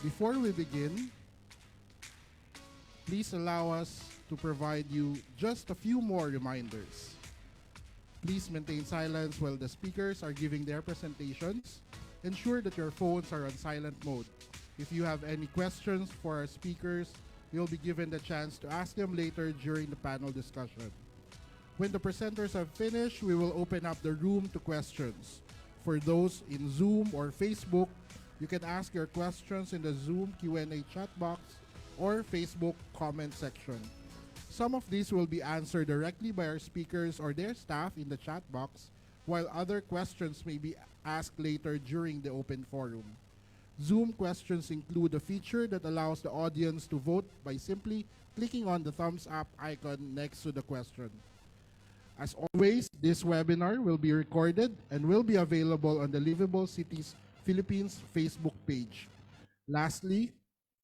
Before we begin, please allow us to provide you just a few more reminders. Please maintain silence while the speakers are giving their presentations. Ensure that your phones are on silent mode. If you have any questions for our speakers, you'll be given the chance to ask them later during the panel discussion. When the presenters have finished, we will open up the room to questions. For those in Zoom or Facebook, you can ask your questions in the Zoom Q&A chat box or Facebook comment section. Some of these will be answered directly by our speakers or their staff in the chat box, while other questions may be asked later during the open forum. Zoom questions include a feature that allows the audience to vote by simply clicking on the thumbs up icon next to the question. As always, this webinar will be recorded and will be available on the Livable Cities Philippines Facebook page. Lastly,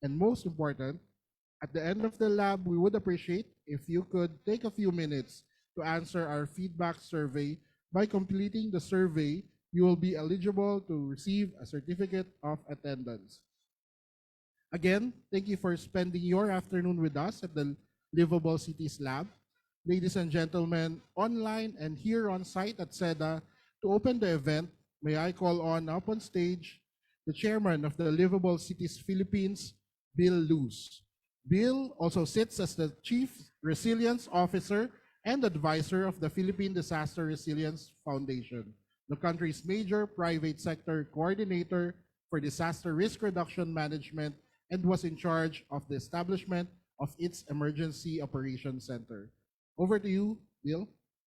and most important, at the end of the lab, we would appreciate if you could take a few minutes to answer our feedback survey. By completing the survey, you will be eligible to receive a certificate of attendance. Again, thank you for spending your afternoon with us at the Livable Cities Lab. Ladies and gentlemen, online and here on site at SEDA, to open the event, may I call on up on stage the chairman of the Livable Cities Philippines, Bill Luz. Bill also sits as the Chief Resilience Officer and Advisor of the Philippine Disaster Resilience Foundation, the country's major private sector coordinator for disaster risk reduction management, and was in charge of the establishment of its Emergency Operations Center. Over to you, Bill.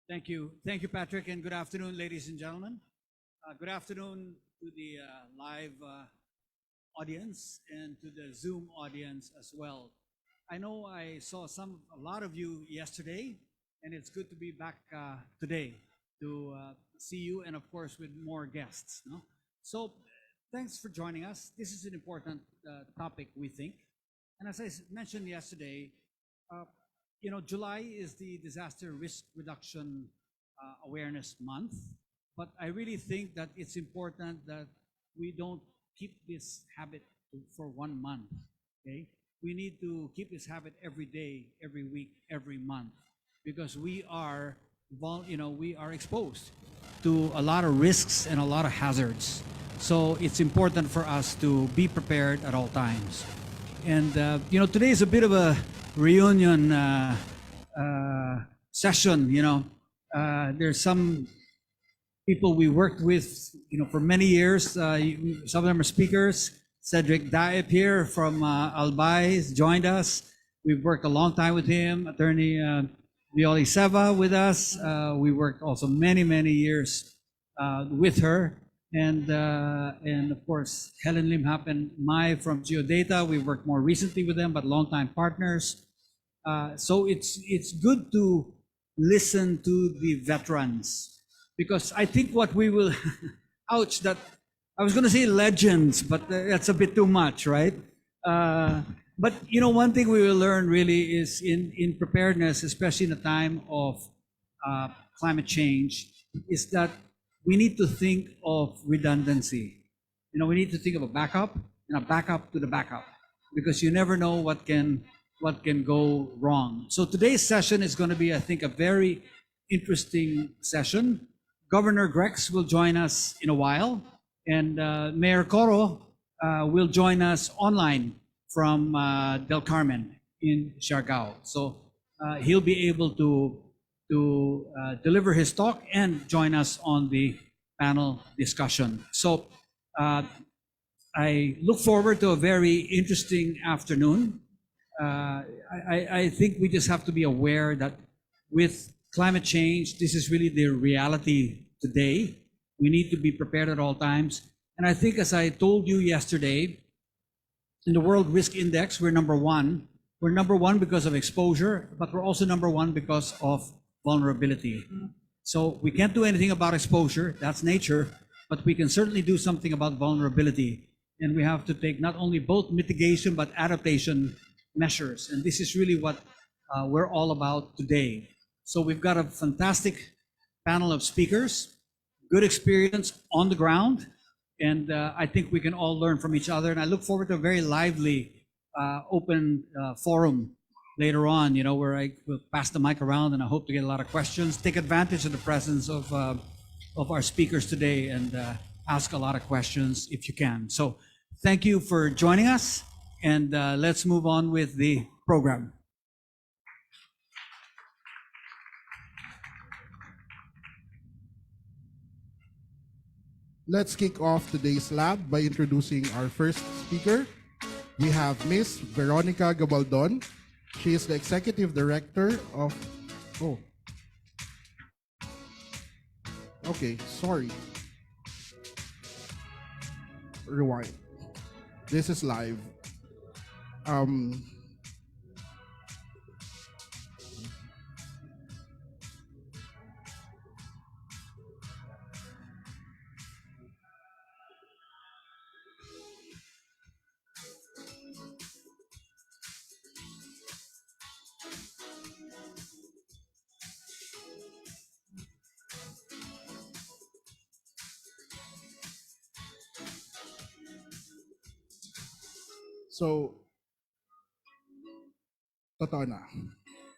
Thank you. Thank you, Patrick, and good afternoon, ladies and gentlemen. Good afternoon to the live audience and to the Zoom audience as well. I know I saw a lot of you yesterday, and it's good to be back today to see you and, of course, with more guests. No? So thanks for joining us. This is an important topic, we think. And as I mentioned yesterday, July is the Disaster Risk Reduction Awareness Month, but I really think that it's important that we don't keep this habit for 1 month, okay? We need to keep this habit every day, every week, every month, because we are exposed to a lot of risks and a lot of hazards. So it's important for us to be prepared at all times. And today is a bit of a reunion session. There's some people we worked with, for many years. Some of them are speakers. Cedric Daep here from Albay has joined us. We've worked a long time with him. Attorney Violi Seva with us. We worked also many, many years with her. And of course, Helen Lim Hap and Mai from Geodata. We worked more recently with them, but longtime partners. So it's good to listen to the veterans, because I think what we will, ouch, that I was going to say legends, but that's a bit too much, right? But one thing we will learn really is in preparedness, especially in a time of climate change, is that we need to think of redundancy. We need to think of a backup and a backup to the backup, because you never know what can go wrong. So today's session is going to be, I think, a very interesting session. Governor Grex will join us in a while, and Mayor Coro will join us online from Del Carmen in Siargao. So he'll be able to deliver his talk and join us on the panel discussion. So I look forward to a very interesting afternoon. I think we just have to be aware that with climate change, this is really the reality today. We need to be prepared at all times. And I think, as I told you yesterday, in the World Risk Index, we're number one. We're number one because of exposure, but we're also number one because of vulnerability. So we can't do anything about exposure, that's nature, but we can certainly do something about vulnerability. And we have to take not only both mitigation, but adaptation measures. And this is really what we're all about today. So we've got a fantastic panel of speakers, good experience on the ground, And I think we can all learn from each other. And I look forward to a very lively, open forum later on, where I will pass the mic around, and I hope to get a lot of questions. Take advantage of the presence of our speakers today and ask a lot of questions if you can. So thank you for joining us, and let's move on with the program. Let's kick off today's lab by introducing our first speaker. We have Miss Veronica Gabaldon. She is the Executive Director of... Oh. Okay, sorry. Rewind. This is live. Um, so, totoo na.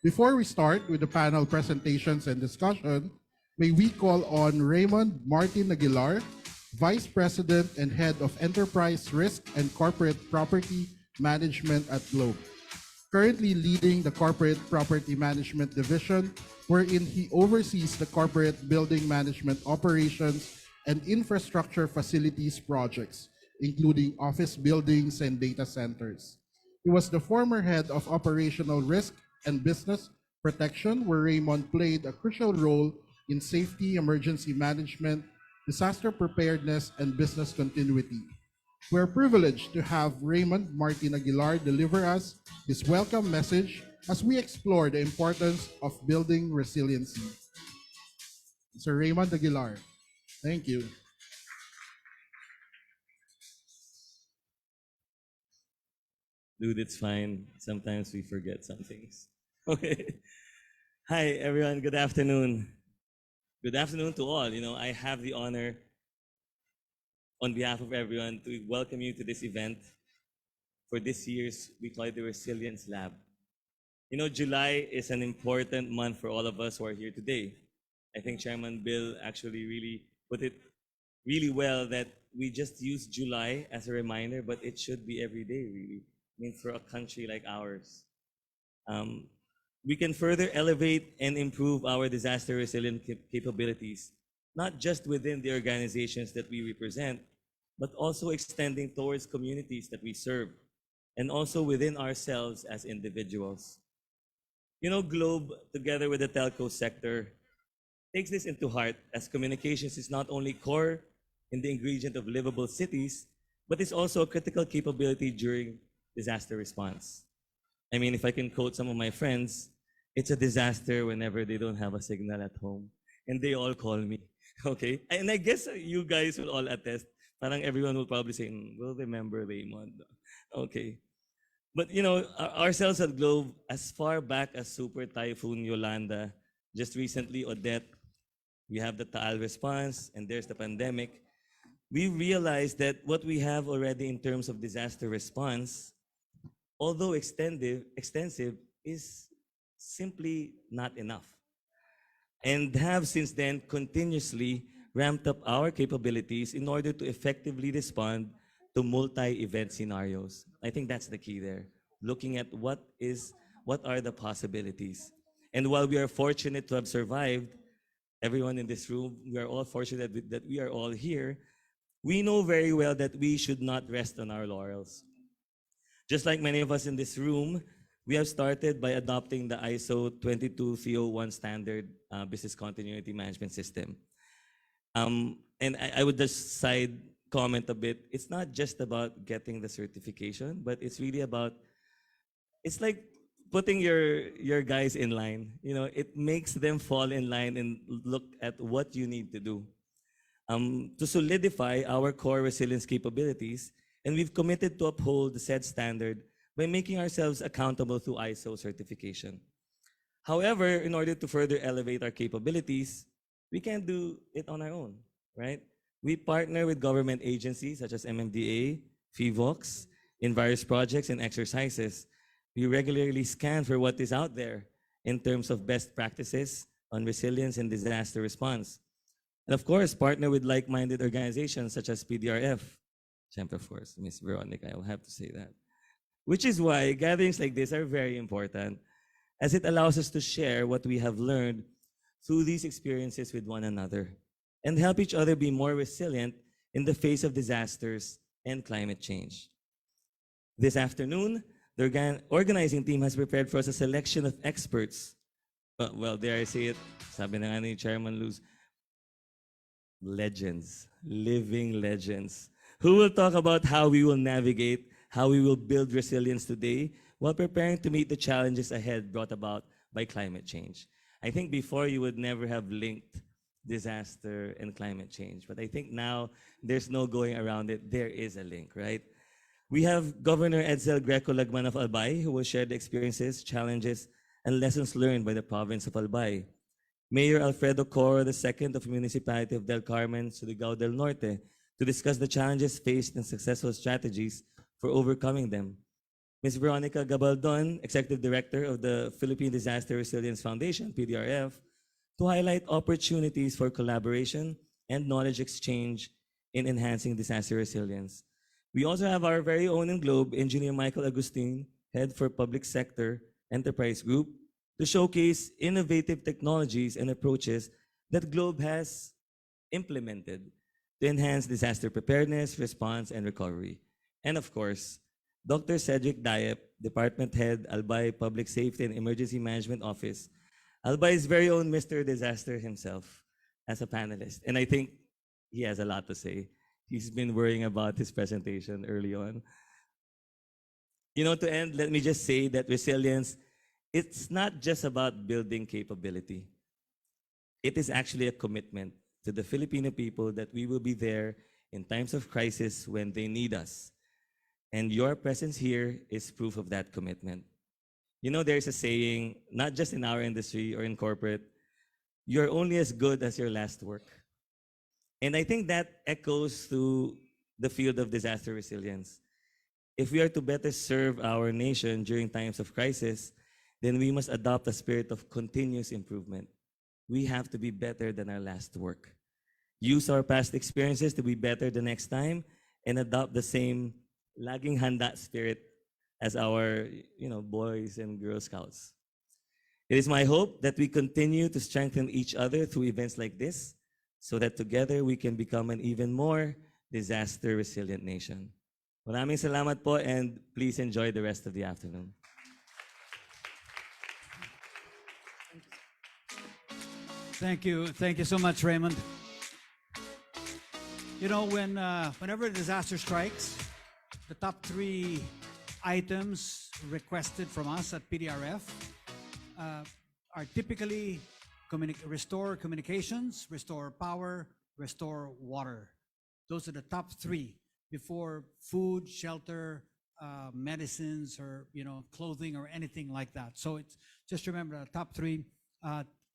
Before we start with the panel presentations and discussion, may we call on Raymond Martin Aguilar, Vice President and Head of Enterprise Risk and Corporate Property Management at Globe, currently leading the Corporate Property Management Division, wherein he oversees the corporate building management operations and infrastructure facilities projects, including office buildings and data centers. He was the former head of operational risk and business protection, where Raymond played a crucial role in safety, emergency management, disaster preparedness, and business continuity. We're privileged to have Raymond Martin Aguilar deliver us his welcome message as we explore the importance of building resiliency. Sir Raymond Aguilar, thank you. Dude, it's fine. Sometimes we forget some things. Okay. Hi, everyone. Good afternoon. Good afternoon to all. I have the honor, on behalf of everyone, to welcome you to this event for this year's, we call it the Resilience Lab. July is an important month for all of us who are here today. I think Chairman Bill actually really put it really well that we just use July as a reminder, but it should be every day, really. I mean, for a country like ours. We can further elevate and improve our disaster resilient capabilities, not just within the organizations that we represent, but also extending towards communities that we serve, and also within ourselves as individuals. Globe, together with the telco sector, takes this into heart, as communications is not only core in the ingredient of livable cities, but is also a critical capability during disaster response. I mean, if I can quote some of my friends, it's a disaster whenever they don't have a signal at home. And they all call me, okay? And I guess you guys will all attest. Parang everyone will probably say, we'll remember Raymond. Okay. But ourselves at Globe, as far back as Super Typhoon Yolanda, just recently Odette, we have the Taal response, and there's the pandemic. We realized that what we have already in terms of disaster response, although extensive, is simply not enough. And have since then continuously ramped up our capabilities in order to effectively respond to multi-event scenarios. I think that's the key there. Looking at what are the possibilities. And while we are fortunate to have survived, everyone in this room, we are all fortunate that we are all here. We know very well that we should not rest on our laurels. Just like many of us in this room, we have started by adopting the ISO 22301 standard business continuity management system. And I would just side comment a bit. It's not just about getting the certification, but it's really about, it's like putting your guys in line. It makes them fall in line and look at what you need to do to solidify our core resilience capabilities. And we've committed to uphold the said standard by making ourselves accountable through ISO certification. However, in order to further elevate our capabilities, we can't do it on our own, right? We partner with government agencies such as MMDA, FIVOX, in various projects and exercises. We regularly scan for what is out there in terms of best practices on resilience and disaster response. And of course, partner with like-minded organizations such as PDRF. Siyempre, of course, Miss Veronica, I will have to say that. Which is why gatherings like this are very important, as it allows us to share what we have learned through these experiences with one another and help each other be more resilient in the face of disasters and climate change. This afternoon, the organizing team has prepared for us a selection of experts. Well, dare I say it, sabi na nga ni Chairman Luz, legends, living legends, who will talk about how we will navigate, how we will build resilience today while preparing to meet the challenges ahead brought about by climate change. I think before you would never have linked disaster and climate change, but I think now there's no going around it. There is a link, right? We have Governor Edsel Greco Lagman of Albay, who will share the experiences, challenges, and lessons learned by the province of Albay. Mayor Alfredo Coro II of the Municipality of Del Carmen, Surigao del Norte, to discuss the challenges faced and successful strategies for overcoming them. Ms. Veronica Gabaldon, Executive Director of the Philippine Disaster Resilience Foundation, PDRF, to highlight opportunities for collaboration and knowledge exchange in enhancing disaster resilience. We also have our very own in Globe, Engineer Michael Agustin, Head for Public Sector Enterprise Group, to showcase innovative technologies and approaches that Globe has implemented to enhance disaster preparedness, response, and recovery. And of course, Dr. Cedric Diep, Department Head, Albay Public Safety and Emergency Management Office, Albay's very own Mr. Disaster himself, as a panelist. And I think he has a lot to say. He's been worrying about his presentation early on. You know, to end, let me just say that resilience, it's not just about building capability. It is actually a commitment to the Filipino people that we will be there in times of crisis when they need us. And your presence here is proof of that commitment. You know, there's a saying, not just in our industry or in corporate, you're only as good as your last work. And I think that echoes through the field of disaster resilience. If we are to better serve our nation during times of crisis, then we must adopt a spirit of continuous improvement. We have to be better than our last work. Use our past experiences to be better the next time and adopt the same laging handa spirit as our, boys and Girl Scouts. It is my hope that we continue to strengthen each other through events like this so that together we can become an even more disaster resilient nation. Maraming salamat po, and please enjoy the rest of the afternoon. Thank you. Thank you so much, Raymond. You know, whenever a disaster strikes, the top 3 items requested from us at PDRF are typically restore communications, restore power, restore water. Those are the top 3 before food, shelter, medicines, or clothing or anything like that. So it's just remember the top 3: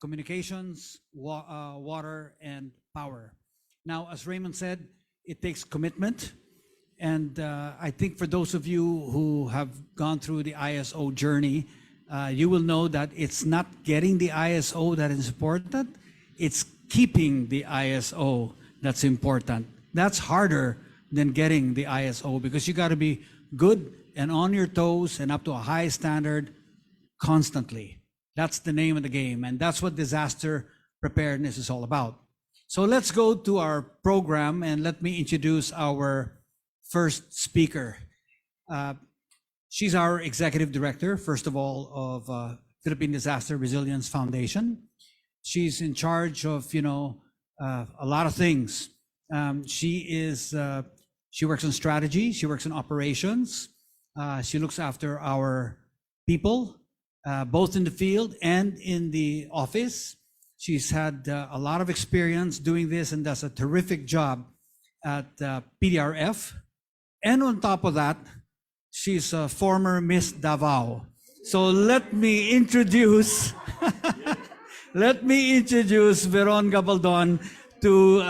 communications, water, and power. Now, as Raymond said, it takes commitment. And I think for those of you who have gone through the ISO journey, you will know that it's not getting the ISO that is important, it's keeping the ISO that's important. That's harder than getting the ISO because you got to be good and on your toes and up to a high standard constantly. That's the name of the game, and that's what disaster preparedness is all about. So let's go to our program, and let me introduce our first speaker. She's our executive director, first of all, of Philippine Disaster Resilience Foundation. She's in charge of, a lot of things. She works on strategy, she works on operations, she looks after our people, both in the field and in the office. She's had a lot of experience doing this and does a terrific job at PDRF. And on top of that, she's a former Miss Davao. So let me introduce Veron Gabaldon to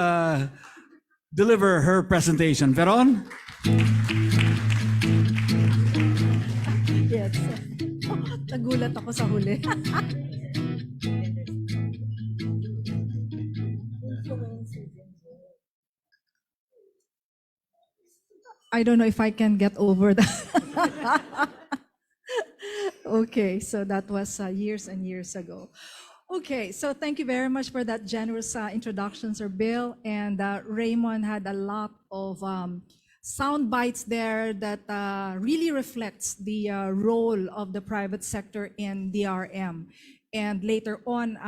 deliver her presentation. Veron? Yes. Nagulat ako sa huli. I don't know if I can get over that. Okay, so that was years and years ago. Okay, so thank you very much for that generous introduction, Sir Bill. And Raymond had a lot of sound bites there that really reflects the role of the private sector in DRM. And later on,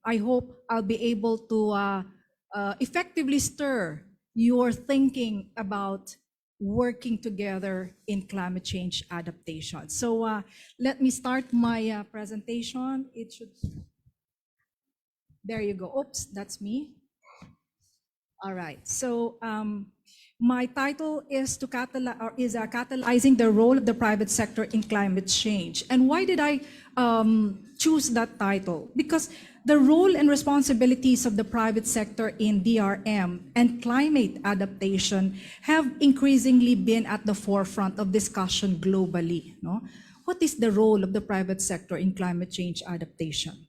I hope I'll be able to effectively stir your thinking about working together in climate change adaptation. So let me start my presentation. It should, there you go. Oops, that's me. All right, so my title is catalyzing the role of the private sector in climate change. And why did I choose that title? Because the role and responsibilities of the private sector in DRM and climate adaptation have increasingly been at the forefront of discussion globally. No? What is the role of the private sector in climate change adaptation?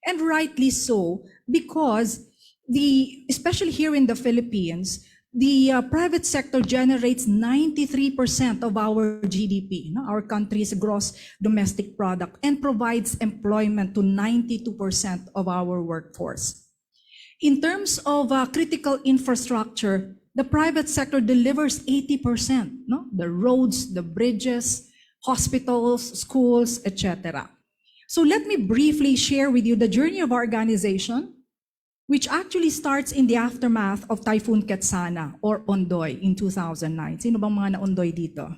And rightly so, because especially here in the Philippines, the private sector generates 93% of our GDP, our country's gross domestic product, and provides employment to 92% of our workforce. In terms of critical infrastructure, the private sector delivers 80%, the roads, the bridges, hospitals, schools, etc. So let me briefly share with you the journey of our organization, which actually starts in the aftermath of Typhoon Ketsana or Ondoy in 2009. Sino bang mga na-Ondoy dito?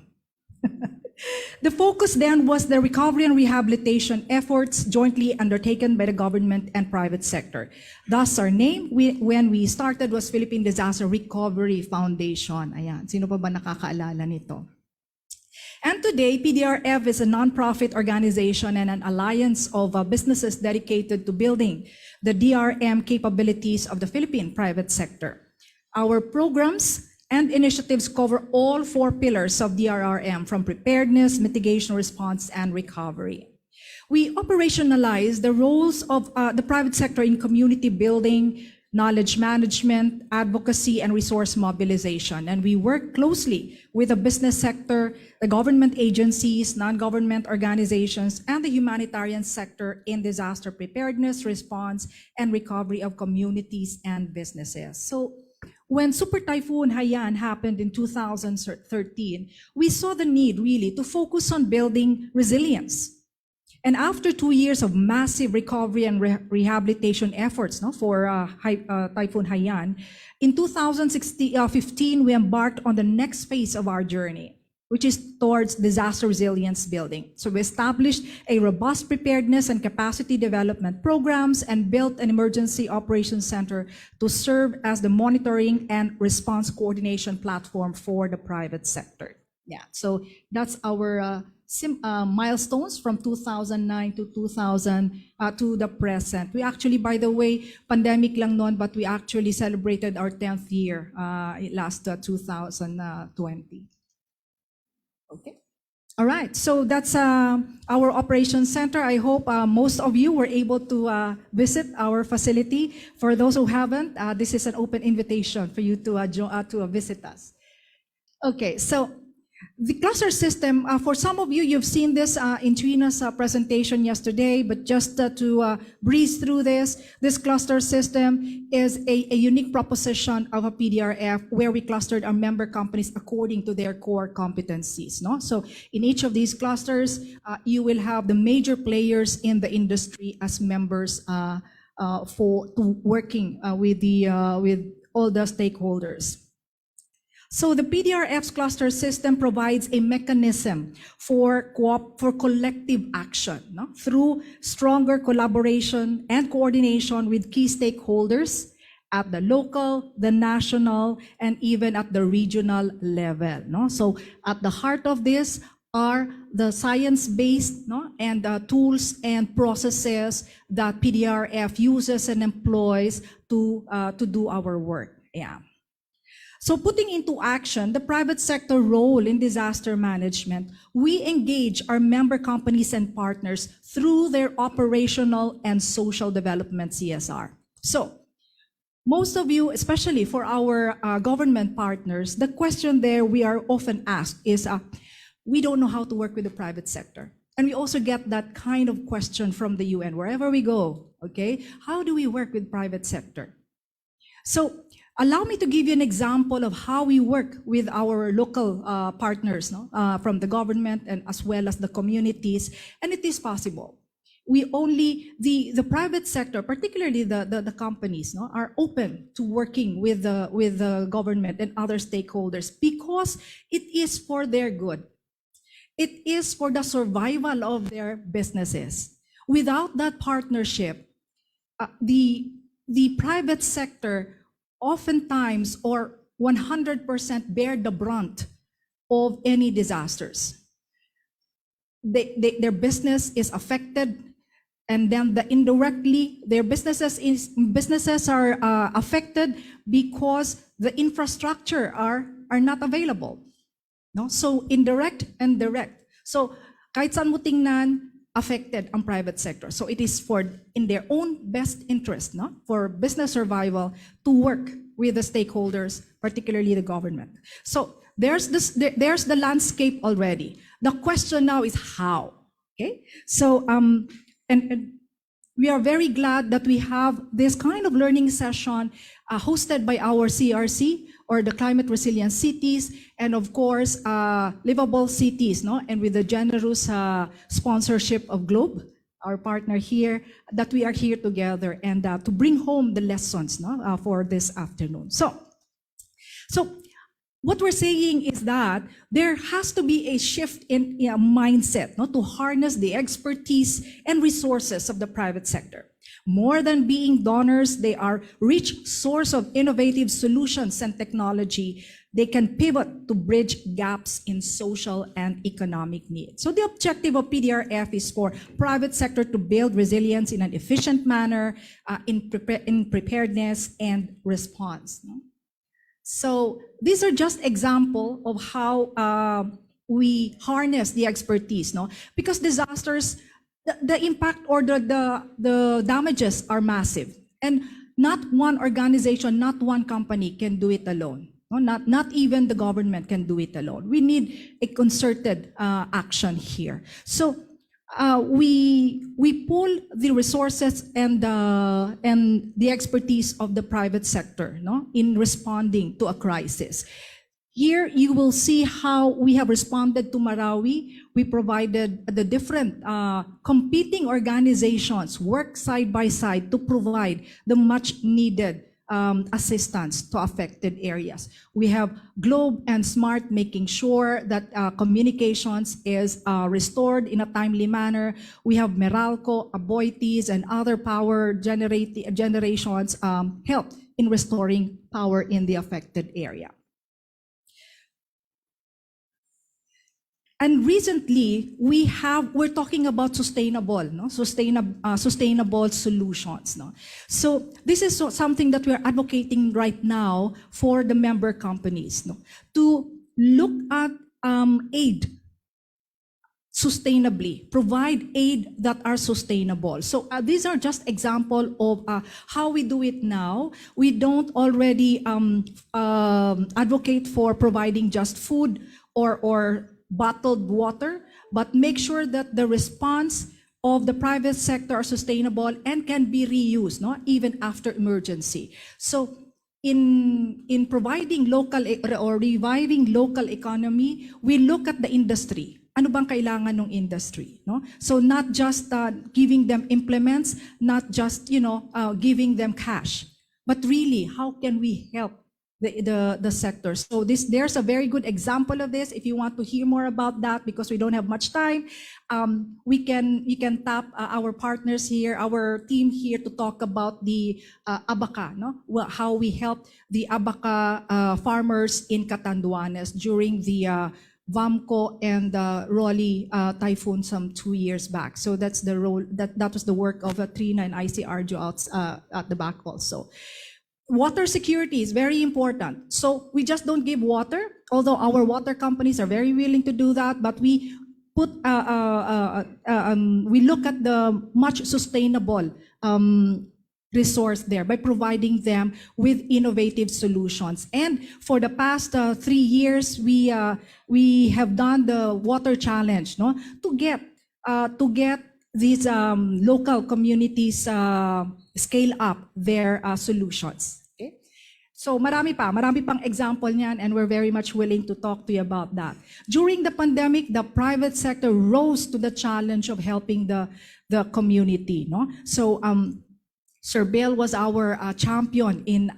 The focus then was the recovery and rehabilitation efforts jointly undertaken by the government and private sector. Thus, our name when we started was Philippine Disaster Recovery Foundation. Ayan, sino pa ba nakakaalala nito? And today, PDRF is a nonprofit organization and an alliance of businesses dedicated to building the DRM capabilities of the Philippine private sector. Our programs and initiatives cover all four pillars of DRRM, from preparedness, mitigation, response, and recovery. We operationalize the roles of the private sector in community building, knowledge management, advocacy, and resource mobilization. And we work closely with the business sector, the government agencies, non-government organizations, and the humanitarian sector in disaster preparedness, response, and recovery of communities and businesses. So when Super Typhoon Haiyan happened in 2013, we saw the need really to focus on building resilience. And after 2 years of massive recovery and rehabilitation efforts for Typhoon Haiyan, in 2015, we embarked on the next phase of our journey, which is towards disaster resilience building. So we established a robust preparedness and capacity development programs and built an emergency operations center to serve as the monitoring and response coordination platform for the private sector. Yeah, so that's our milestones from 2009 to to the present. We actually, by the way, pandemic lang noon, but we actually celebrated our 10th year last 2020. Okay. All right, so that's our operations center. I hope most of you were able to visit our facility. For those who haven't, this is an open invitation for you to visit us. Okay, so the cluster system, for some of you, you've seen this in Trina's presentation yesterday, but just to breeze through this cluster system is a unique proposition of a PDRF where we clustered our member companies according to their core competencies. So in each of these clusters, you will have the major players in the industry as members working with all the stakeholders. So the PDRF's cluster system provides a mechanism for collective action through stronger collaboration and coordination with key stakeholders at the local, the national, and even at the regional level. So at the heart of this are the science-based and tools and processes that PDRF uses and employs to do our work. Yeah. So putting into action the private sector role in disaster management, we engage our member companies and partners through their operational and social development CSR. So most of you, especially for our government partners, the question there we are often asked is, we don't know how to work with the private sector. And we also get that kind of question from the UN, wherever we go, okay? How do we work with private sector? So allow me to give you an example of how we work with our local partners, no? From the government and as well as the communities, and it is possible. The private sector, particularly the companies, no, are open to working with the government and other stakeholders because it is for their good. It is for the survival of their businesses. Without that partnership, the private sector oftentimes or 100% bear the brunt of any disasters. Their business is affected, and then indirectly their businesses are affected because the infrastructure are not available. No? So indirect and direct. So kahit saan mo tingnan, affected ang private sector. So it is in their own best interest, no, for business survival to work with the stakeholders, particularly the government. So there's the landscape already. The question now is how. Okay. So and we are very glad that we have this kind of learning session hosted by our CRC, or the Climate Resilient Cities, and of course, Livable Cities, no? And with the generous sponsorship of Globe, our partner here, that we are here together and to bring home the lessons, no? For this afternoon. So what we're saying is that there has to be a shift in mindset, no? To harness the expertise and resources of the private sector. More than being donors, they are rich source of innovative solutions and technology. They can pivot to bridge gaps in social and economic needs. So the objective of PDRF is for private sector to build resilience in an efficient manner, in preparedness and response. No? So these are just example of how we harness the expertise, no? Because disasters, the impact or the damages are massive, and not one organization, not one company can do it alone. No, not even the government can do it alone. We need a concerted action here. So we pull the resources and the expertise of the private sector, no, in responding to a crisis. Here you will see how we have responded to Marawi. We provided the different competing organizations work side by side to provide the much needed assistance to affected areas. We have Globe and Smart making sure that communications is restored in a timely manner. We have Meralco, Aboitiz, and other power generations help in restoring power in the affected area. And recently, we're talking about sustainable, no? Sustainable solutions, no? So this is something that we're advocating right now for the member companies, no? To look at aid sustainably, provide aid that are sustainable. So these are just example of how we do it now. We don't already advocate for providing just food or bottled water, but make sure that the response of the private sector are sustainable and can be reused, no, even after emergency. So in providing local or reviving local economy, we look at the industry. Ano bang kailangan ng industry, no? So not just giving them implements, not just giving them cash, but really how can we help the sector. So there's a very good example of this. If you want to hear more about that, because we don't have much time, we can tap our partners here, our team here, to talk about the abaca, no? How we help the abaca farmers in Catanduanes during the Vamco and Rolly typhoon some 2 years back. So that's the role that was the work of Trina and IC Arjo out at the back also. Water security is very important. So we just don't give water, although our water companies are very willing to do that, but we put we look at the much sustainable resource there by providing them with innovative solutions. And for the past 3 years, we have done the water challenge, no, to get these local communities scale up their solutions. Okay? So marami pang example niyan, and we're very much willing to talk to you about that. During the pandemic, the private sector rose to the challenge of helping the community, no? So Sir Bill was our champion in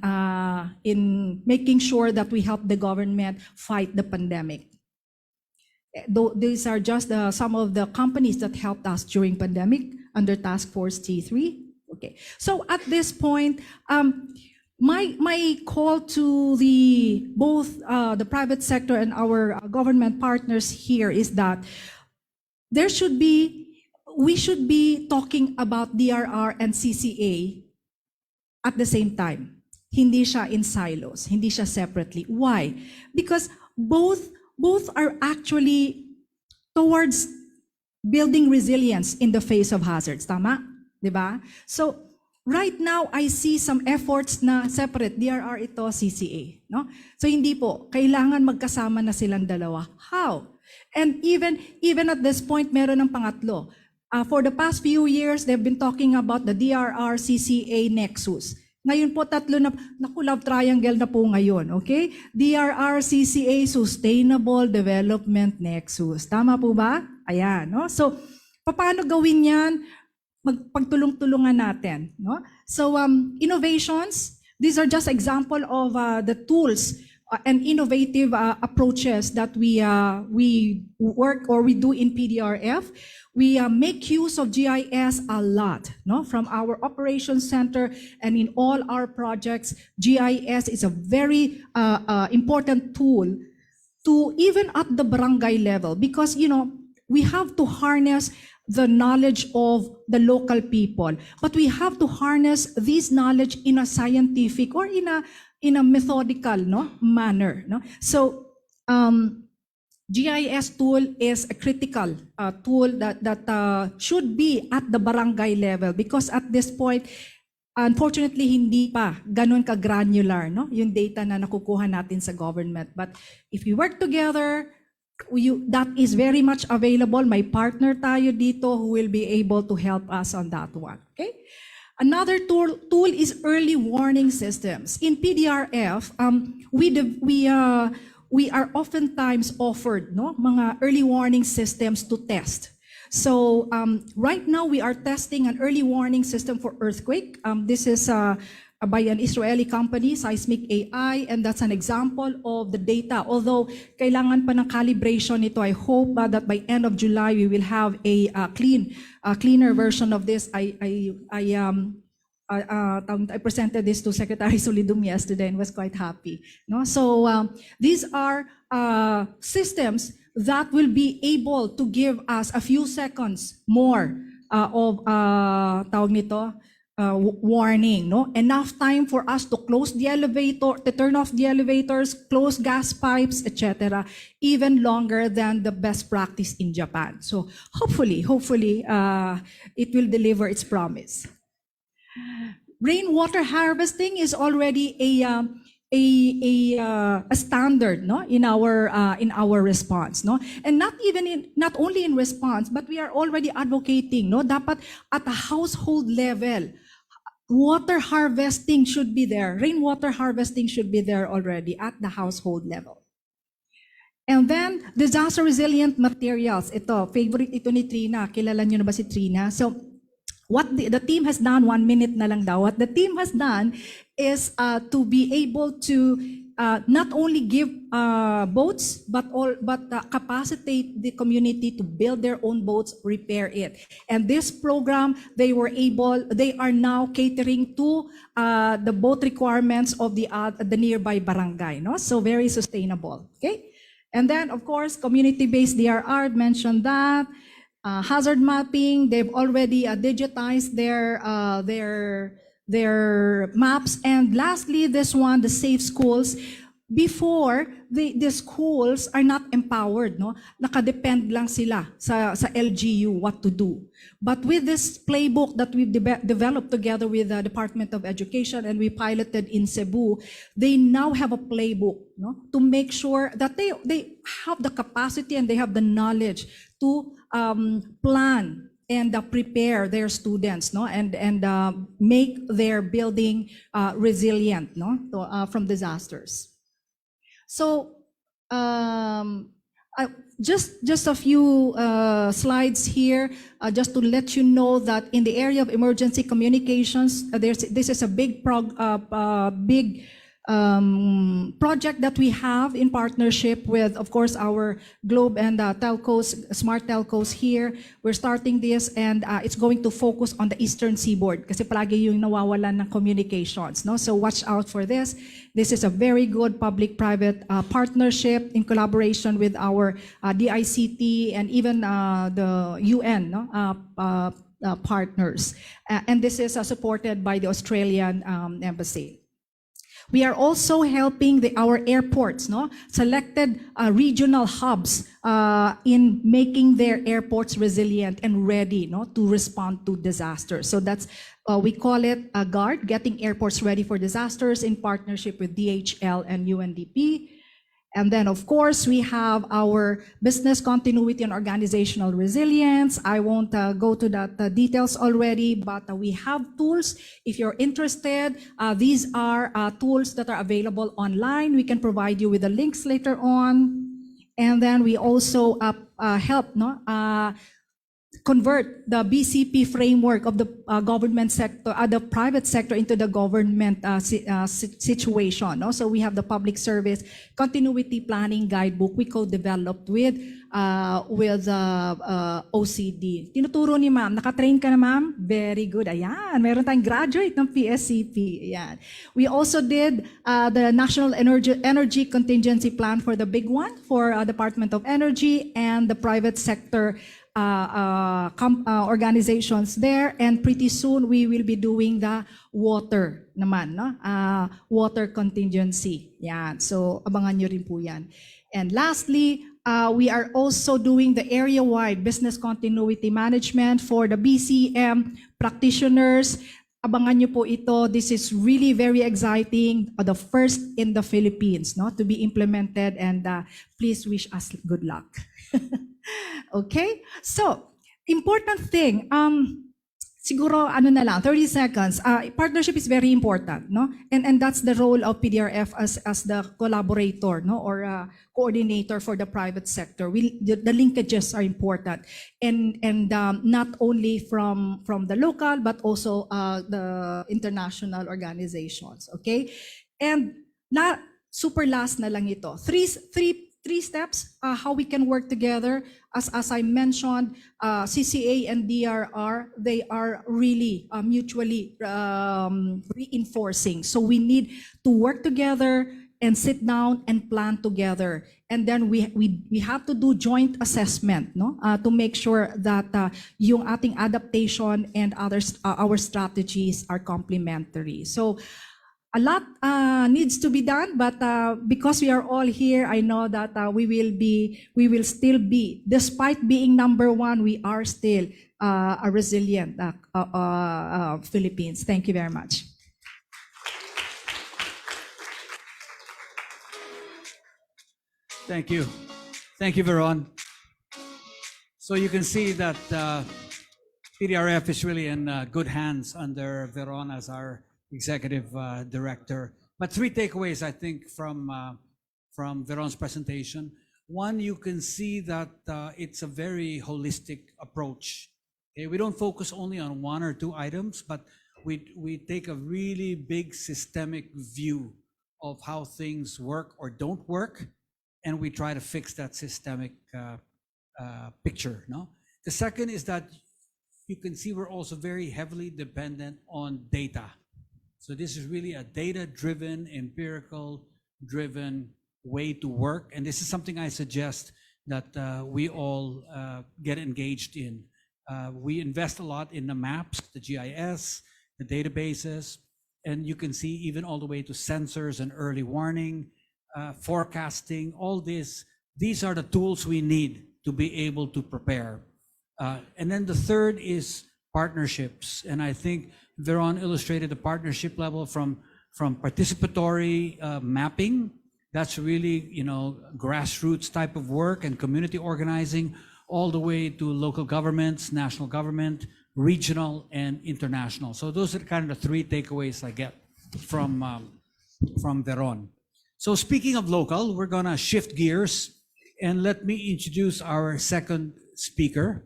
making sure that we help the government fight the pandemic. These are just some of the companies that helped us during pandemic under Task Force T3. Okay, so at this point, my call to both the private sector and our government partners here is that we should be talking about DRR and CCA at the same time. Hindi siya in silos, hindi siya separately. Why? Because both are actually towards building resilience in the face of hazards. Tama? Diba? So right now, I see some efforts na separate, DRR ito, CCA. No? So hindi po, kailangan magkasama na silang dalawa. How? And even at this point, meron ng pangatlo. For the past few years, they've been talking about the DRR CCA nexus. Ngayon po tatlo na, naku, love triangle na po ngayon, okay? DRR CCA Sustainable Development Nexus. Tama po ba? Ayan, no? So, paano gawin yan? Pagtulong-tulungan natin, no? So, innovations, these are just example of the tools and innovative approaches that we work or we do in PDRF. We make use of GIS a lot, no? From our operations center and in all our projects, GIS is a very important tool to even at the barangay level, because, you know, we have to harness the knowledge of the local people, but we have to harness this knowledge in a scientific or in a methodical, no, manner, no? So GIS tool is a critical tool that should be at the barangay level, because at this point, unfortunately, hindi pa ganun ka-granular, no, yung data na nakukuha natin sa government. But if we work together, that is very much available. May partner tayo dito who will be able to help us on that one. Okay? Another tool is early warning systems. In PDRF, we are oftentimes offered, no, mga early warning systems to test. So right now we are testing an early warning system for earthquake. This is by an Israeli company, Seismic AI, and that's an example of the data. Although kailangan pa ng calibration ito, I hope that by end of July we will have a cleaner version of this. I presented this to Secretary Solidum yesterday and was quite happy. No? So these are systems that will be able to give us a few seconds more of tawag nito, warning. No? Enough time for us to close the elevator, to turn off the elevators, close gas pipes, etc. Even longer than the best practice in Japan. So hopefully, it will deliver its promise. Rainwater harvesting is already a standard, no, in our response, no, and not only in response, but we are already advocating, no, dapat at a household level, water harvesting should be there, rainwater harvesting should be there already at the household level. And then disaster resilient materials, ito favorite ito ni Trina, kilala niyo na ba si Trina? So what the team has done, 1 minute na lang daw, what the team has done is to be able to not only give boats, but capacitate the community to build their own boats, repair it. And this program, they are now catering to the boat requirements of the nearby barangay, no? So very sustainable, okay? And then, of course, community-based DRR, mentioned that. Hazard mapping, they've already digitized their their maps. And lastly, this one, the safe schools. Before, the schools are not empowered, no? Nakadepend lang sila sa LGU what to do. But with this playbook that we've developed together with the Department of Education and we piloted in Cebu, they now have a playbook, no? To make sure that they have the capacity and they have the knowledge to plan and prepare their students, no, and make their building resilient, no, from disasters. So just a few slides here, just to let you know that in the area of emergency communications, this is a big project that we have in partnership with, of course, our Globe and telcos, smart telcos here. We're starting this, and it's going to focus on the Eastern Seaboard kasi palagi yung nawawalan ng communications, no? So watch out for this. This is a very good public-private partnership in collaboration with our DICT and even the UN, no? Partners. And this is supported by the Australian Embassy. We are also helping our airports, no? Selected regional hubs in making their airports resilient and ready, no, to respond to disasters. So that's, we call it GUARD, Getting Airports Ready for Disasters, in partnership with DHL and UNDP. And then, of course, we have our business continuity and organizational resilience. I won't go to the details already, but we have tools. If you're interested, these are tools that are available online. We can provide you with the links later on. And then we also help, no, convert the BCP framework of the government sector, the private sector, into the government situation. No? So we have the public service continuity planning guidebook we co-developed with OCD. Tinuturo ni ma'am. Nakatrain ka na, ma'am? Very good. Ayan. Meron tayong graduate ng PSCP. Ayan. We also did the National Energy Contingency Plan for the big one for Department of Energy and the private sector organizations there, and pretty soon we will be doing the water naman, no? Water contingency. Yan. So abangan nyo rin po yan. And lastly, we are also doing the area-wide business continuity management for the BCM practitioners. Abangan nyo po ito. This is really very exciting. The first in the Philippines, no, to be implemented, and please wish us good luck. Okay, so important thing, siguro ano na lang, 30 seconds. Partnership is very important, no? And that's the role of PDRF as the collaborator, no, or coordinator for the private sector. The linkages are important, and not only from the local but also the international organizations. Okay, and super last na lang ito. Three steps how we can work together. As I mentioned, CCA and DRR, they are really mutually reinforcing. So we need to work together and sit down and plan together. And then we have to do joint assessment, no, to make sure that yung ating adaptation and our strategies are complementary. So a lot needs to be done, but because we are all here, I know that we will still be, despite being number one, we are still a resilient Philippines. Thank you very much. Thank you. Thank you, Veron. So you can see that PDRF is really in good hands under Veron as our executive director. But three takeaways, I think, from Veron's presentation. One, you can see that it's a very holistic approach. Okay? We don't focus only on one or two items, but we take a really big systemic view of how things work or don't work, and we try to fix that systemic picture. No? The second is that you can see we're also very heavily dependent on data. So this is really a data-driven, empirical-driven way to work. And this is something I suggest that we all get engaged in. We invest a lot in the maps, the GIS, the databases, And you can see even all the way to sensors and early warning, forecasting, all this. These are the tools we need to be able to prepare. And then the third is partnerships. And I think Veron illustrated the partnership level from participatory mapping. That's really, grassroots type of work and community organizing, all the way to local governments, national government, regional, and international. So those are kind of the three takeaways I get from Veron. So speaking of local, we're gonna shift gears and let me introduce our second speaker.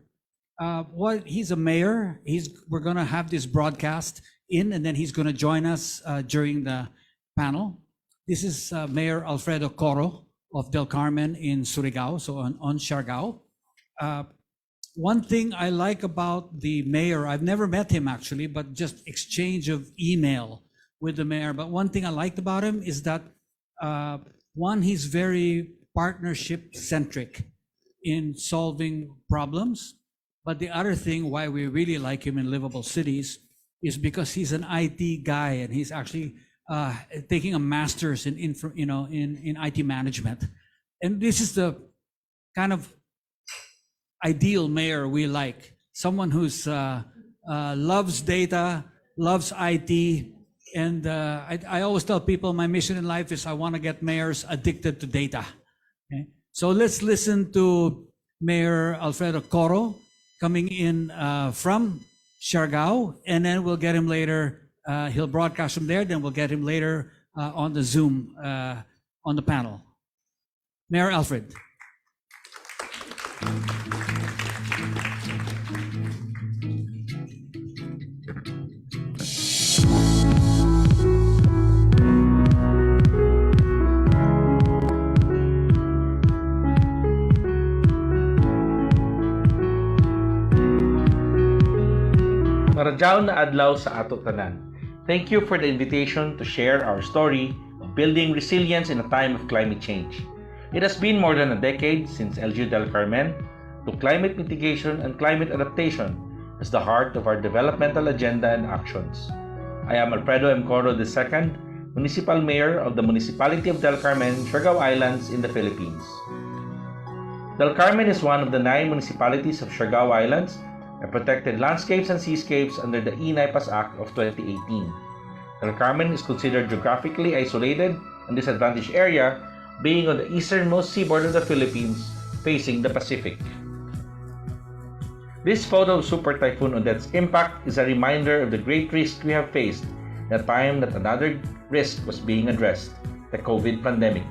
He's a mayor. We're gonna have this broadcast in, and then he's gonna join us during the panel. This is Mayor Alfredo Coro of Del Carmen in Surigao, so on Siargao. One thing I like about the mayor, I've never met him actually, but just exchange of email with the mayor. But one thing I liked about him is that one, he's very partnership centric in solving problems. But the other thing why we really like him in Livable Cities is because he's an IT guy and he's actually taking a master's in IT management. And this is the kind of ideal mayor we like. Someone who's loves data, loves IT, and I always tell people my mission in life is I want to get mayors addicted to data. Okay? So let's listen to Mayor Alfredo Coro coming in from Siargao, and then we'll get him later. He'll broadcast from there, then we'll get him later on the Zoom on the panel. Mayor Alfred. Maradyaw na adlaw sa ato tanan. Thank you for the invitation to share our story of building resilience in a time of climate change. It has been more than a decade since LGU Del Carmen took climate mitigation and climate adaptation as the heart of our developmental agenda and actions. I am Alfredo M. Coro II, Municipal Mayor of the Municipality of Del Carmen, Siargao Islands in the Philippines. Del Carmen is one of the 9 municipalities of Siargao Islands and protected landscapes and seascapes under the E-NIPAS Act of 2018. Del Carmen is considered geographically isolated and disadvantaged area, being on the easternmost seaboard of the Philippines, facing the Pacific. This photo of Super Typhoon Odette's impact is a reminder of the great risk we have faced at a time that another risk was being addressed, the COVID pandemic.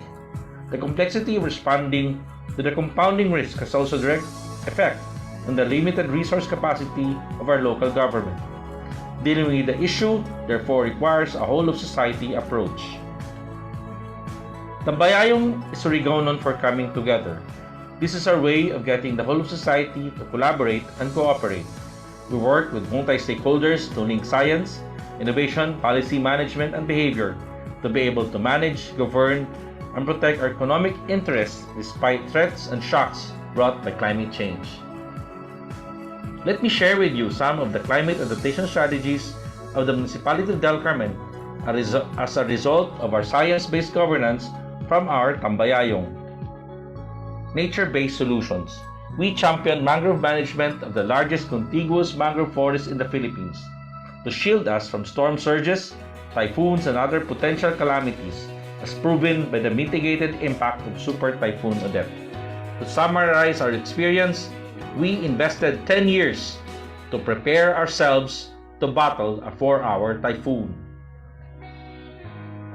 The complexity of responding to the compounding risk has also direct effect on the limited resource capacity of our local government. Dealing with the issue, therefore, requires a whole-of-society approach. Tambayayong is Surigao known for coming together. This is our way of getting the whole of society to collaborate and cooperate. We work with multi-stakeholders to link science, innovation, policy management, and behavior to be able to manage, govern, and protect our economic interests despite threats and shocks brought by climate change. Let me share with you some of the climate adaptation strategies of the Municipality of Del Carmen as a result of our science-based governance from our Tambayayong. Nature-based solutions. We champion mangrove management of the largest contiguous mangrove forest in the Philippines to shield us from storm surges, typhoons, and other potential calamities, as proven by the mitigated impact of Super Typhoon Odette. To summarize our experience, we invested 10 years to prepare ourselves to battle a 4-hour typhoon.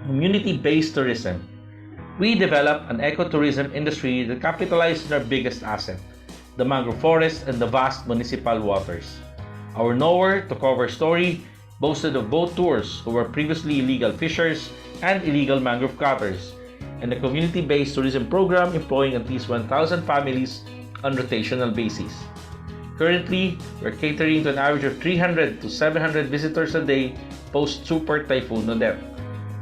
Community-based tourism. We developed an ecotourism industry that capitalized on our biggest asset, the mangrove forest and the vast municipal waters. Our Nowhere to Cover story boasted of both tours who were previously illegal fishers and illegal mangrove cutters, and a community-based tourism program employing at least 1,000 families on rotational basis. Currently, we're catering to an average of 300 to 700 visitors a day post Super Typhoon Odette.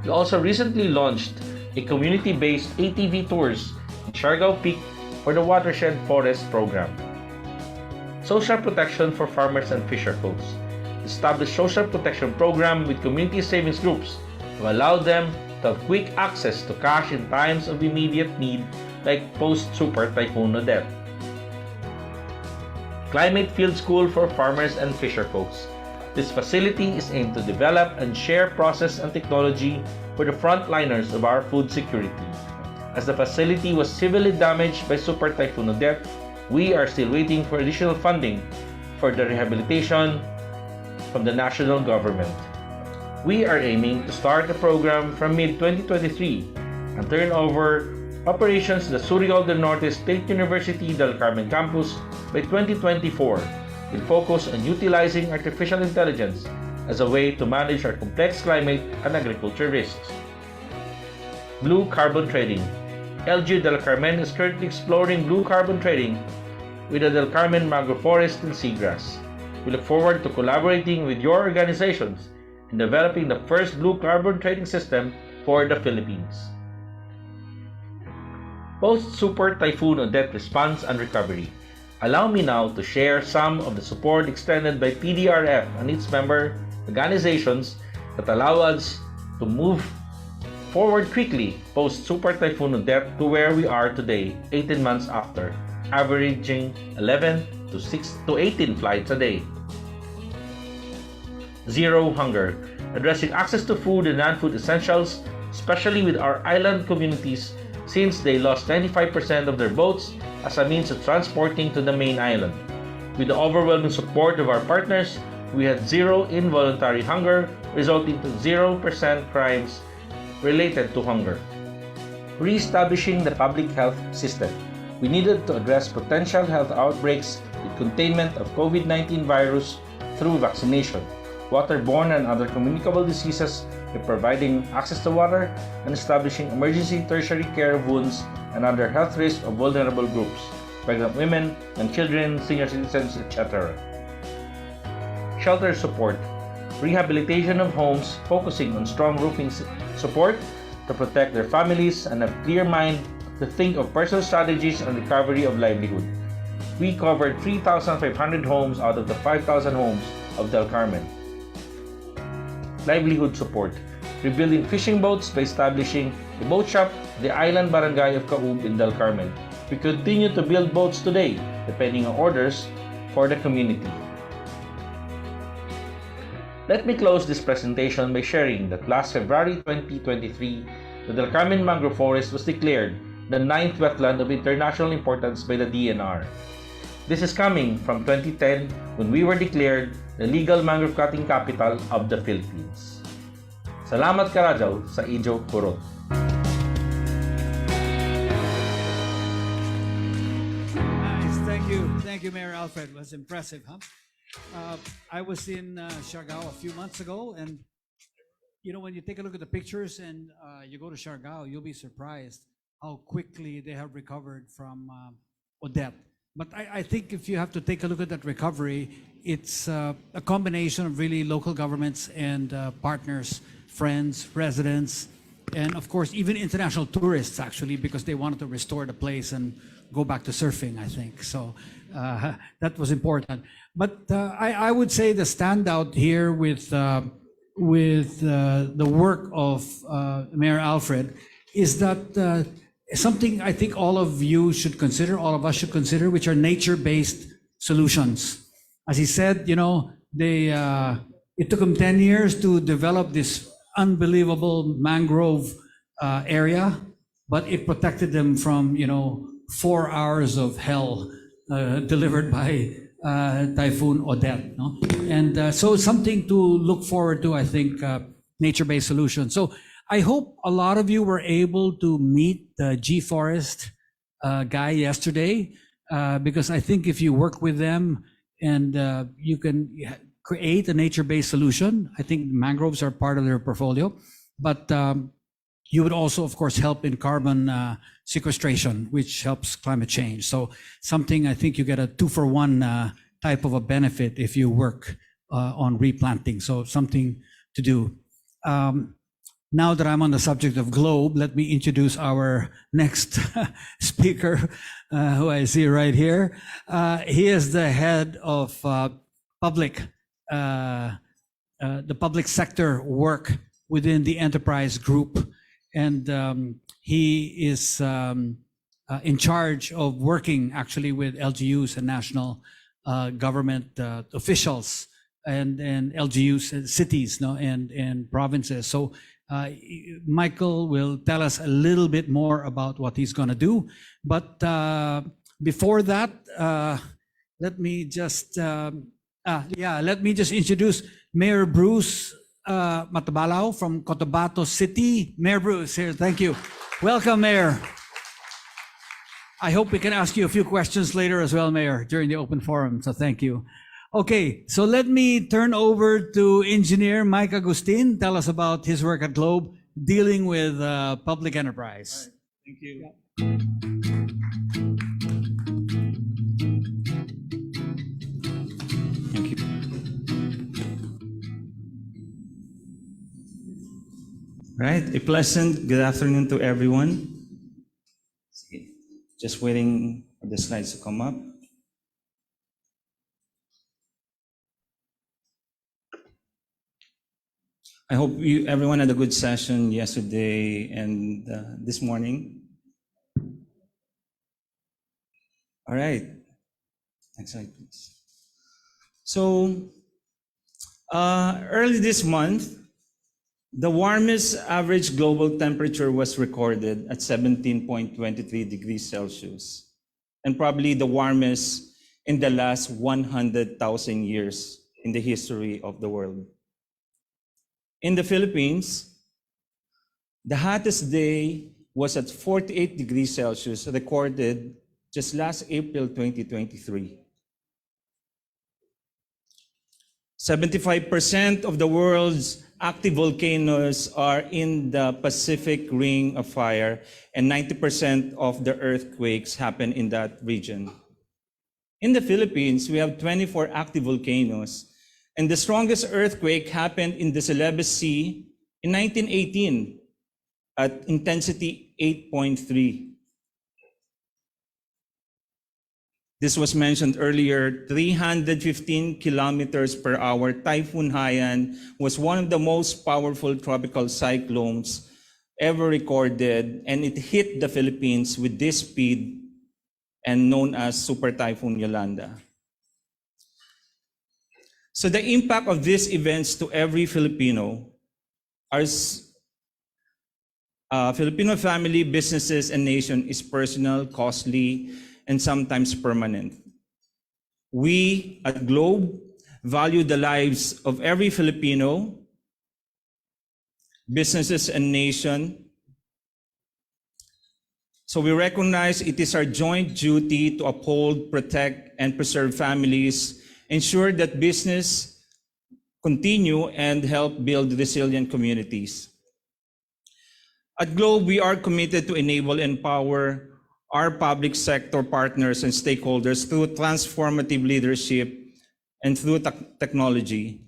We also recently launched a community-based ATV tours in Siargao Peak for the Watershed Forest Program. Social protection for farmers and fisher folks. establish social protection program with community savings groups to allow them to have quick access to cash in times of immediate need like post-Super Typhoon Odette. Climate Field School for Farmers and Fisherfolks. This facility is aimed to develop and share process and technology for the frontliners of our food security. As the facility was severely damaged by Super Typhoon Odette, we are still waiting for additional funding for the rehabilitation from the national government. We are aiming to start the program from mid-2023 and turn over operations to the Surigao del Norte State University del Carmen campus by 2024, with focus on utilizing artificial intelligence as a way to manage our complex climate and agriculture risks. Blue carbon trading. LG del Carmen is currently exploring blue carbon trading with the Del Carmen mangrove forest and seagrass. We look forward to collaborating with your organizations in developing the first blue carbon trading system for the Philippines. Post-Super Typhoon Odette response and recovery. Allow me now to share some of the support extended by PDRF and its member organizations that allow us to move forward quickly post-Super Typhoon Odette to where we are today, 18 months after, averaging 11 to 18 flights a day. Zero hunger. Addressing access to food and non-food essentials, especially with our island communities, since they lost 95% of their boats as a means of transporting to the main island. With the overwhelming support of our partners, we had zero involuntary hunger, resulting to 0% crimes related to hunger. Re-establishing the public health system. We needed to address potential health outbreaks with containment of COVID-19 virus through vaccination, waterborne and other communicable diseases by providing access to water, and establishing emergency tertiary care of wounds and other health risks of vulnerable groups, pregnant women and children, senior citizens, etc. Shelter support. Rehabilitation of homes focusing on strong roofing support to protect their families and a clear mind to think of personal strategies and recovery of livelihood. We covered 3,500 homes out of the 5,000 homes of Del Carmen. Livelihood support. Rebuilding fishing boats by establishing a boat shop at the island barangay of Kaub in Del Carmen. We continue to build boats today, depending on orders for the community. Let me close this presentation by sharing that last February 2023, the Del Carmen Mangrove Forest was declared the 9th wetland of international importance by the DNR. This is coming from 2010 when we were declared the legal mangrove cutting capital of the Philippines. Salamat Karajaw sa Ijo Kurot. Nice, thank you, Mayor Alfred. It was impressive, huh? I was in Siargao a few months ago, and you know, when you take a look at the pictures and you go to Siargao, you'll be surprised how quickly they have recovered from Odette. But I think if you have to take a look at that recovery, it's a combination of really local governments and partners, friends, residents, and of course even international tourists actually, because they wanted to restore the place and go back to surfing, I think. So that was important. But I would say the standout here with the work of Mayor Alfred is that something I think all of you should consider, all of us should consider, which are nature-based solutions. As he said, you know, it took them 10 years to develop this unbelievable mangrove area, but it protected them from, you know, 4 hours of hell delivered by Typhoon Odette. No? And so something to look forward to, I think, nature-based solutions. So I hope a lot of you were able to meet the G-Forest guy yesterday, because I think if you work with them and you can create a nature-based solution, I think mangroves are part of their portfolio, but you would also, of course, help in carbon sequestration, which helps climate change. So something, I think you get a 2-for-1 type of a benefit if you work on replanting. So something to do. Now that I'm on the subject of globe, let me introduce our next speaker, who I see right here. He is the head of public the public sector work within the enterprise group. And he is in charge of working actually with LGUs and national government officials and LGUs and cities, no, and provinces. So Michael will tell us a little bit more about what he's going to do. But before that, let me just introduce Mayor Bruce Matabalao from Cotabato City. Mayor Bruce here, thank you. Welcome, Mayor. I hope we can ask you a few questions later as well, Mayor, during the open forum, so thank you. Okay, so let me turn over to Engineer Mike Agustin. Tell us about his work at Globe dealing with public enterprise. Thank you. Thank you. Right, a pleasant good afternoon to everyone. Just waiting for the slides to come up. I hope everyone had a good session yesterday and this morning. All right, next slide, please. So early this month, the warmest average global temperature was recorded at 17.23 degrees Celsius, and probably the warmest in the last 100,000 years in the history of the world. In the Philippines, the hottest day was at 48 degrees Celsius, recorded just last April 2023. 75% of the world's active volcanoes are in the Pacific Ring of Fire, and 90% of the earthquakes happen in that region. In the Philippines, we have 24 active volcanoes, and the strongest earthquake happened in the Celebes Sea in 1918 at intensity 8.3. This was mentioned earlier, 315 kilometers per hour. Typhoon Haiyan was one of the most powerful tropical cyclones ever recorded, and it hit the Philippines with this speed and known as Super Typhoon Yolanda. So the impact of these events to every Filipino, our Filipino family, businesses, and nation is personal, costly, and sometimes permanent. We at Globe value the lives of every Filipino, businesses, and nation. So we recognize it is our joint duty to uphold, protect, and preserve families, ensure that business continue, and help build resilient communities. At Globe, we are committed to enable and empower our public sector partners and stakeholders through transformative leadership and through technology.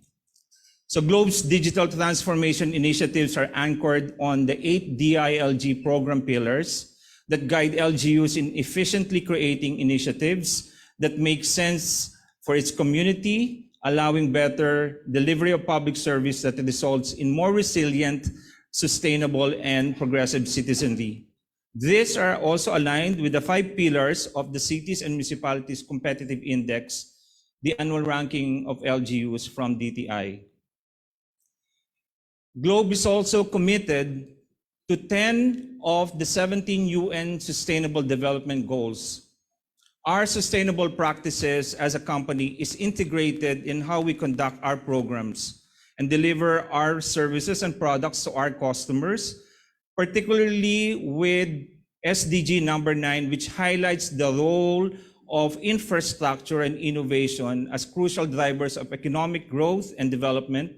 So Globe's digital transformation initiatives are anchored on the 8 DILG program pillars that guide LGUs in efficiently creating initiatives that make sense for its community, allowing better delivery of public service that results in more resilient, sustainable, and progressive citizenry. These are also aligned with the 5 pillars of the Cities and Municipalities Competitive Index, the annual ranking of LGUs from DTI. Globe is also committed to 10 of the 17 UN Sustainable Development Goals. Our sustainable practices as a company is integrated in how we conduct our programs and deliver our services and products to our customers, particularly with SDG number 9, which highlights the role of infrastructure and innovation as crucial drivers of economic growth and development.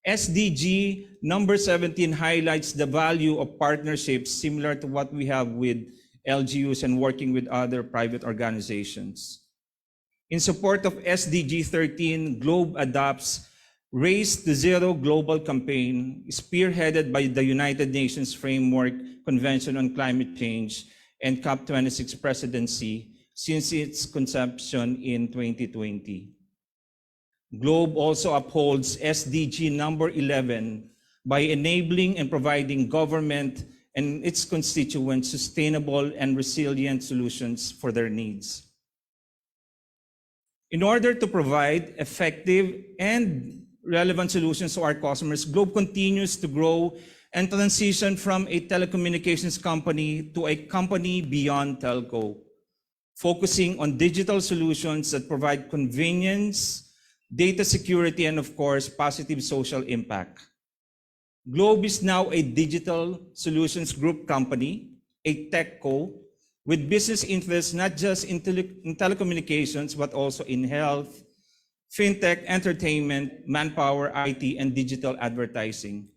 SDG number 17 highlights the value of partnerships similar to what we have with LGUs and working with other private organizations. In support of SDG 13, Globe adopts Race to Zero global campaign spearheaded by the United Nations Framework Convention on Climate Change and COP26 presidency since its conception in 2020. Globe also upholds SDG number 11 by enabling and providing government and its constituents sustainable and resilient solutions for their needs. In order to provide effective and relevant solutions to our customers, Globe continues to grow and transition from a telecommunications company to a company beyond telco, focusing on digital solutions that provide convenience, data security, and of course, positive social impact. Globe is now a digital solutions group company, a techco, with business interests not just in telecommunications, but also in health, fintech, entertainment, manpower, IT, and digital advertising.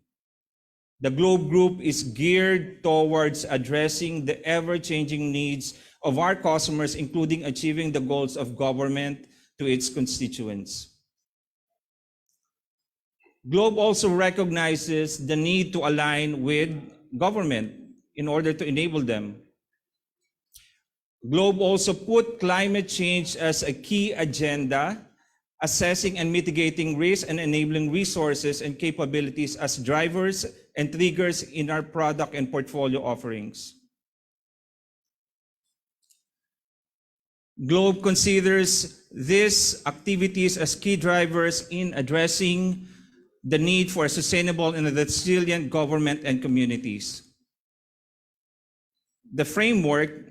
The Globe Group is geared towards addressing the ever-changing needs of our customers, including achieving the goals of government to its constituents. Globe also recognizes the need to align with government in order to enable them. Globe also put climate change as a key agenda, assessing and mitigating risks and enabling resources and capabilities as drivers and triggers in our product and portfolio offerings. Globe considers these activities as key drivers in addressing the need for a sustainable and resilient government and communities. The framework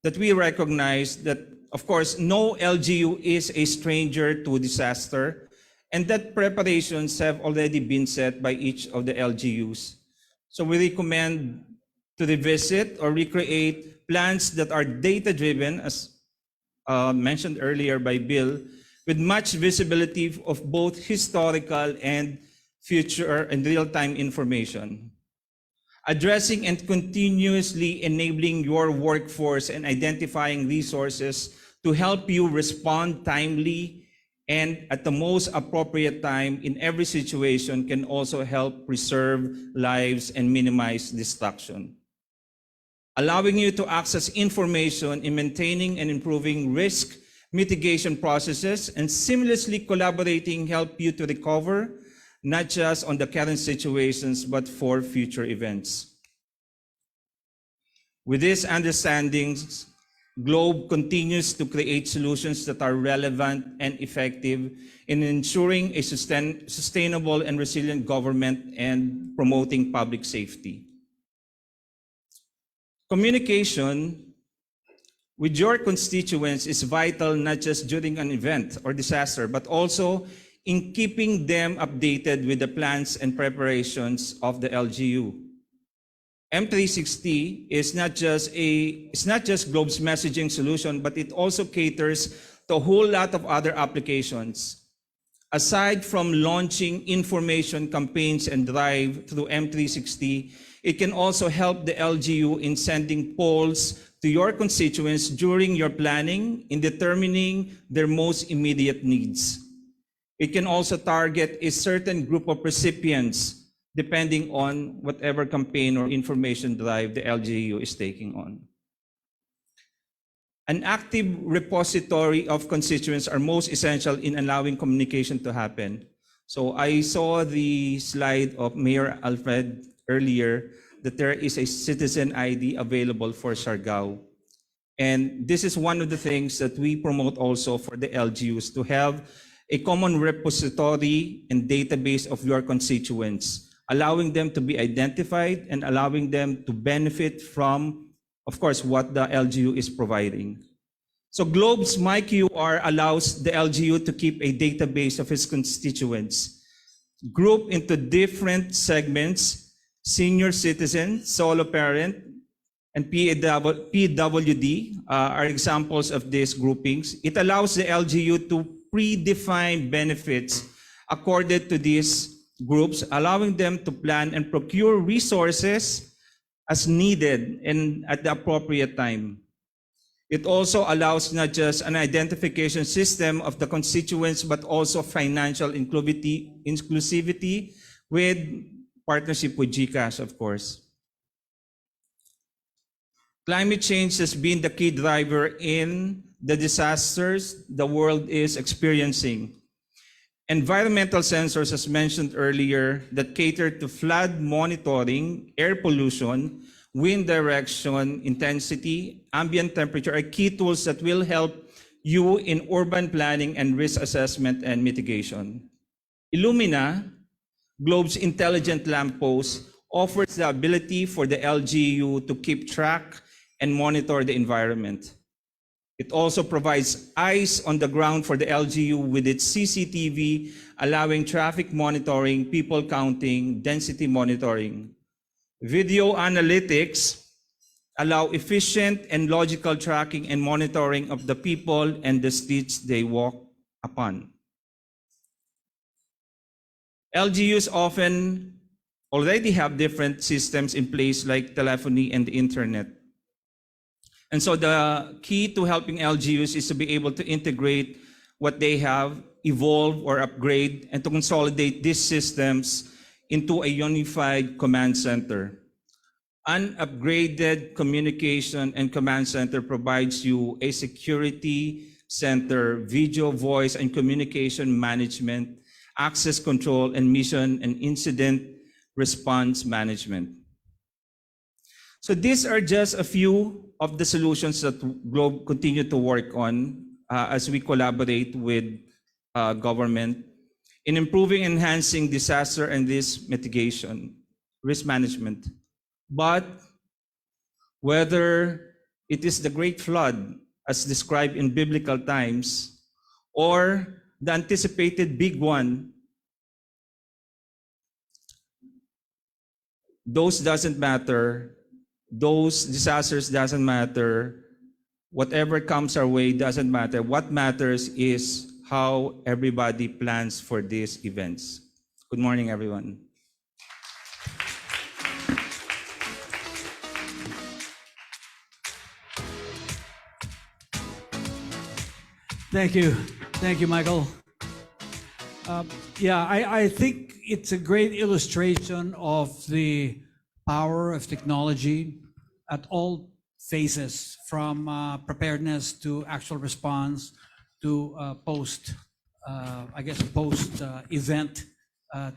that we recognize that, of course, no LGU is a stranger to disaster, and that preparations have already been set by each of the LGUs. So we recommend to revisit or recreate plans that are data-driven, as mentioned earlier by Bill, with much visibility of both historical and future and real-time information. Addressing and continuously enabling your workforce and identifying resources to help you respond timely and at the most appropriate time in every situation can also help preserve lives and minimize destruction. Allowing you to access information in maintaining and improving risk mitigation processes and seamlessly collaborating help you to recover not just on the current situations, but for future events. With these understandings, Globe continues to create solutions that are relevant and effective in ensuring a sustainable and resilient government and promoting public safety. Communication with your constituents is vital not just during an event or disaster, but also in keeping them updated with the plans and preparations of the LGU. M360 is not just Globe's messaging solution, but it also caters to a whole lot of other applications. Aside from launching information campaigns and drive through M360, it can also help the LGU in sending polls to your constituents during your planning in determining their most immediate needs. It can also target a certain group of recipients depending on whatever campaign or information drive the LGU is taking on. An active repository of constituents are most essential in allowing communication to happen. So I saw the slide of Mayor Alfred earlier that there is a citizen ID available for Siargao. And this is one of the things that we promote also for the LGUs, to have a common repository and database of your constituents, allowing them to be identified and allowing them to benefit from, of course, what the LGU is providing. So Globe's MyQR allows the LGU to keep a database of its constituents, grouped into different segments: senior citizen, solo parent, and PWD are examples of these groupings. It allows the LGU to predefine benefits accorded to these groups, allowing them to plan and procure resources as needed and at the appropriate time. It also allows not just an identification system of the constituents, but also financial inclusivity with partnership with GCash, of course. Climate change has been the key driver in the disasters the world is experiencing. environmental sensors, as mentioned earlier, that cater to flood monitoring, air pollution, wind direction, intensity, ambient temperature are key tools that will help you in urban planning and risk assessment and mitigation. Illumina, Globe's intelligent lamppost, offers the ability for the LGU to keep track and monitor the environment. It also provides eyes on the ground for the LGU with its CCTV, allowing traffic monitoring, people counting, density monitoring. Video analytics allow efficient and logical tracking and monitoring of the people and the streets they walk upon. LGUs often already have different systems in place like telephony and the internet. And so the key to helping LGUs is to be able to integrate what they have, evolve or upgrade, and to consolidate these systems into a unified command center. An upgraded communication and command center provides you a security center, video, voice, and communication management, access control, and mission and incident response management. So these are just a few of the solutions that Globe continue to work on as we collaborate with government in improving and enhancing disaster and risk mitigation, risk management. But whether it is the great flood as described in biblical times or the anticipated big one, those doesn't matter. Those disasters doesn't matter. Whatever comes our way doesn't matter. What matters is how everybody plans for these events. Good morning, everyone. Thank you. Thank you, Michael. Yeah, I think it's a great illustration of the power of technology at all phases, from preparedness to actual response to post event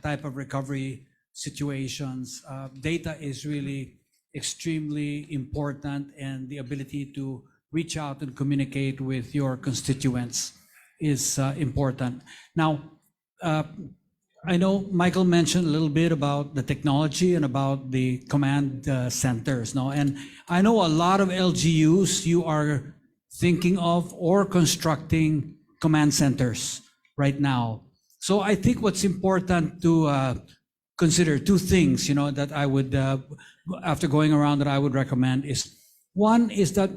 type of recovery situations. Data is really extremely important, and the ability to reach out and communicate with your constituents is important. Now, I know Michael mentioned a little bit about the technology and about the command centers, no? And I know a lot of LGUs, you are thinking of or constructing command centers right now. So I think what's important to consider, two things, that I would, after going around, that I would recommend is, one is that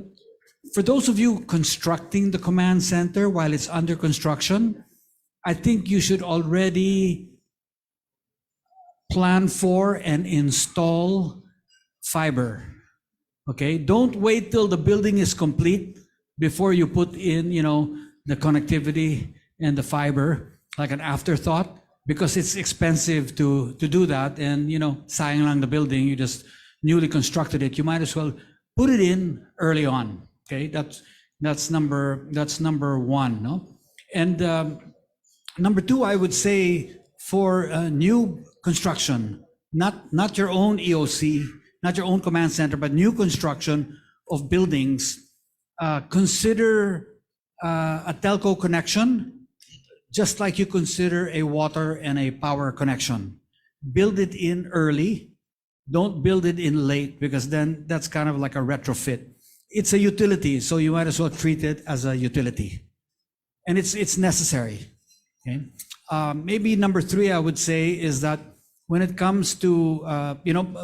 for those of you constructing the command center while it's under construction, I think you should already plan for and install fiber. Okay, don't wait till the building is complete before you put in, the connectivity and the fiber like an afterthought, because it's expensive to do that. And, sayang lang the building, you just newly constructed it. You might as well put it in early on. Okay, that's number one, no? And number two, I would say for new construction, not your own EOC, not your own command center, but new construction of buildings, consider a telco connection, just like you consider a water and a power connection. Build it in early. Don't build it in late, because then that's kind of like a retrofit. It's a utility, so you might as well treat it as a utility. And it's necessary. Okay. Maybe number three, I would say, is that when it comes to,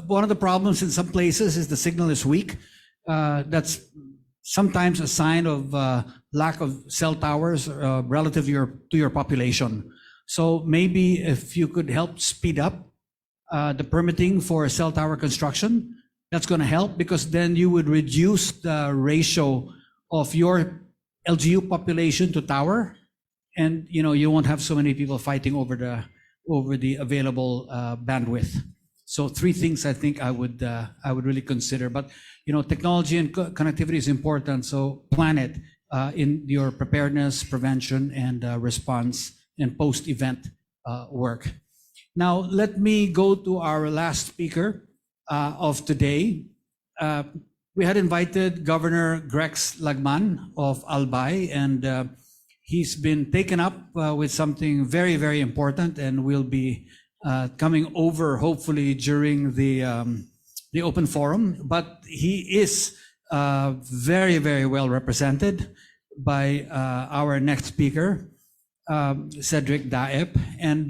one of the problems in some places is the signal is weak. That's sometimes a sign of lack of cell towers relative to your population. So maybe if you could help speed up the permitting for cell tower construction, that's going to help, because then you would reduce the ratio of your LGU population to tower, and you won't have so many people fighting over the available bandwidth. So three things I think I would really consider. But technology and connectivity is important, so plan it in your preparedness, prevention, and response and post-event work. Now, let me go to our last speaker of today. We had invited Governor Grex Lagman of Albay, and he's been taken up with something very, very important, and will be coming over hopefully during the open forum. But he is very, very well represented by our next speaker, Cedric Daep. And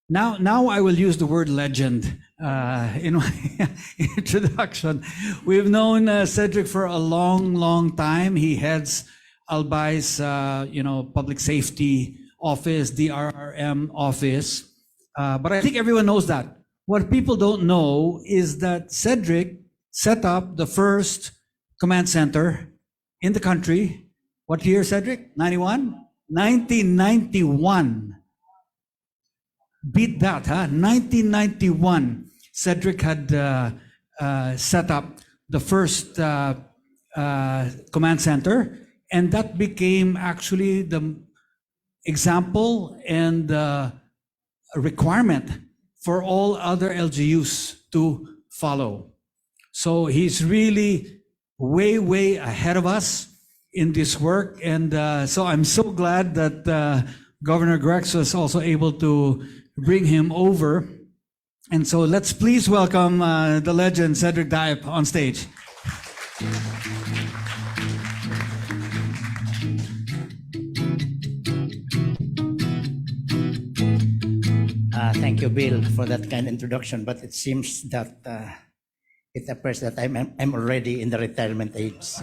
now I will use the word legend in my introduction. We've known Cedric for a long, long time. He heads Albay's, public safety office, DRRM office. But I think everyone knows that. What people don't know is that Cedric set up the first command center in the country. What year, Cedric? 91? 1991. Beat that, huh? 1991. Cedric had set up the first command center, and that became actually the example and a requirement for all other LGUs to follow. So he's really way, way ahead of us in this work. And so I'm so glad that Governor Grex was also able to bring him over. And so let's please welcome the legend Cedric Daep on stage. Thank you, Bill, for that kind introduction. But it seems that it appears that I'm already in the retirement age.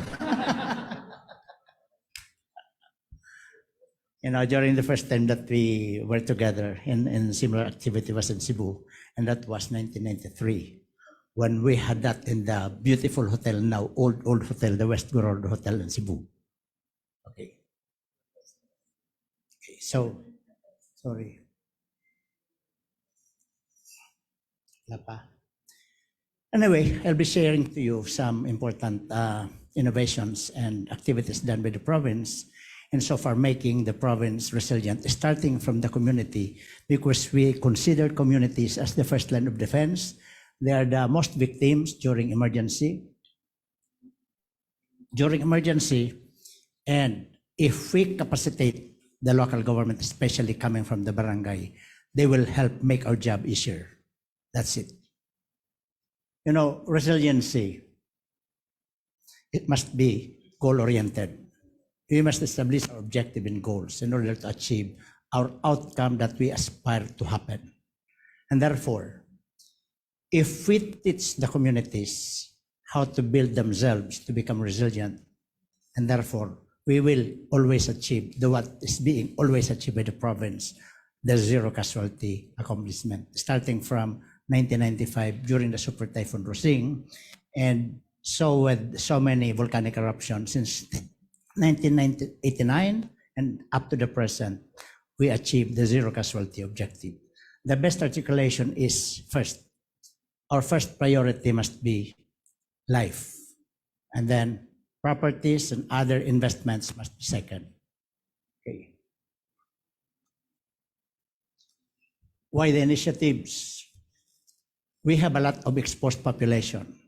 During the first time that we were together in similar activity was in Cebu, and that was 1993, when we had that in the beautiful hotel, now old hotel, the West Gorod Hotel in Cebu. Okay, so, sorry. Anyway, I'll be sharing to you some important innovations and activities done by the province, and so far making the province resilient, starting from the community, because we consider communities as the first line of defense. They are the most victims during emergency. And if we capacitate the local government, especially coming from the barangay, they will help make our job easier. That's it. Resiliency, it must be goal-oriented. We must establish our objective and goals in order to achieve our outcome that we aspire to happen. And therefore, if we teach the communities how to build themselves to become resilient, and therefore we will always achieve what is being always achieved by the province, the zero casualty accomplishment, starting from 1995 during the Super Typhoon Rosing, and so with so many volcanic eruptions since 1989 and up to the present, we achieved the zero casualty objective. The best articulation is first. Our first priority must be life, and then properties and other investments must be second. Okay. Why the initiatives? We have a lot of exposed population.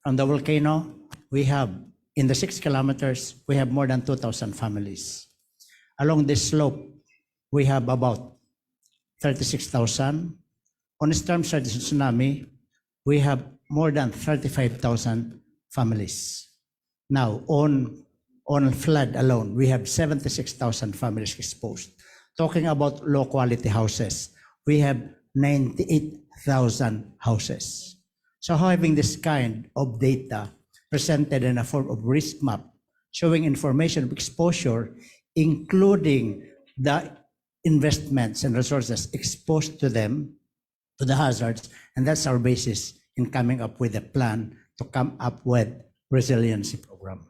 From the volcano, we have, in the 6 kilometers, we have more than 2,000 families. Along this slope, we have about 36,000. On storm surge and tsunami, we have more than 35,000 families. Now, on flood alone, we have 76,000 families exposed. Talking about low-quality houses, we have 98,000 houses. So having this kind of data presented in a form of risk map, showing information of exposure, including the investments and resources exposed to them, to the hazards, and that's our basis in coming up with a plan to come up with resiliency program.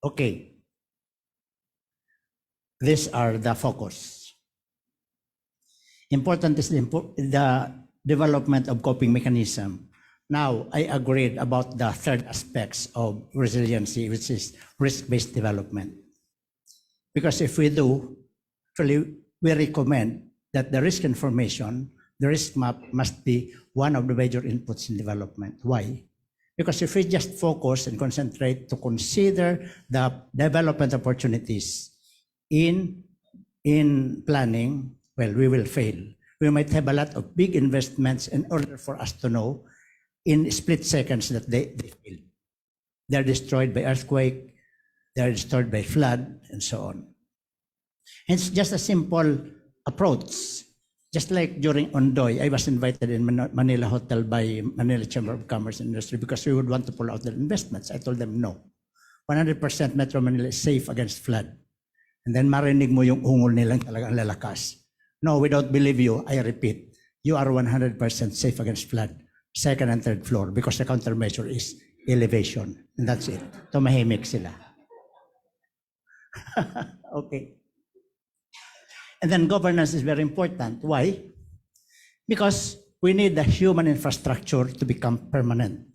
Okay. These are the focus. Important is the development of coping mechanism Now, I agreed about the third aspects of resiliency, which is risk-based development. Because if we do, actually, we recommend that the risk information, the risk map must be one of the major inputs in development. Why? Because if we just focus and concentrate to consider the development opportunities in planning, well, we will fail. We might have a lot of big investments in order for us to know in split seconds that they fail. They're destroyed by earthquake, they're destroyed by flood, and so on. It's just a simple approach. Just like during Ondoy, I was invited in Manila Hotel by Manila Chamber of Commerce and Industry because we would want to pull out their investments. I told them no. 100% Metro Manila is safe against flood. And then marinig mo yung ungol nilang talagang lalakas. No, we don't believe you. I repeat, you are 100% safe against flood. Second and third floor because the countermeasure is elevation. And that's it. Tumahimik sila. Okay. And then governance is very important. Why? Because we need the human infrastructure to become permanent.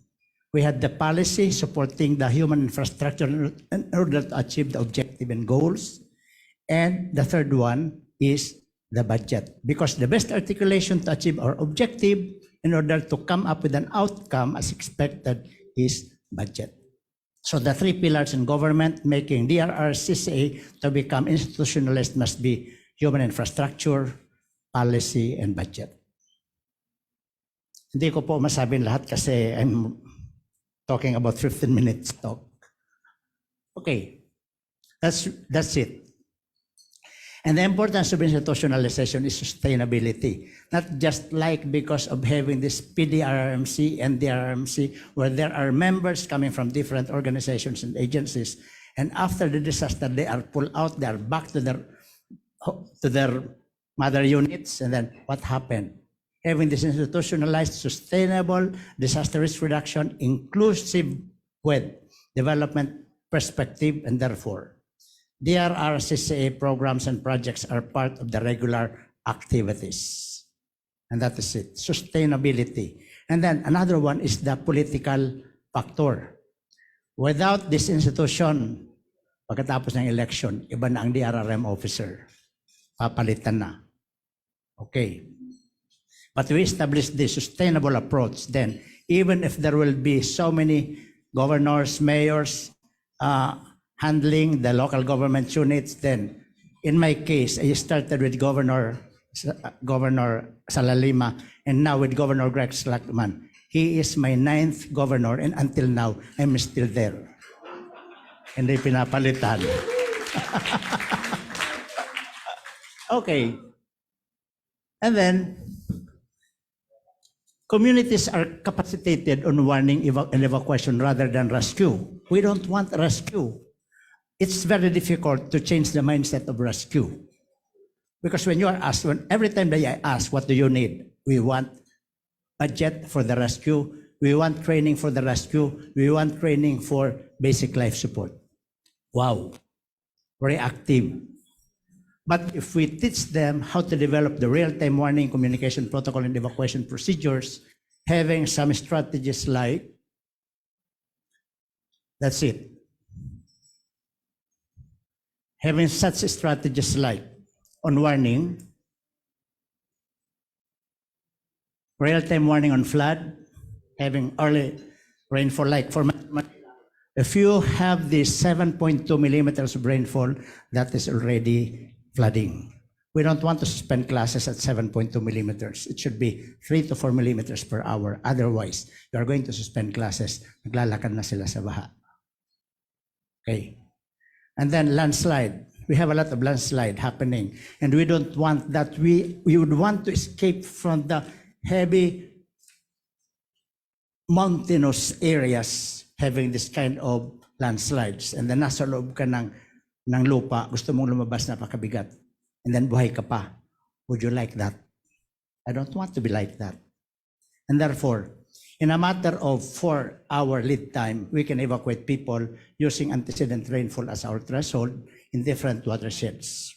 We had the policy supporting the human infrastructure in order to achieve the objective and goals. And the third one is the budget. Because the best articulation to achieve our objective in order to come up with an outcome as expected is budget. So the three pillars in government making DRRCCA to become institutionalized must be human infrastructure, policy, and budget. Hindi ko po masabing lahat kasi I'm talking about 15 minutes talk. Okay, that's it. And the importance of institutionalization is sustainability. Not just like because of having this PDRRMC and DRRMC, where there are members coming from different organizations and agencies, and after the disaster, they are pulled out, they are back to their mother units, and then what happened? Having this institutionalized, sustainable disaster risk reduction, inclusive with development perspective, and therefore, DRRCCA programs and projects are part of the regular activities. And that is it, sustainability. And then another one is the political factor. Without this institution, pagkatapos ng election, iba na ang DRRM officer. Papalitan na. Okay. But we established this sustainable approach, then even if there will be so many governors, mayors handling the local government units, then in my case, I started with Governor Salalima and now with Governor Greg Slackman. He is my 9th governor and until now, I'm still there. Hindi pinapalitan. Okay. And then, communities are capacitated on warning and evacuation rather than rescue. We don't want rescue. It's very difficult to change the mindset of rescue. Because when you are asked, every time that I ask, what do you need? We want budget for the rescue. We want training for the rescue. We want training for basic life support. Wow. Very active. But if we teach them how to develop the real-time warning, communication protocol, and evacuation procedures, having some strategies like, that's it. Having such strategies like on warning, real-time warning on flood, having early rainfall like for if you have the 7.2 millimeters of rainfall, that is already flooding. We don't want to suspend classes at 7.2 millimeters. It should be 3 to 4 millimeters per hour. Otherwise, you are going to suspend classes. Naglalakad na sila sa baha. Okay. And then landslide. We have a lot of landslide happening. And we don't want that. We would want to escape from the heavy mountainous areas having this kind of landslides. And then nasa loob ka ng lupa, gusto mong lumabas, napakabigat. And then buhay ka pa. Would you like that? I don't want to be like that. And therefore, in a matter of 4-hour lead time, we can evacuate people using antecedent rainfall as our threshold in different watersheds.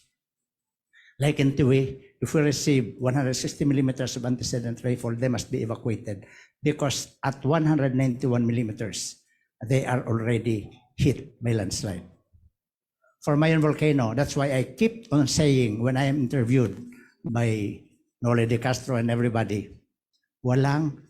Like in Tiwi, if we receive 160 millimeters of antecedent rainfall, they must be evacuated because at 191 millimeters, they are already hit by landslide. For Mayon volcano, that's why I keep on saying when I am interviewed by Nole de Castro and everybody, walang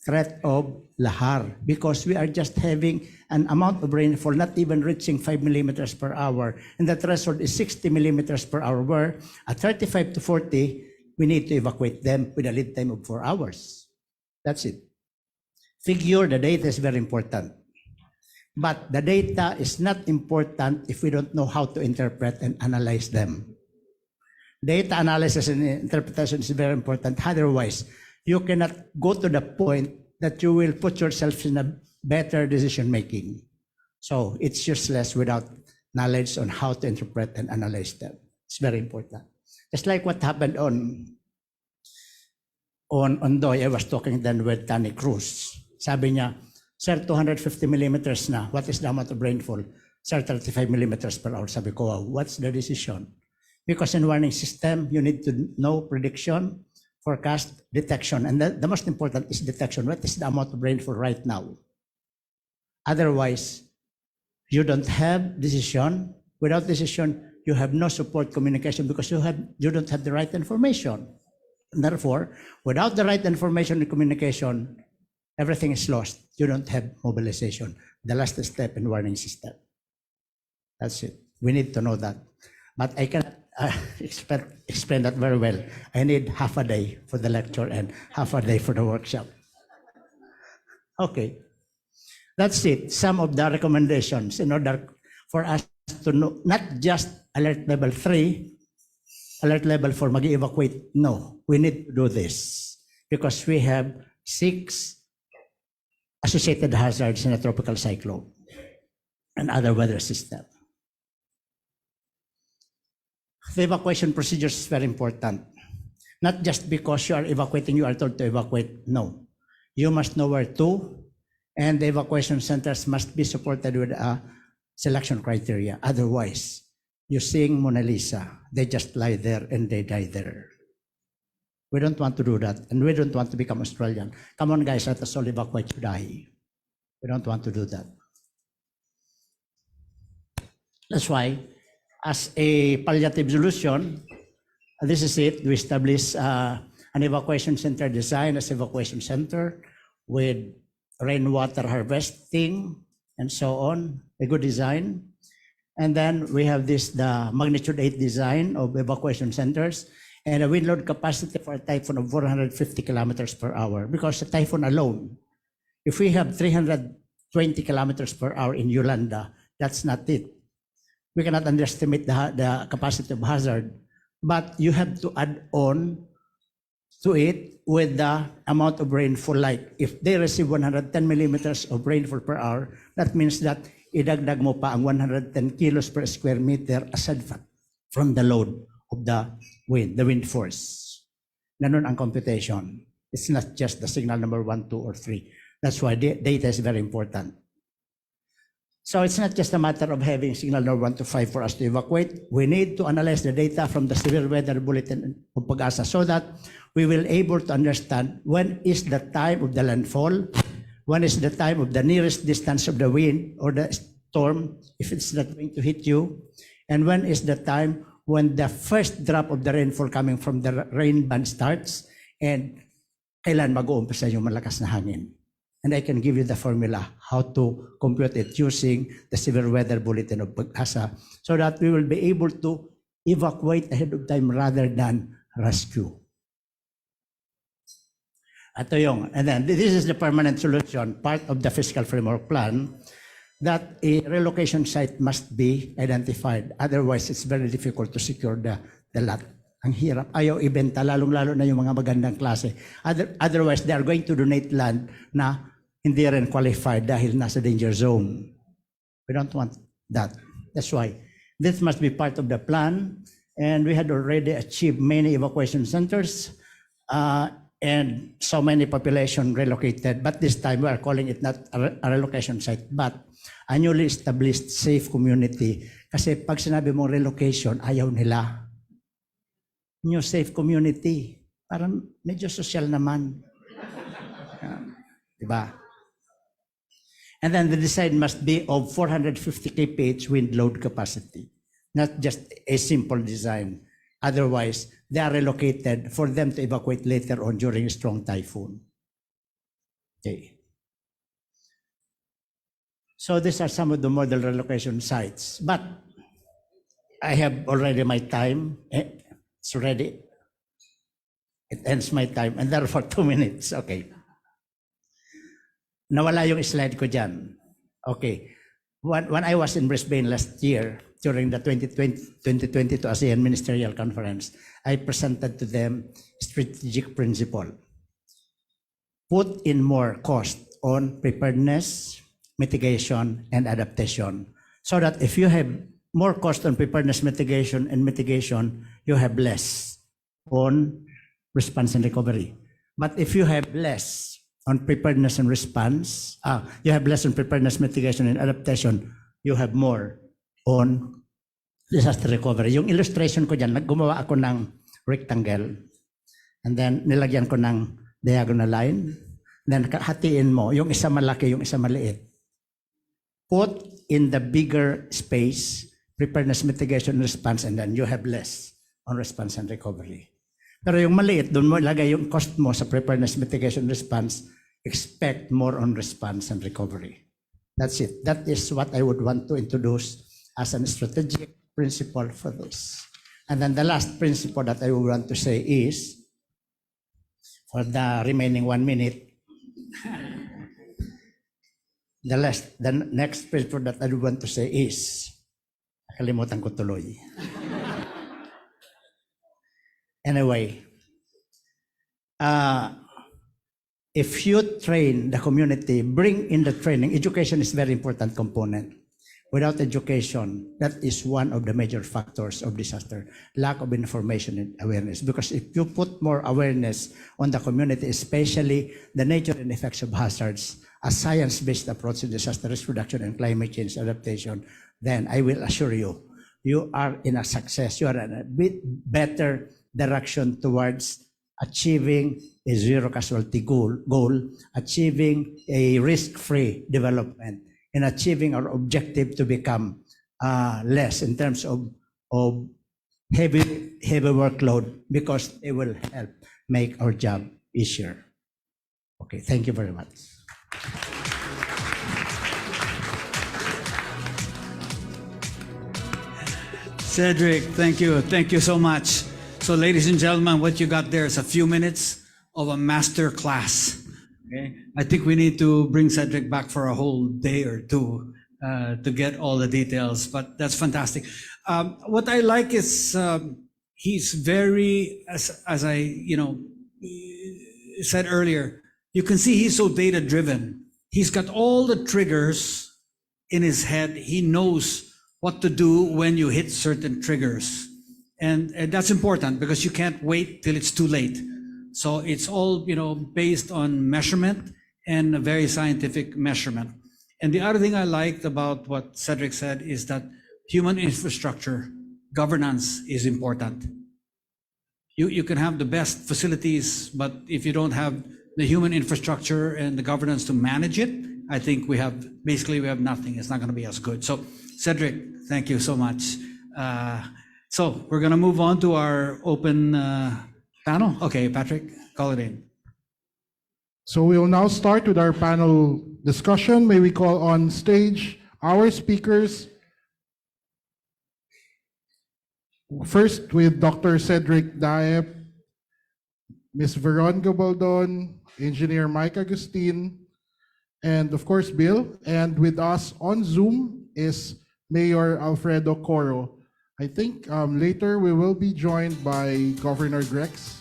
threat of lahar because we are just having an amount of rainfall not even reaching 5 millimeters per hour, and the threshold is 60 millimeters per hour, where at 35 to 40, we need to evacuate them with a lead time of 4 hours. That's it. Figure, the data is very important. But the data is not important if we don't know how to interpret and analyze them. Data analysis and interpretation is very important. Otherwise, you cannot go to the point that you will put yourself in a better decision making. So it's useless without knowledge on how to interpret and analyze them. It's very important. It's like what happened on Ondoy. I was talking then with Tani Cruz. Sabi niya, sir, 250 millimeters na. What is the amount of rainfall? Sir, 35 millimeters per hour. Sabi ko, wow, what's the decision? Because in warning system, you need to know prediction, forecast, detection. And the most important is detection. What is the amount of rainfall right now? Otherwise, you don't have decision. Without decision, you have no support communication because you don't have the right information. And therefore, without the right information and communication, everything is lost. You don't have mobilization. The last step in warning system. That's it. We need to know that. But I cannot explain that very well. I need half a day for the lecture and half a day for the workshop. Okay. That's it. Some of the recommendations in order for us to know, not just alert level 3, alert level 4, mag-evacuate. No, we need to do this because we have 6 associated hazards in a tropical cyclone and other weather system. The evacuation procedure is very important. Not just because you are evacuating, you are told to evacuate. No. You must know where to, and the evacuation centers must be supported with a selection criteria. Otherwise, you're seeing Mona Lisa. They just lie there and they die there. We don't want to do that, and we don't want to become Australian. Come on, guys, let us all evacuate to die. We don't want to do that. That's why, as a palliative solution, this is it. We establish an evacuation center design as evacuation center with rainwater harvesting and so on, a good design. And then we have the magnitude 8 design of evacuation centers and a wind load capacity for a typhoon of 450 kilometers per hour. Because a typhoon alone, if we have 320 kilometers per hour in Yolanda, that's not it. We cannot underestimate the capacity of hazard, but you have to add on to it with the amount of rainfall. Like if they receive 110 millimeters of rainfall per hour, that means that idagdag mo pa ang 110 kilos per square meter aside from the load of the wind force. Ganun ang computation. It's not just the signal number 1, 2, or 3. That's why data is very important. So it's not just a matter of having signal number 1 to 5 for us to evacuate. We need to analyze the data from the severe weather bulletin of Pag-asa so that we will able to understand when is the time of the landfall, when is the time of the nearest distance of the wind or the storm, if it's not going to hit you, and when is the time when the first drop of the rainfall coming from the rain band starts, and kailan mag-uumpisa yung malakas na hangin. And I can give you the formula how to compute it using the severe weather bulletin of Pag-asa so that we will be able to evacuate ahead of time rather than rescue. Ito yung, and then this is the permanent solution, part of the fiscal framework plan, that a relocation site must be identified. Otherwise, it's very difficult to secure the lot. Ang hirap. Ayaw ibenta, lalong-lalo na yung mga magandang klase. Otherwise, they are going to donate land na hindi rin qualified dahil nasa danger zone. We don't want that. That's why this must be part of the plan. And we had already achieved many evacuation centers and so many population relocated. But this time we are calling it not a relocation site, but a newly established safe community. Kasi pag sinabi mong relocation, ayaw nila. new safe community. Parang medyo social naman. Diba? And then the design must be of 450 kph wind load capacity, not just a simple design. Otherwise, they are relocated for them to evacuate later on during a strong typhoon. Okay. So these are some of the model relocation sites. But I have already my time. It's ready. It ends my time, and therefore 2 minutes. Okay. Nawala yung slide ko dyan. Okay. When I was in Brisbane last year, during the 2022 ASEAN Ministerial Conference, I presented to them strategic principle. Put in more cost on preparedness, mitigation, and adaptation, so that if you have more cost on preparedness, mitigation, you have less on response and recovery. But if you have less on preparedness and response, you have less on preparedness, mitigation, and adaptation, you have more on disaster recovery. Yung illustration ko dyan, gumawa ako ng rectangle, and then nilagyan ko ng diagonal line, then hatiin mo, yung isa malaki, yung isa maliit. Put in the bigger space, preparedness, mitigation, response, and then you have less on response and recovery. Pero yung maliit, doon mo ilagay yung cost mo sa preparedness, mitigation, response, expect more on response and recovery. That's it. That is what I would want to introduce as a strategic principle for this. And then the last principle that I would want to say is, for the remaining 1 minute, the next principle that I would want to say is, nakalimutan ko tuloy. Anyway, if you train the community, bring in the training. Education is a very important component. Without education, that is one of the major factors of disaster, lack of information and awareness. Because if you put more awareness on the community, especially the nature and effects of hazards, a science-based approach to disaster risk reduction and climate change adaptation, then I will assure you, you are in a success. You are in a bit better direction towards achieving a zero casualty goal, achieving a risk-free development, and achieving our objective to become less in terms of heavy workload, because it will help make our job easier. Okay, thank you very much. Cedric, thank you. Thank you so much. So ladies and gentlemen, what you got there is a few minutes of a master class. Okay? I think we need to bring Cedric back for a whole day or two to get all the details, but that's fantastic. What I like is he's very, as I said earlier, you can see he's so data driven. He's got all the triggers in his head. He knows what to do when you hit certain triggers. And that's important, because you can't wait till it's too late. So it's all, based on measurement, and a very scientific measurement. And the other thing I liked about what Cedric said is that human infrastructure governance is important. You can have the best facilities, but if you don't have the human infrastructure and the governance to manage it, I think we have nothing. It's not going to be as good. So Cedric, thank you so much. So we're going to move on to our open panel. Okay, Patrick, call it in. So we will now start with our panel discussion. May we call on stage our speakers. First with Dr. Cedric Daep, Ms. Veronica Baldon, Engineer Mike Agustin, and of course Bill. And with us on Zoom is Mayor Alfredo Coro. I think later we will be joined by Governor Grex.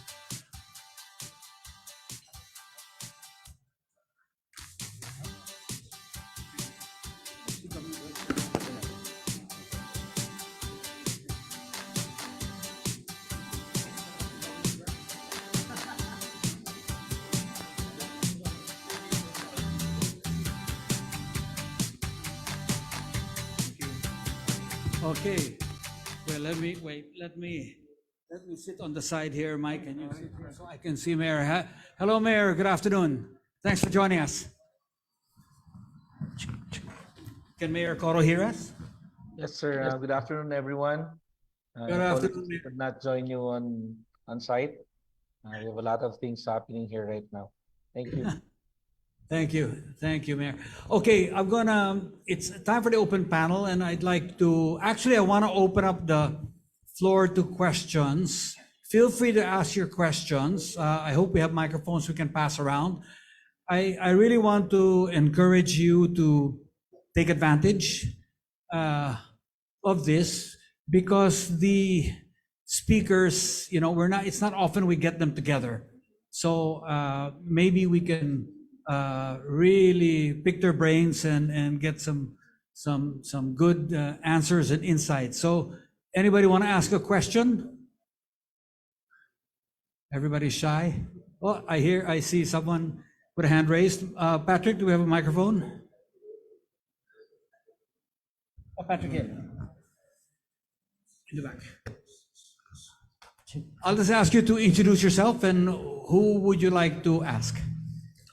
Okay. Well, let me Let me sit on the side here, Mike, and you sit here so I can see Mayor. Hello, Mayor. Good afternoon. Thanks for joining us. Can Mayor Coro hear us? Yes, sir. Good afternoon, everyone. Good Apologies afternoon, we could not join you on site. We have a lot of things happening here right now. Thank you. Thank you. Thank you, Mayor. Okay, it's time for the open panel, and I'd like to, actually, I want to open up the floor to questions. Feel free to ask your questions. I hope we have microphones we can pass around. I really want to encourage you to take advantage of this, because the speakers, it's not often we get them together. So maybe we can really pick their brains and get some good answers and insights. So anybody want to ask a question? Everybody's shy. Oh, I see someone with a hand raised. Patrick, do we have a microphone? Oh, Patrick, here. In the back. I'll just ask you to introduce yourself, and who would you like to ask?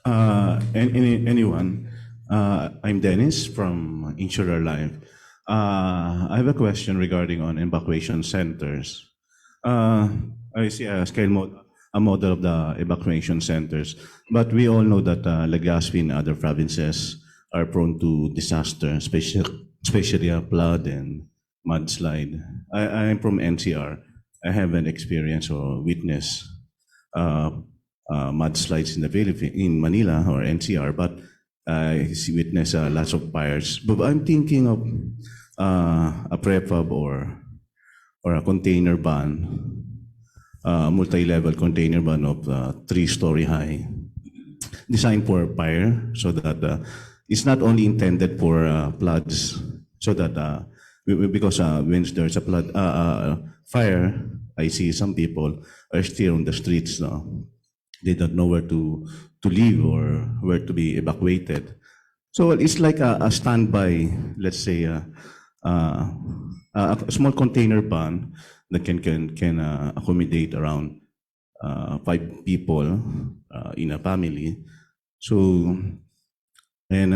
Anyone. I'm Dennis from Insurer Life. I have a question regarding on evacuation centers. I see a model of the evacuation centers, but we all know that Legazpi and other provinces are prone to disaster, especially a flood and mudslide. I'm from NCR. I haven't experienced or witnessed mudslides in Manila or NCR, but I witnessed lots of fires. But I'm thinking of a prefab or a container van, multi-level container van of 3-story high, designed for fire, so that it's not only intended for floods, so that because when there's a flood, fire, I see some people are still on the streets now. They don't know where to live or where to be evacuated. So it's like a standby, let's say, a small container van that can accommodate around 5 people in a family. So, and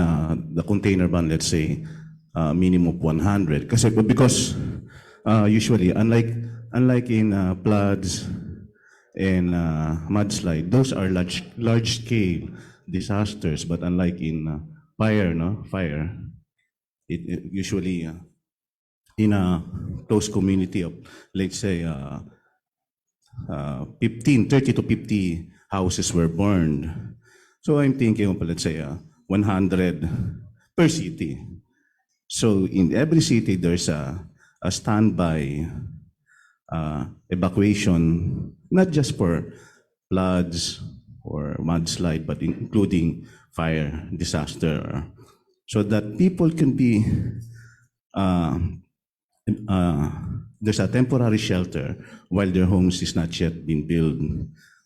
the container van, let's say, minimum of 100. Because usually, unlike in floods and mudslide, those are large scale disasters. But unlike in fire, it usually in a close community of, let's say, 30 to 50 houses were burned. So I'm thinking of, let's say, 100 per city. So in every city, there's a standby evacuation, not just for floods or mudslide, but including fire, disaster, so that people can be, there's a temporary shelter while their homes is not yet been built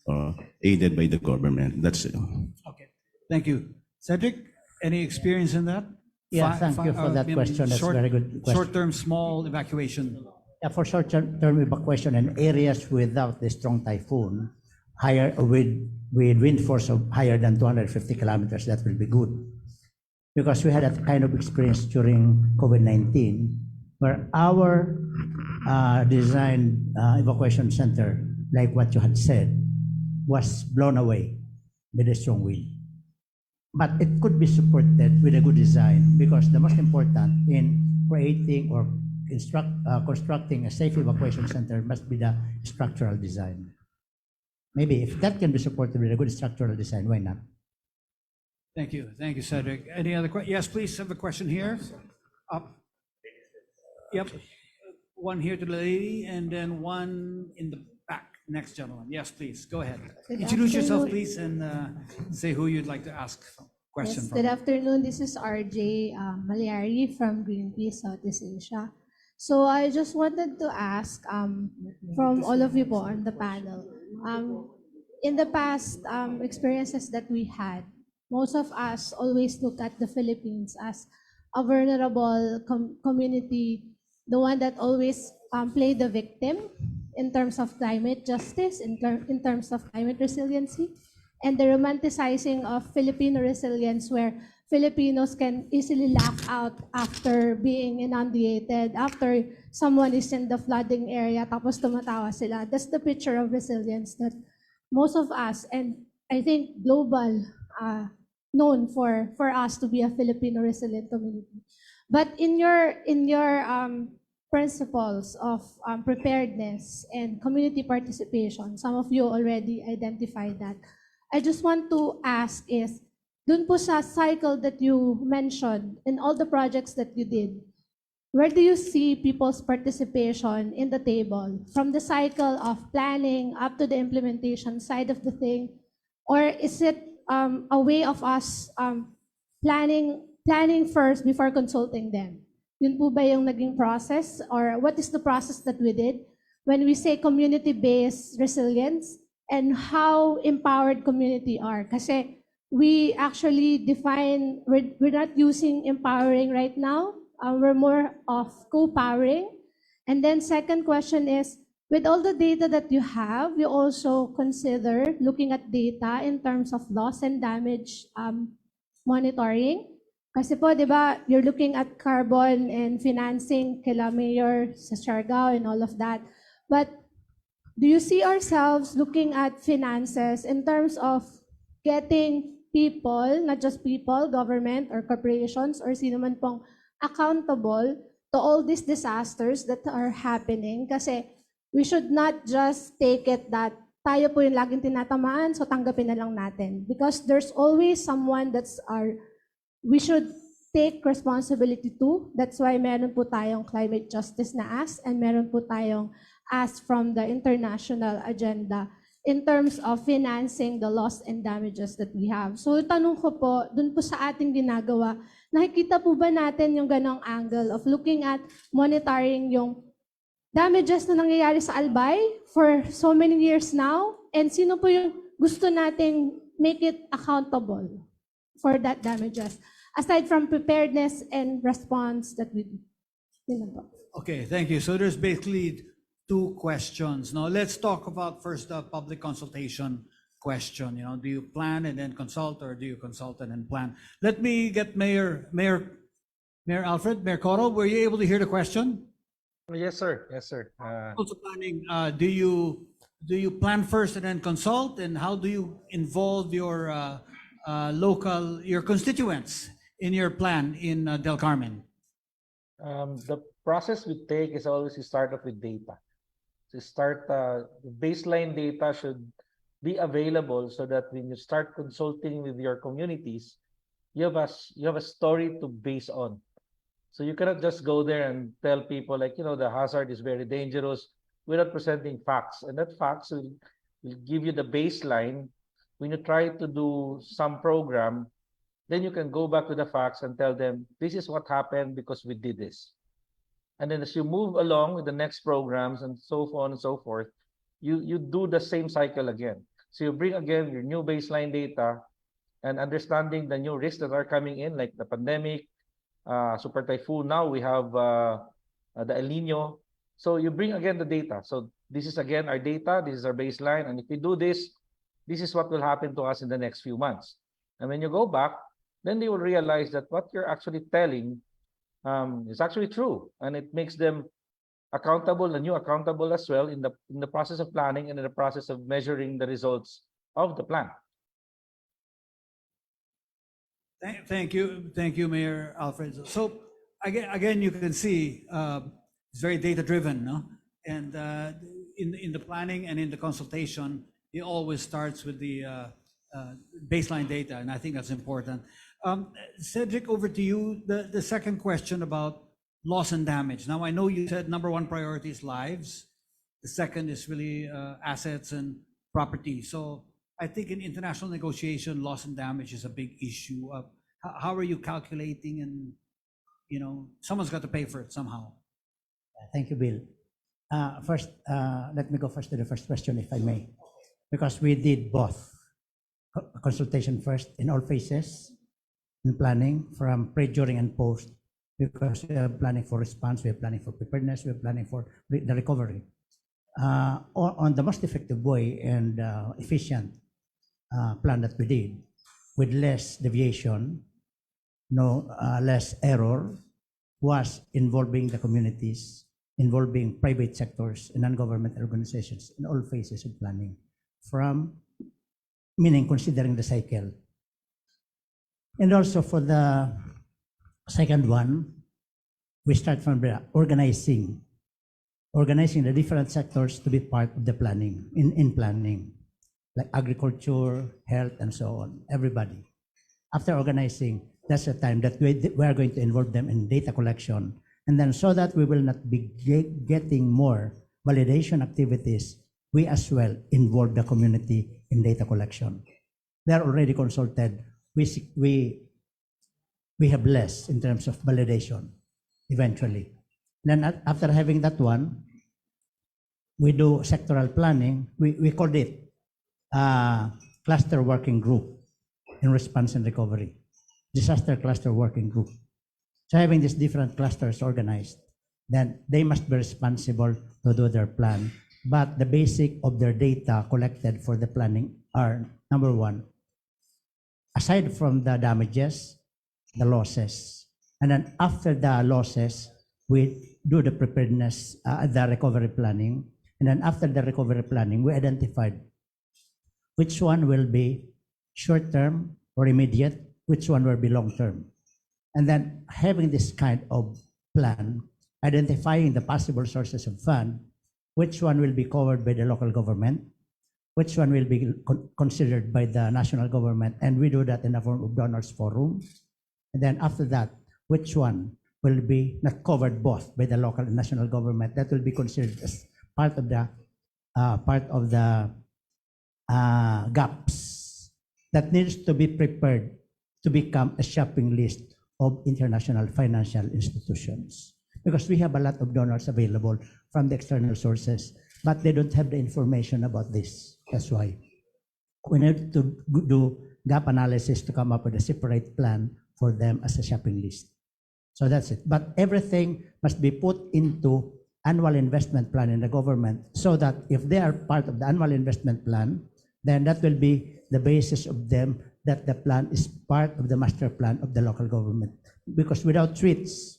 or aided by the government. That's it. Okay, thank you. Cedric, any experience in that? Yeah, thank you for that question. That's a very good question. Short-term small evacuation. Yeah, for short-term evacuation in areas without the strong typhoon, higher with wind force of higher than 250 kilometers, that will be good. Because we had that kind of experience during COVID-19, where our design evacuation center, like what you had said, was blown away by the strong wind. But it could be supported with a good design, because the most important in creating or constructing a safe evacuation center must be the structural design. Maybe if that can be supported with a good structural design, why not? Thank you, Cedric. Any other questions? Yes, please, have a question here. Up. Yep, one here to the lady, and then one in the back. Next gentleman. Yes, please, go ahead. Introduce yourself, please, and say who you'd like to ask a question from. Good afternoon. This is RJ Malyari from Greenpeace Southeast Asia. So I just wanted to ask from all of you po on the panel, in the past experiences that we had, most of us always look at the Philippines as a vulnerable community, the one that always played the victim in terms of climate justice, in terms of climate resiliency, and the romanticizing of Filipino resilience, where Filipinos can easily laugh out after being inundated, after someone is in the flooding area, tapos tumatawa sila. That's the picture of resilience that most of us, and I think global, known for us to be a Filipino resilient community. But in your principles of preparedness and community participation, some of you already identified that. I just want to ask is, dun po sa cycle that you mentioned in all the projects that you did, where do you see people's participation in the table? From the cycle of planning up to the implementation side of the thing? Or is it a way of us planning first before consulting them? Yun po ba yung naging process? Or what is the process that we did when we say community-based resilience, and how empowered community are? Kasi we actually define, we're not using empowering right now. We're more of co-powering. And then second question is, with all the data that you have, you also consider looking at data in terms of loss and damage monitoring. Kasi po, di ba, you're looking at carbon and financing kila Mayor sa Siargao and all of that. But do you see ourselves looking at finances in terms of getting people, not just people, government or corporations or sino man pong accountable to all these disasters that are happening? Kasi we should not just take it that tayo po yung laging tinatamaan, so tanggapin na lang natin. Because there's always someone we should take responsibility to. That's why meron po tayong climate justice na ask, and meron po tayong ask from the international agenda in terms of financing the loss and damages that we have. So tanong ko po, dun po sa ating ginagawa, nakikita po ba natin yung ganong angle of looking at monitoring yung damages na nangyayari sa Albay for so many years now? And sino po yung gusto nating make it accountable for that damages, aside from preparedness and response that we do? Okay, thank you. So there's basically two questions. Now let's talk about first the public consultation question. You know, do you plan and then consult, or do you consult and then plan? Let me get Mayor Alfred, Mayor Coro. Were you able to hear the question? Yes, sir. Yes, sir. Also planning. Do you plan first and then consult, and how do you involve your your constituents in your plan in Del Carmen? The process we take is always to start off with data. To start, the baseline data should be available so that when you start consulting with your communities, you have a story to base on. So you cannot just go there and tell people like, you know, the hazard is very dangerous without presenting facts. And that facts will give you the baseline. When you try to do some program, then you can go back to the facts and tell them, this is what happened because we did this. And then as you move along with the next programs and so on and so forth, you do the same cycle again. So you bring again your new baseline data and understanding the new risks that are coming in, like the pandemic, super typhoon. Now we have the El Nino. So you bring again the data. So this is again our data, this is our baseline. And if we do this, this is what will happen to us in the next few months. And when you go back, then they will realize that what you're actually telling is actually true, and it makes them accountable, and you accountable as well in the process of planning and in the process of measuring the results of the plan. Thank you, Mayor Alfred. So again, you can see it's very data driven, no? And in the planning and in the consultation, it always starts with the baseline data, and I think that's important. Cedric, over to you. The second question about loss and damage. Now, I know you said number one priority is lives. The second is really assets and property. So I think in international negotiation, loss and damage is a big issue. How are you calculating, and, you know, someone's got to pay for it somehow? Thank you, Bill. First, let me go first to the first question, if I may, because we did both. Consultation first in all phases, in planning from pre, during, and post, because we are planning for response, we are planning for preparedness, we are planning for the recovery. on the most effective way and efficient plan that we did, with less deviation, less error, was involving the communities, involving private sectors and non-government organizations in all phases of planning, from meaning considering the cycle. And also for the second one, we start from the organizing the different sectors to be part of the planning, in planning, like agriculture, health, and so on, everybody. After organizing, that's the time that we are going to involve them in data collection. And then so that we will not be getting more validation activities, we as well involve the community in data collection. They are already consulted. We have less in terms of validation eventually. Then after having that one, we do sectoral planning. We called it cluster working group in response and recovery, disaster cluster working group. So having these different clusters organized, then they must be responsible to do their plan. But the basic of their data collected for the planning are, number one, aside from the damages, the losses. And then after the losses, we do the preparedness, the recovery planning. And then after the recovery planning, we identified which one will be short-term or immediate, which one will be long-term. And then having this kind of plan, identifying the possible sources of fund, which one will be covered by the local government, which one will be considered by the national government, and we do that in the form of donors forum. And then after that, which one will be not covered both by the local and national government, that will be considered as part of the gaps that needs to be prepared to become a shopping list of international financial institutions. Because we have a lot of donors available from the external sources, but they don't have the information about this. That's why we need to do gap analysis to come up with a separate plan for them as a shopping list. So that's it. But everything must be put into annual investment plan in the government, so that if they are part of the annual investment plan, then that will be the basis of them that the plan is part of the master plan of the local government. Because without tweets,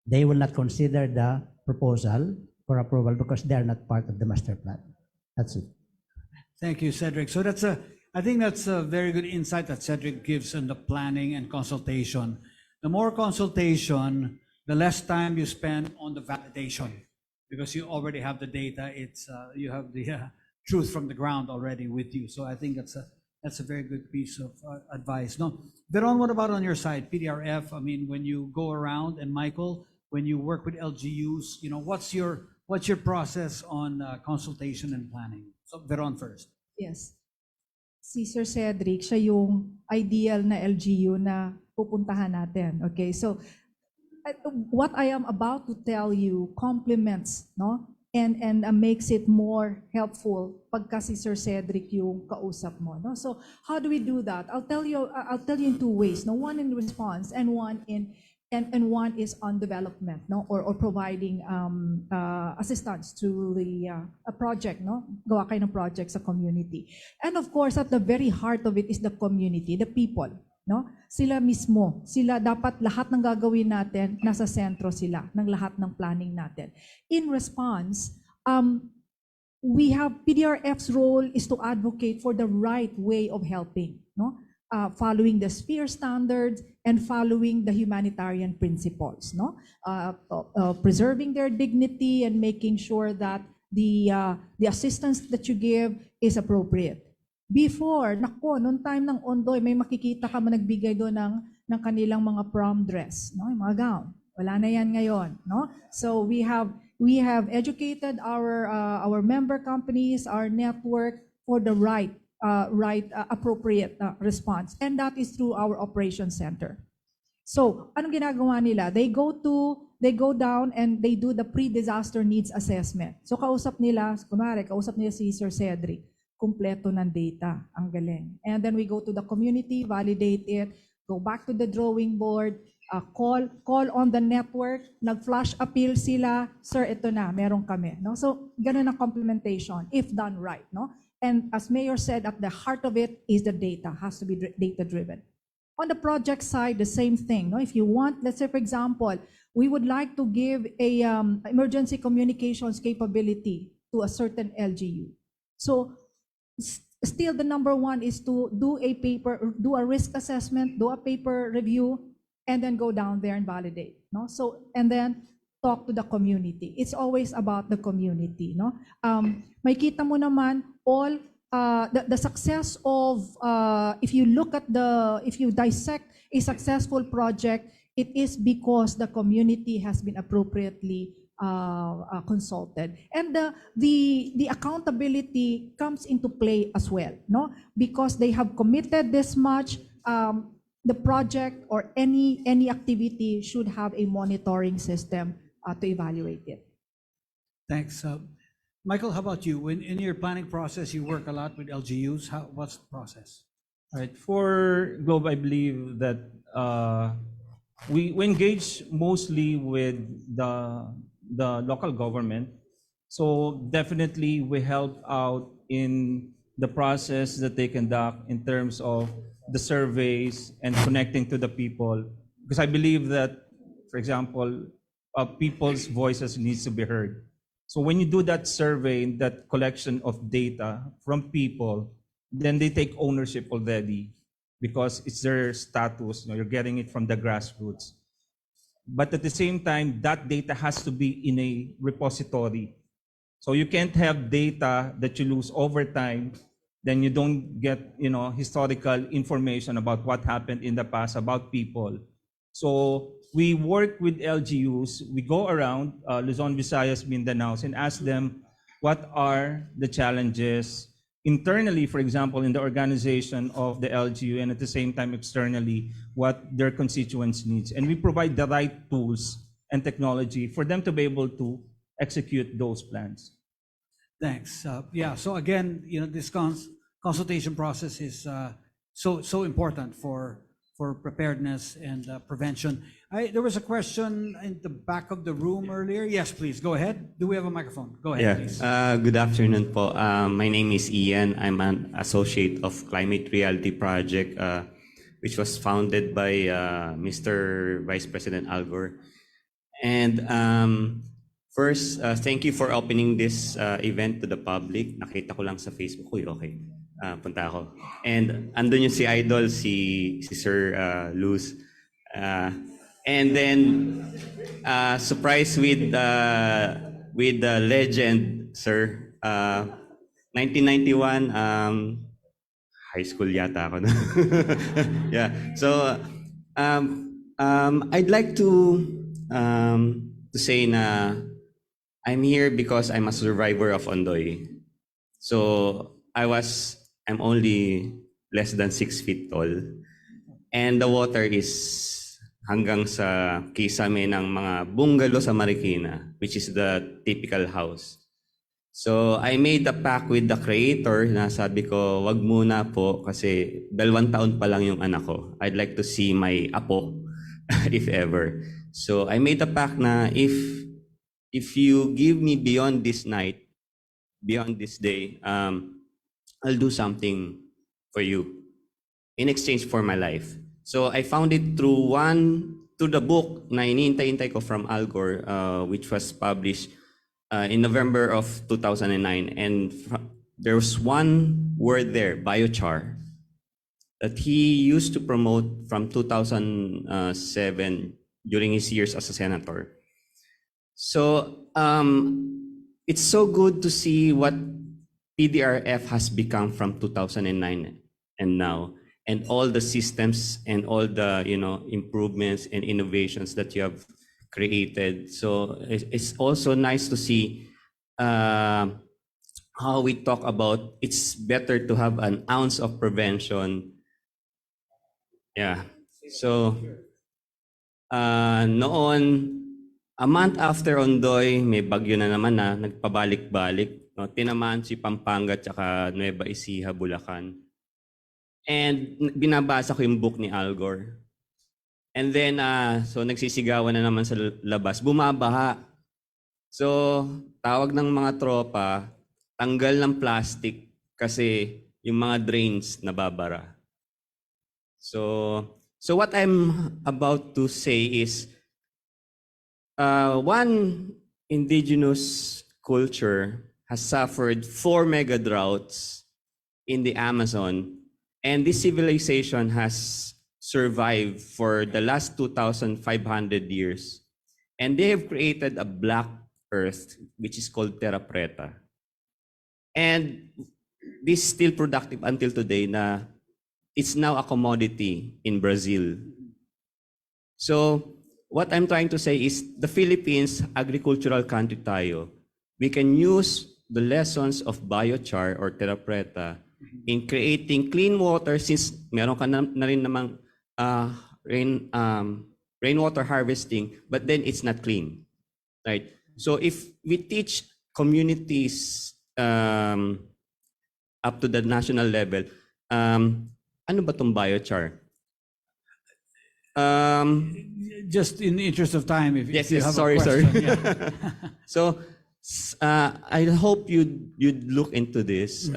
they will not consider the proposal for approval because they are not part of the master plan. That's it. Thank you, Cedric. So I think that's a very good insight that Cedric gives on the planning and consultation. The more consultation, the less time you spend on the validation, because you already have the data. You have the truth from the ground already with you. So I think that's a very good piece of advice. No, Veron, what about on your side, PDRF? I mean, when you go around, and Michael, when you work with LGUs, what's your process on consultation and planning? So Veron first. Yes. Si Sir Cedric, siya yung ideal na LGU na pupuntahan natin. Okay, so what I am about to tell you complements, no? And makes it more helpful pagka si Sir Cedric yung kausap mo, no? So how do we do that? I'll tell you in two ways, no? One in response and one one is on development, no? Or providing assistance to the a project, no? Gawa kayo ng project sa community. And of course, at the very heart of it is the community, the people, no? Sila mismo, sila dapat lahat ng gagawin natin, nasa sentro sila ng lahat ng planning natin. In response, we have PDRF's role is to advocate for the right way of helping, no? Following the sphere standards and following the humanitarian principles, no? Preserving their dignity and making sure that the assistance that you give is appropriate. Before, noong time ng Ondoy, may makikita ka nagbigay doon ng kanilang mga prom dress, no? Yung mga gown. Wala na yan ngayon, no? So we have educated our member companies, our network for the right appropriate response, and that is through our operations center. So anong ginagawa nila? They go down and they do the pre-disaster needs assessment. So kausap nila si Sir Cedric, kumpleto ng data, ang galing. And then we go to the community, validate it, go back to the drawing board, call on the network, nag-flash appeal sila, sir, ito na, meron kami. No? So, ganun ang complementation, if done right. No? And as Mayor said, at the heart of it is the data, has to be data-driven. On the project side, the same thing. No? If you want, let's say, for example, we would like to give a emergency communications capability to a certain LGU. So still the number one is to do a risk assessment, do a paper review, and then go down there and validate. No? So, and then talk to the community. It's always about the community. No? Makita mo naman all the success of, if you dissect a successful project, it is because the community has been appropriately consulted. And the accountability comes into play as well, no? Because they have committed this much, the project or any activity should have a monitoring system to evaluate it. Thanks. Michael, how about you? In your planning process, you work a lot with LGUs. What's the process? All right. For Globe, I believe that we engage mostly with the local government. So definitely we help out in the process that they conduct in terms of the surveys and connecting to the people. Because I believe that, for example, people's voices needs to be heard. So when you do that survey, that collection of data from people, then they take ownership already because it's their status. You're getting it from the grassroots. But at the same time, that data has to be in a repository. So you can't have data that you lose over time, then you don't get, historical information about what happened in the past about people. So we work with LGUs. We go around Luzon, Visayas, Mindanao, and ask them what are the challenges internally, for example, in the organization of the LGU, and at the same time externally, what their constituents needs. And we provide the right tools and technology for them to be able to execute those plans. Thanks. Yeah, so again, this consultation process is so important for preparedness and prevention. There was a question in the back of the room earlier. Yes, please, go ahead. Do we have a microphone? Go ahead, please. Good afternoon po. My name is Ian. I'm an associate of Climate Reality Project, which was founded by Mr. Vice President Al Gore. And first, thank you for opening this event to the public. Nakita ko lang sa Facebook. Uy, okay. Punta ako. And andun yung si Idol, si Sir Luz. And then, surprised with the legend, sir. 1991, high school yata ako. Yeah. So, I'd like to say na I'm here because I'm a survivor of Ondoy. So, I'm only less than 6 feet tall. And the water is hanggang sa kisame ng mga bungalow sa Marikina, which is the typical house. So I made a pact with the creator na sabi ko, wag muna po kasi 2 taon pa lang yung anak ko. I'd like to see my apo, if ever. So I made a pact na if you give me beyond this night, beyond this day, I'll do something for you in exchange for my life. So I found it through the book na iniintay-intay ko from Al Gore, which was published in November of 2009. And there was one word there, biochar, that he used to promote from 2007 during his years as a senator. So it's so good to see what PDRF has become from 2009 and now, and all the systems and all the improvements and innovations that you have created. So it's also nice to see how we talk about it's better to have an ounce of prevention. Yeah. So noon, a month after Ondoy, may bagyo na naman na nagpabalik-balik. No, tinamaan si Pampanga at saka Nueva Ecija, Bulacan. And binabasa ko yung book ni Al Gore. And then, so nagsisigawan na naman sa labas, bumabaha. So, tawag ng mga tropa, tanggal ng plastic kasi yung mga drains nababara. So what I'm about to say is, one indigenous culture has suffered 4 mega droughts in the Amazon, and this civilization has survived for the last 2,500 years. And they have created a black earth, which is called terra preta. And this is still productive until today na it's now a commodity in Brazil. So what I'm trying to say is the Philippines, agricultural country tayo. We can use the lessons of biochar or terra preta in creating clean water, since meron ka na rin namang rainwater harvesting, but then it's not clean, right? So if we teach communities up to the national level, ano ba tong biochar? Just in the interest of time, if Yes, you yes, have sorry, a sorry. question. Yeah. So I hope you'd look into this.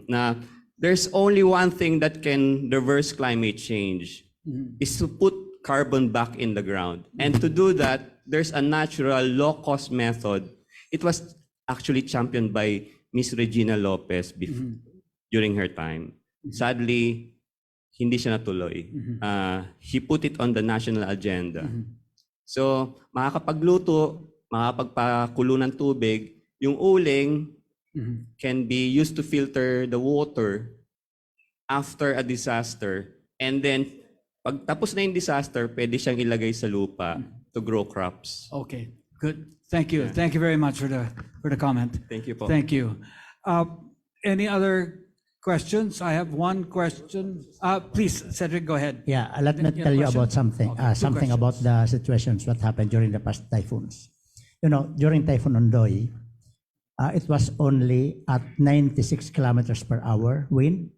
Na there's only one thing that can reverse climate change, is to put carbon back in the ground. And to do that, there's a natural low-cost method. It was actually championed by Miss Regina Lopez during her time. Sadly, hindi siya natuloy. He put it on the national agenda. So, makakapagluto, makakapagpakulo ng tubig, yung uling can be used to filter the water after a disaster. And then, pag tapos na yung disaster, pwede siyang ilagay sa lupa to grow crops. Okay, good. Thank you. Thank you very much for the comment. Thank you po. Thank you. Any other questions? I have one question. Please, Cedric, go ahead. Yeah, let me Yeah, tell you question? about something. Okay, two Something questions. about the situations what happened during the past typhoons. You know, during Typhoon Ondoy, it was only at 96 kilometers per hour wind,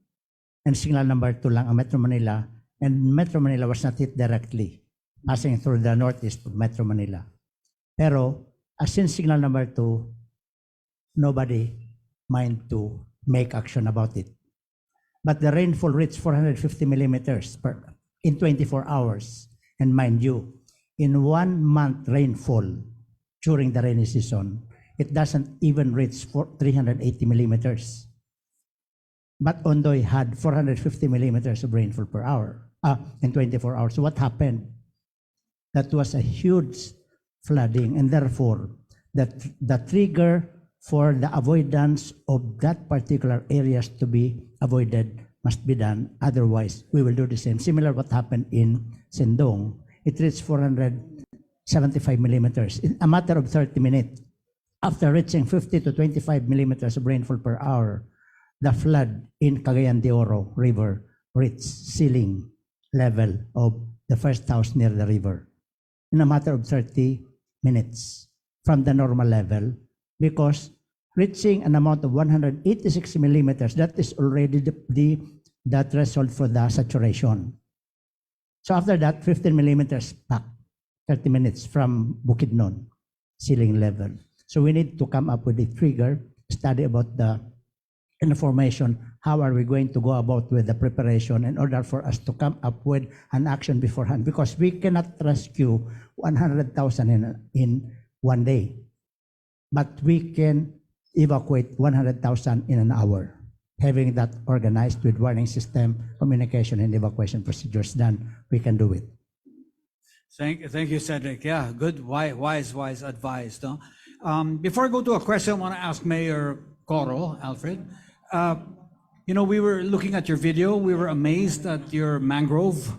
and signal number 2 lang ang Metro Manila, and Metro Manila was not hit directly, passing through the northeast of Metro Manila. Pero, as in signal number 2, nobody mind to make action about it. But the rainfall reached 450 millimeters in 24 hours. And mind you, in 1 month rainfall during the rainy season, it doesn't even reach 380 millimeters. But Ondoy had 450 millimeters of rainfall per hour in 24 hours. So what happened? That was a huge flooding, and therefore the trigger for the avoidance of that particular areas to be avoided must be done. Otherwise, we will do the same. Similar what happened in Sendong. It reached 475 millimeters in a matter of 30 minutes. After reaching 50 to 25 millimeters of rainfall per hour, the flood in Cagayan de Oro River reached ceiling level of the first house near the river in a matter of 30 minutes from the normal level, because reaching an amount of 186 millimeters, that is already the threshold for the saturation. So after that, 15 millimeters back, 30 minutes from Bukidnon, ceiling level. So we need to come up with a trigger, study about the information, how are we going to go about with the preparation in order for us to come up with an action beforehand, because we cannot rescue 100,000 in 1 day, but we can evacuate 100,000 in an hour. Having that organized with warning system, communication, and evacuation procedures done, we can do it. Thank you, Cedric. Yeah, good, wise advice. No? Before I go to a question, I want to ask Mayor Coro, Alfred. You know, we were looking at your video. We were amazed at your mangrove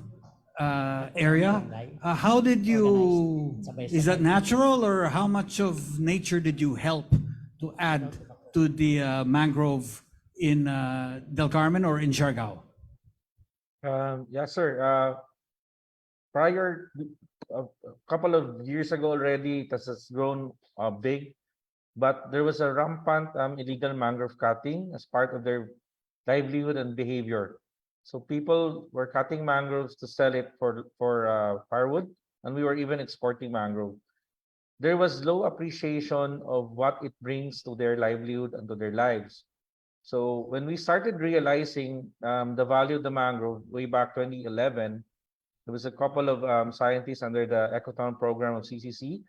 area. How did you, is that natural, or how much of nature did you help to add to the mangrove in Del Carmen or in Siargao? Yes, sir. Prior, a couple of years ago already, it has grown big, but there was a rampant illegal mangrove cutting as part of their livelihood and behavior. So people were cutting mangroves to sell it for firewood, and we were even exporting mangrove. There was low appreciation of what it brings to their livelihood and to their lives. So when we started realizing the value of the mangrove way back 2011, there was a couple of scientists under the Ecotown program of CCC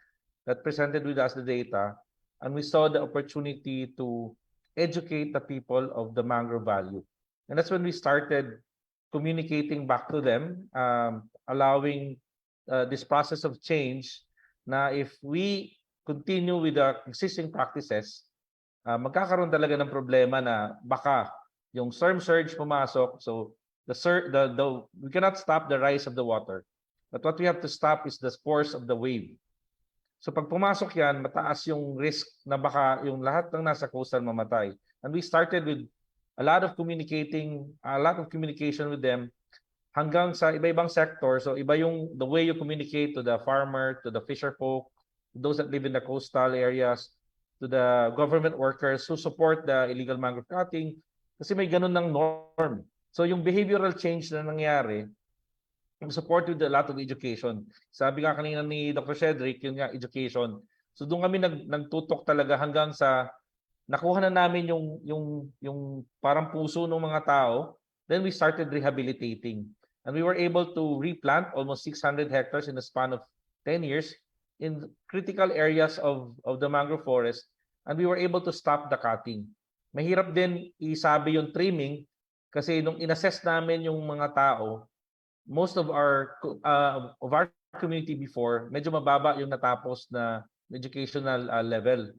that presented with us the data, and we saw the opportunity to educate the people of the mangrove value. And that's when we started communicating back to them, allowing this process of change na if we continue with the existing practices, magkakaroon talaga ng problema na baka yung storm surge pumasok. So we cannot stop the rise of the water. But what we have to stop is the force of the wave. So pag pumasok yan, mataas yung risk na baka yung lahat ng nasa coastal mamatay. And we started with a lot of communication with them hanggang sa iba-ibang sector. So iba yung the way you communicate to the farmer, to the fisher folk, those that live in the coastal areas, to the government workers who support the illegal mangrove cutting, kasi may ganun ng norm. So yung behavioral change na nangyari, yung support with a lot of education. Sabi nga kanina ni Dr. Cedric, yun nga, education. So doon kami nagtutok talaga hanggang sa nakuha na namin yung parang puso ng mga tao. Then we started rehabilitating. And we were able to replant almost 600 hectares in the span of 10 years in critical areas of the mangrove forest. And we were able to stop the cutting. Mahirap din isabi yung trimming kasi nung inassess namin yung mga tao, most of our community before, medyo mababa yung natapos na educational level.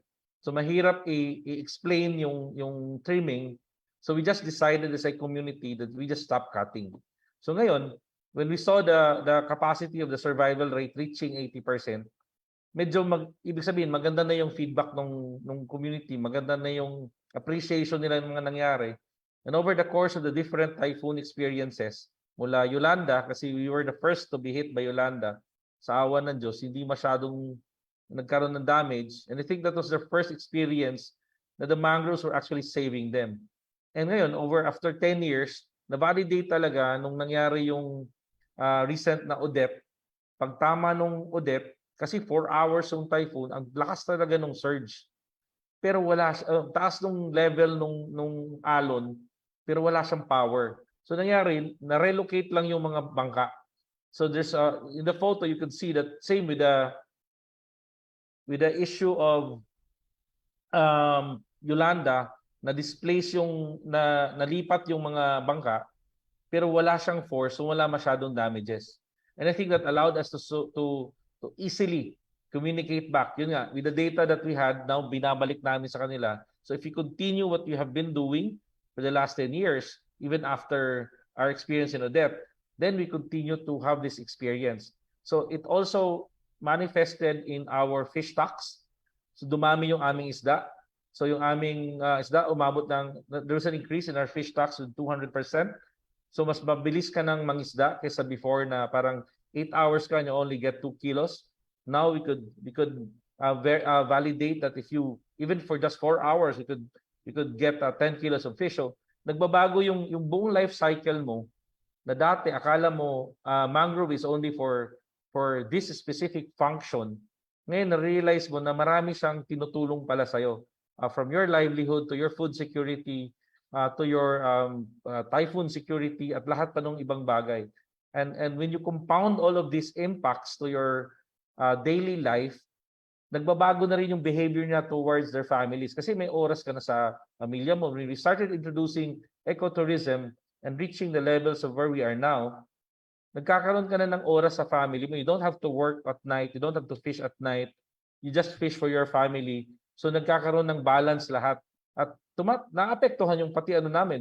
So mahirap i-explain yung trimming. So we just decided as a community that we just stop cutting. So ngayon, when we saw the capacity of the survival rate reaching 80%, medyo ibig sabihin maganda na yung feedback ng community, maganda na yung appreciation nila ng mga nangyari. And over the course of the different typhoon experiences, mula Yolanda, kasi we were the first to be hit by Yolanda, sa awa ng Diyos, hindi masyadong nagkaroon ng damage. And I think that was their first experience na the mangroves were actually saving them. And ngayon, after 10 years, na-validate talaga nung nangyari yung recent na ODEP. Pagtama nung ODEP, kasi 4 hours yung typhoon, ang lakas talaga nung surge. Pero wala, taas nung level nung alon, pero wala siyang power. So nangyari, na-relocate lang yung mga bangka. So there's in the photo you can see that same with the issue of Yolanda, na displace nalipat yung mga bangka, pero wala siyang force, so wala masyadong damages. And I think that allowed us to easily communicate back. Yun nga, with the data that we had, now binabalik namin sa kanila. So if you continue what you have been doing for the last 10 years, even after our experience in ODEP, then we continue to have this experience. So it also manifested in our fish stocks. So dumami yung aming isda. So yung aming isda umabot there's an increase in our fish stocks with 200%. So mas mabilis ka ng mangisda kaysa before na parang 8 hours ka and you only get 2 kilos. Now we could validate that if you, even for just 4 hours, you could get 10 kilos of fish. So nagbabago yung buong life cycle mo na dati akala mo mangrove is only for this specific function. Ngayon na-realize mo na marami siyang tinutulong pala sa'yo. From your livelihood to your food security, to your typhoon security at lahat pa ng ibang bagay. And when you compound all of these impacts to your daily life, nagbabago na rin yung behavior niya towards their families. Kasi may oras ka na sa pamilya mo. When we started introducing ecotourism and reaching the levels of where we are now, nagkakaroon ka na ng oras sa family mo. You don't have to work at night. You don't have to fish at night. You just fish for your family. So nagkakaroon ng balance lahat. At naapektuhan yung pati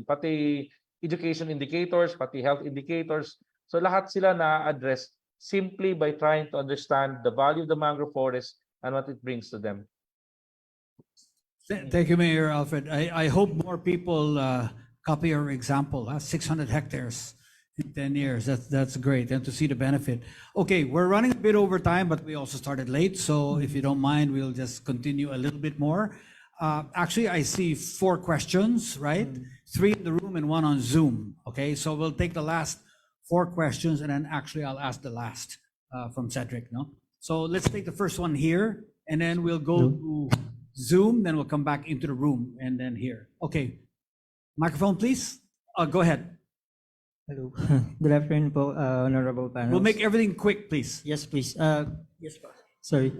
pati education indicators, pati health indicators. So lahat sila na-address simply by trying to understand the value of the mangrove forest and what it brings to them. Thank you, Mayor Alfred. I hope more people copy your example. 600 hectares in 10 years. That's great. And to see the benefit. Okay, we're running a bit over time, but we also started late. So if you don't mind, we'll just continue a little bit more. Actually, I see 4 questions, right? 3 in the room and 1 on Zoom. Okay, so we'll take the last 4 questions, and then actually I'll ask the last from Cedric. No, so let's take the first one here, and then we'll go to Zoom. Then we'll come back into the room, and then here. Okay, microphone, please. Go ahead. Hello. Good afternoon po, honorable panel. We'll make everything quick, please. Yes, please. Yes po. Sorry.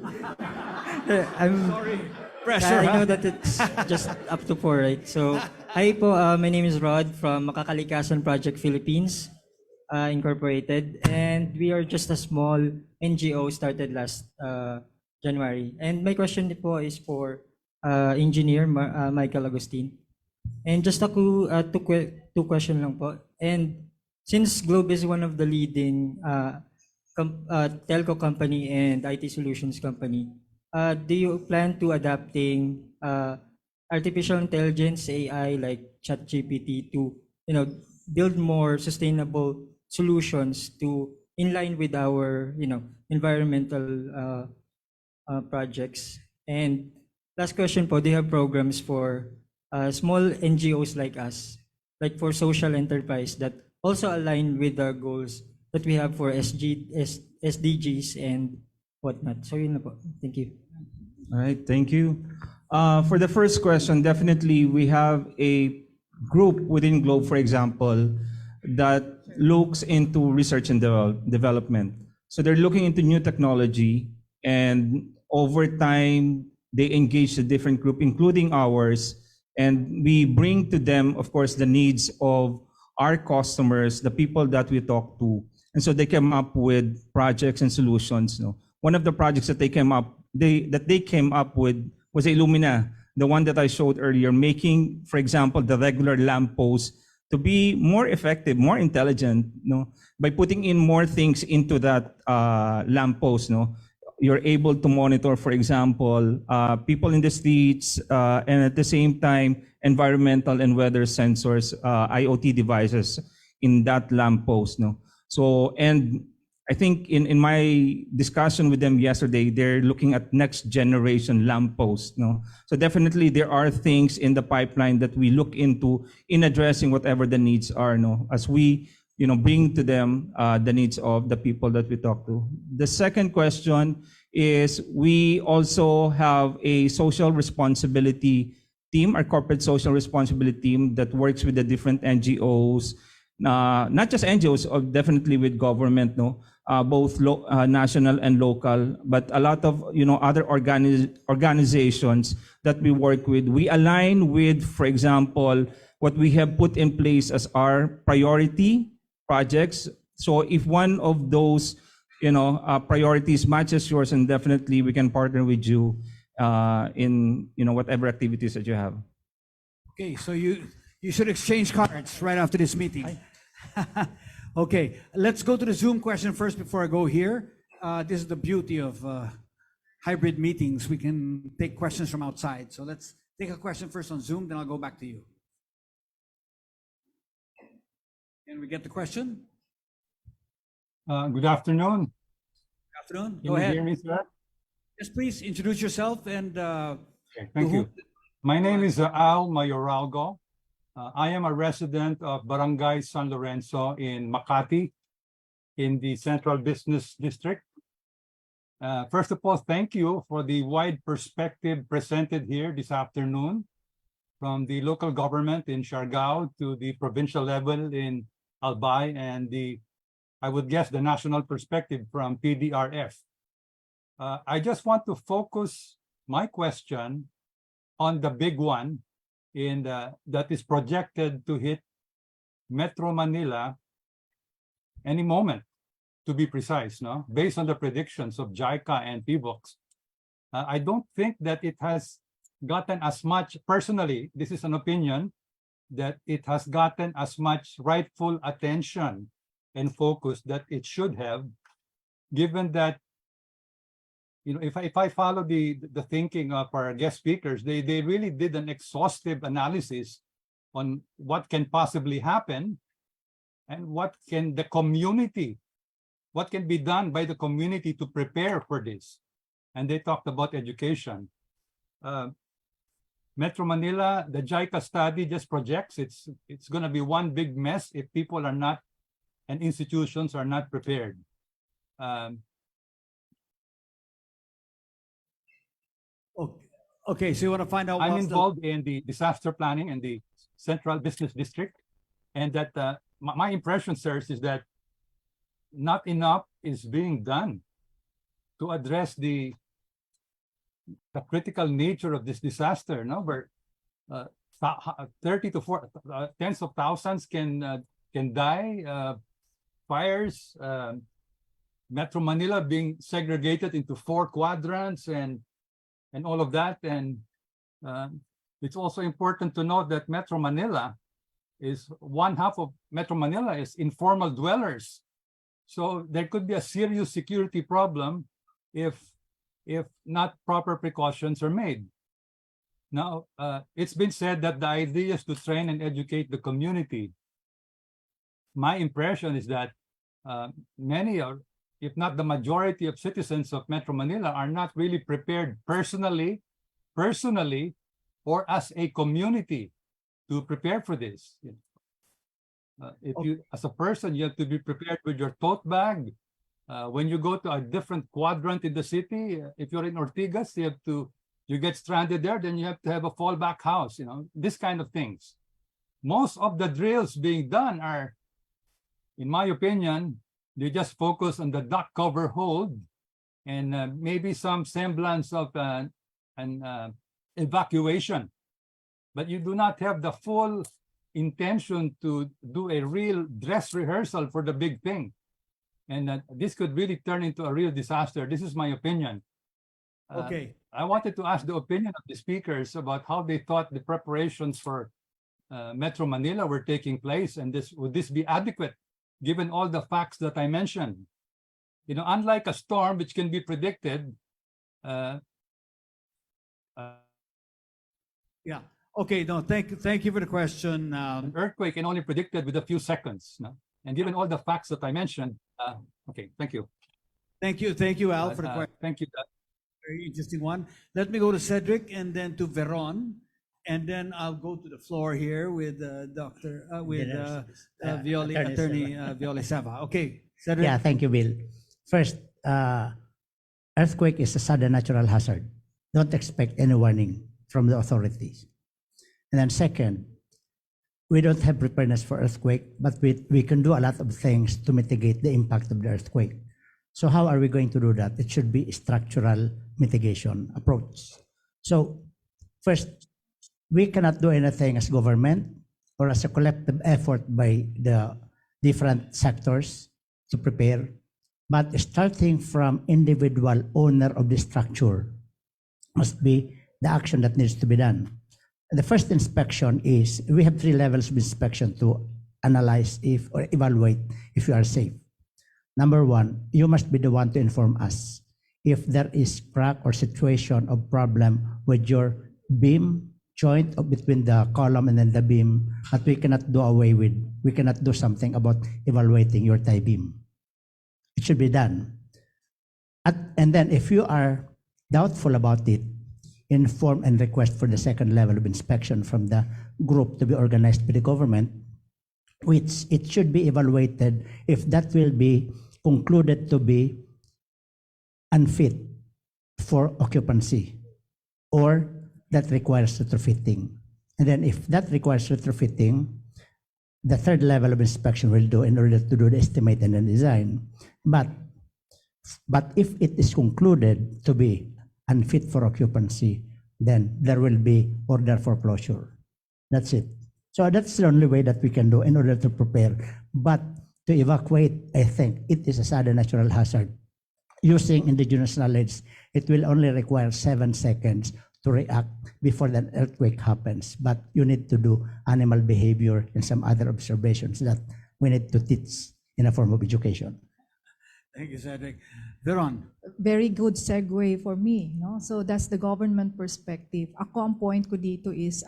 I'm Sorry, pressure. I know that it's just up to 4, right? So, hi po. My name is Rod from Makakalikasan Project Philippines Incorporated, and we are just a small NGO started last January. And my question po is for Engineer Michael Agustin. And just two question lang po. And since Globe is one of the leading telco company and IT solutions company, do you plan to adapting artificial intelligence AI like ChatGPT to build more sustainable solutions to in line with our environmental projects? And last question po, do you have programs for small NGOs like us, like for social enterprise that also align with the goals that we have for SDGs and whatnot? So yun na po. Thank you. All right, thank you. For the first question, definitely we have a group within Globe, for example, that looks into research and development. So they're looking into new technology, and over time, they engage a different group, including ours, and we bring to them, of course, the needs of our customers, the people that we talk to. And so they came up with projects and solutions. One of the projects that they came up with was Illumina, the one that I showed earlier, making, for example, the regular lamppost to be more effective, more intelligent, by putting in more things into that lamppost. You're able to monitor, for example, people in the streets, and at the same time, environmental and weather sensors, IoT devices in that lamppost. So, and I think in my discussion with them yesterday, they're looking at next generation lampposts. So definitely there are things in the pipeline that we look into in addressing whatever the needs are, as we bring to them the needs of the people that we talk to. The second question is, we also have a social responsibility team, our corporate social responsibility team that works with the different NGOs, not just NGOs, definitely with government, both national and local, but a lot of other organizations that we work with. We align with, for example, what we have put in place as our priority projects. So if one of those priorities matches yours, and definitely we can partner with you in whatever activities that you have. Okay, so you should exchange cards right after this meeting. Okay, let's go to the Zoom question first before I go here. This is the beauty of hybrid meetings. We can take questions from outside. So let's take a question first on Zoom, then I'll go back to you. Can we get the question? Good afternoon. Good afternoon. Can Go you ahead. hear me, sir? Yes, please introduce yourself and Okay, thank you. My name is Al Mayoralgo. I am a resident of Barangay San Lorenzo in Makati, in the Central Business District. First of all, thank you for the wide perspective presented here this afternoon, from the local government in Siargao to the provincial level in Albay, and I would guess, the national perspective from PDRF. I just want to focus my question on the big one that is projected to hit Metro Manila any moment, to be precise, based on the predictions of JICA and PBOX. I don't think that it has gotten as much, personally, this is an opinion, that it has gotten as much rightful attention and focus that it should have, given that, if I follow the thinking of our guest speakers, they really did an exhaustive analysis on what can possibly happen and what can be done by the community to prepare for this. And they talked about education. Metro Manila, the JICA study just projects it's going to be one big mess if people are not and institutions are not prepared. Okay, so you want to find out I'm what's involved in the disaster planning in the Central Business District, and that my impression, sirs, is that not enough is being done to address the critical nature of this disaster. No, where 30 to 40, tens of thousands can die. Fires, Metro Manila being segregated into 4 quadrants and all of that. And it's also important to note that Metro Manila is one half of Metro Manila is informal dwellers. So there could be a serious security problem if not proper precautions are made. Now, it's been said that the idea is to train and educate the community. My impression is that many, or if not the majority of citizens of Metro Manila are not really prepared personally, or as a community to prepare for this. If you, as a person, you have to be prepared with your tote bag. When you go to a different quadrant in the city, if you're in Ortigas, you get stranded there, then you have to have a fallback house, this kind of things. Most of the drills being done are, in my opinion, they just focus on the duck cover hold and maybe some semblance of an evacuation. But you do not have the full intention to do a real dress rehearsal for the big thing. And this could really turn into a real disaster. This is my opinion. Okay. I wanted to ask the opinion of the speakers about how they thought the preparations for Metro Manila were taking place, and would this be adequate given all the facts that I mentioned? Unlike a storm which can be predicted. Yeah. Okay. No. Thank you for the question. An earthquake can only predicted with a few seconds. No? And given all the facts that I mentioned. Okay. Thank you. Thank you, Al, for the question. Thank you. Very interesting one. Let me go to Cedric and then to Veron, and then I'll go to the floor here with Attorney Violi Sava. Okay, Cedric. Yeah, thank you, Bill. First, earthquake is a sudden natural hazard. Don't expect any warning from the authorities. And then second, we don't have preparedness for earthquake, but we can do a lot of things to mitigate the impact of the earthquake. So how are we going to do that? It should be a structural mitigation approach. So first, we cannot do anything as government or as a collective effort by the different sectors to prepare, but starting from individual owner of the structure must be the action that needs to be done. The first inspection is, we have 3 levels of inspection to analyze or evaluate if you are safe. Number 1, you must be the one to inform us if there is crack or situation of problem with your beam joint between the column and then the beam that we cannot do away with. We cannot do something about evaluating your tie beam. It should be done. And then if you are doubtful about it, inform and request for the second level of inspection from the group to be organized by the government, which it should be evaluated if that will be concluded to be unfit for occupancy or that requires retrofitting. And then if that requires retrofitting, the third level of inspection will do in order to do the estimate and the design. But if it is concluded to be unfit for occupancy, then there will be order for closure. That's it. So that's the only way that we can do in order to prepare. But to evacuate, I think it is a sudden natural hazard. Using indigenous knowledge, it will only require 7 seconds to react before the earthquake happens. But you need to do animal behavior and some other observations that we need to teach in a form of education. Thank you, Cedric. Veron. Very good segue for me. No? So that's the government perspective. Ako ang point ko dito is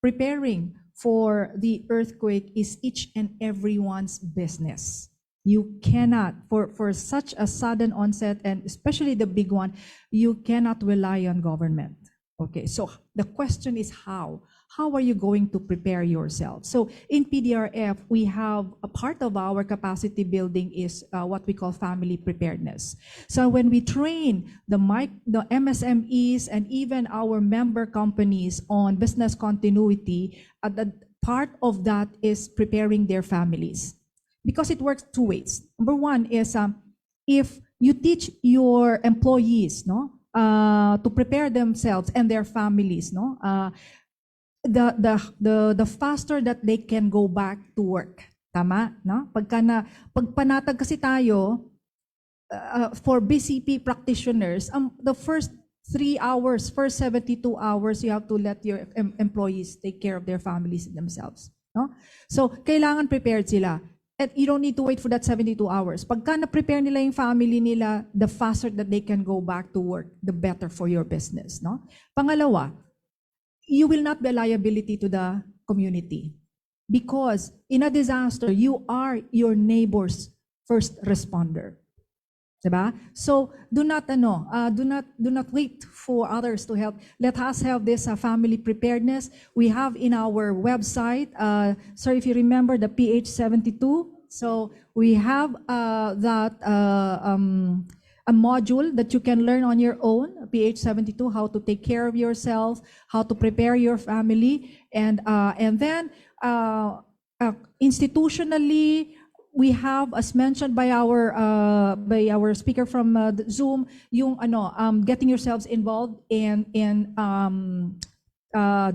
preparing for the earthquake is each and everyone's business. You cannot, for such a sudden onset, and especially the big one, you cannot rely on government. Okay, so the question is how? How are you going to prepare yourself? So in PDRF, we have a part of our capacity building is what we call family preparedness. So when we train the MSMEs and even our member companies on business continuity, the part of that is preparing their families. Because it works two ways. Number one is if you teach your employees, to prepare themselves and their families, the faster that they can go back to work. Tama, no? Pag panatag kasi tayo, for BCP practitioners, the first 3 hours, first 72 hours, you have to let your employees take care of their families and themselves. No? So, kailangan prepared sila. And you don't need to wait for that 72 hours. Pagka na-prepare nila yung family nila, the faster that they can go back to work, the better for your business. No? Pangalawa, you will not be a liability to the community. Because in a disaster, you are your neighbor's first responder. Diba? So do not wait for others to help. Let us have this family preparedness. We have in our website, sir, if you remember the PH72. So we have that a module that you can learn on your own, PH72, how to take care of yourself, how to prepare your family, and then institutionally, we have, as mentioned by our speaker from Zoom, yung getting yourselves involved in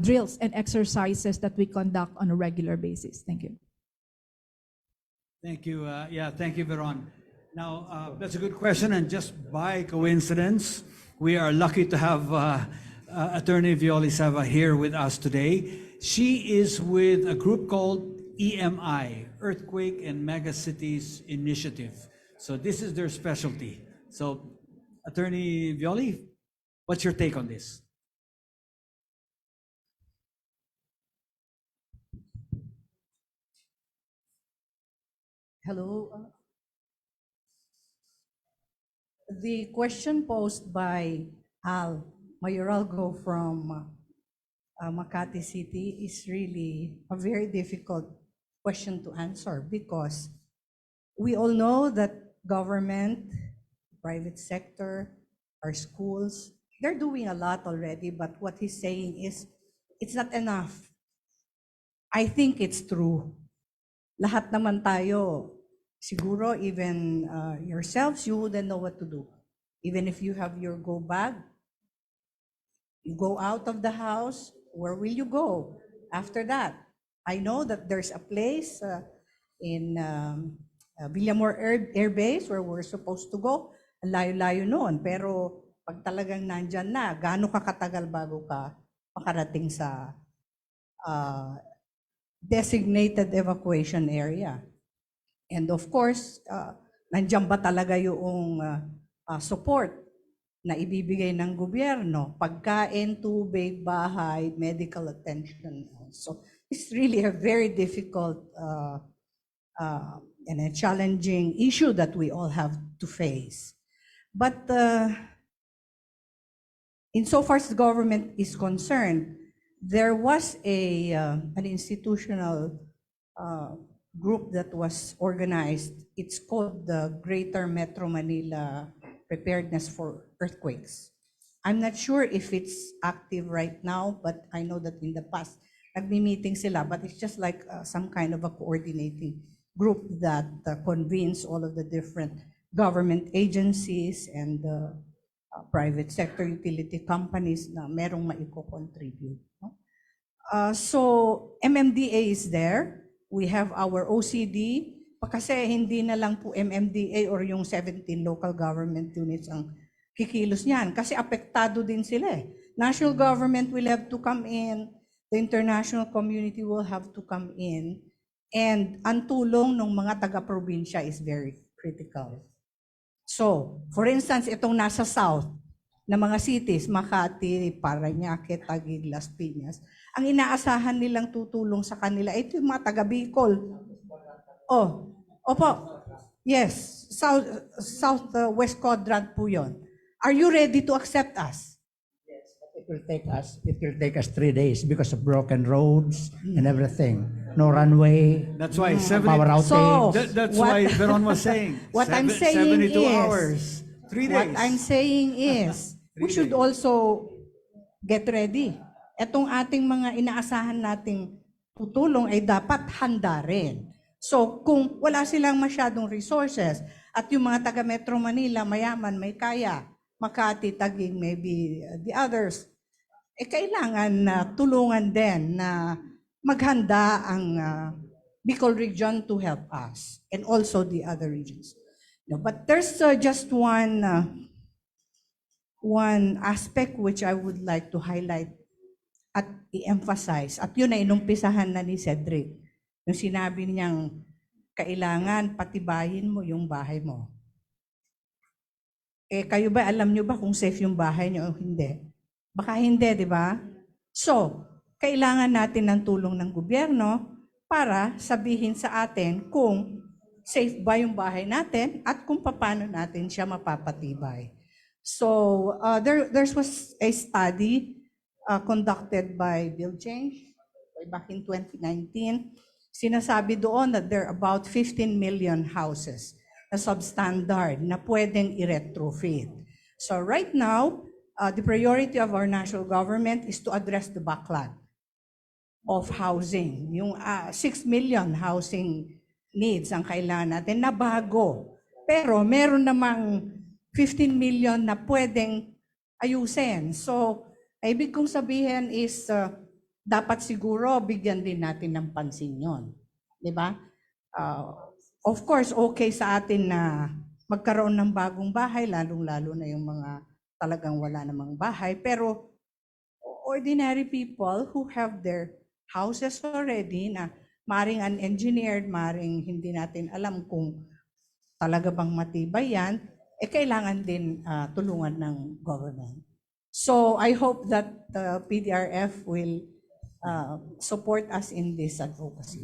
drills and exercises that we conduct on a regular basis. Thank you. Thank you. Thank you, Veron. Now, that's a good question, and just by coincidence, we are lucky to have Attorney Violi Sava here with us today. She is with a group called EMI, Earthquake and Megacities Initiative. So this is their specialty. So, Attorney Violi, what's your take on this? Hello. The question posed by Al Mayoralgo from Makati City is really a very difficult question to answer, because we all know that government, private sector, our schools, they're doing a lot already, but what he's saying is it's not enough. I think it's true. Lahat naman tayo, siguro even yourselves, you wouldn't know what to do. Even if you have your go bag, you go out of the house, where will you go after that? I know that there's a place in Villamor Air Base where we're supposed to go. Ang layo-layo noon. Pero pag talagang nandyan na, gaano ka katagal bago ka makarating sa designated evacuation area? And of course, nandyan ba talaga yung support na ibibigay ng gobyerno, pagkain, tubig, bahay, medical attention. So it's really a very difficult and a challenging issue that we all have to face. But insofar as the government is concerned, there was an institutional group that was organized. It's called the Greater Metro Manila Preparedness for Earthquakes. I'm not sure if it's active right now, but I know that in the past, nagmi-meeting sila, but it's just like some kind of a coordinating group that convenes all of the different government agencies and private sector utility companies na merong maiko-contribute. No? So MMDA is there. We have our OCD. Kasi hindi na lang po MMDA or yung 17 local government units ang kikilos niyan. Kasi apektado din sila eh. National government will have to come in. The international community will have to come in. And ang tulong ng mga taga-probinsya is very critical. So, for instance, itong nasa south na mga cities, Makati, Parañaque, Taguig, Las Piñas, ang inaasahan nilang tutulong sa kanila, ito yung mga taga-Bicol. Oh, opo. Yes, south west quadrant po yon. Are you ready to accept us? Yes. Okay. It will take us 3 days because of broken roads and everything. No runway. That's why power outage. So, That's what- why Veron was saying. What I'm saying 72 is, hours, 3 days. What I'm saying is, we should also get ready. Etong ating mga inaasahan nating tutulong ay dapat handa rin. So kung wala silang masyadong resources at yung mga taga Metro Manila, mayaman, may kaya, Makati, Taguig, maybe the others, kailangan na tulungan din na maghanda ang Bicol region to help us and also the other regions. No, but there's just one aspect which I would like to highlight at i-emphasize. At yun ay inumpisahan na ni Cedric. Yung sinabi niyang kailangan patibayin mo yung bahay mo. Kayo ba, alam niyo ba kung safe yung bahay niyo o hindi? Baka hindi, di ba? So, kailangan natin ng tulong ng gobyerno para sabihin sa atin kung safe ba yung bahay natin at kung paano natin siya mapapatibay. So, there was a study conducted by Bill Change back in 2019. Sinasabi doon that there are about 15 million houses na substandard na pwedeng i-retrofit. So right now, the priority of our national government is to address the backlog of housing. Yung 6 million housing needs ang kailangan natin na bago. Pero meron namang 15 million na pwedeng ayusin. So, ibig kong sabihin is dapat siguro bigyan din natin ng pansin yon, di ba? Of course, okay sa atin na magkaroon ng bagong bahay, lalong-lalo na yung mga talagang wala namang bahay. Pero ordinary people who have their houses already na maring unengineered, maring hindi natin alam kung talaga bang matibay yan, kailangan din tulungan ng government. So I hope that the PDRF will support us in this advocacy.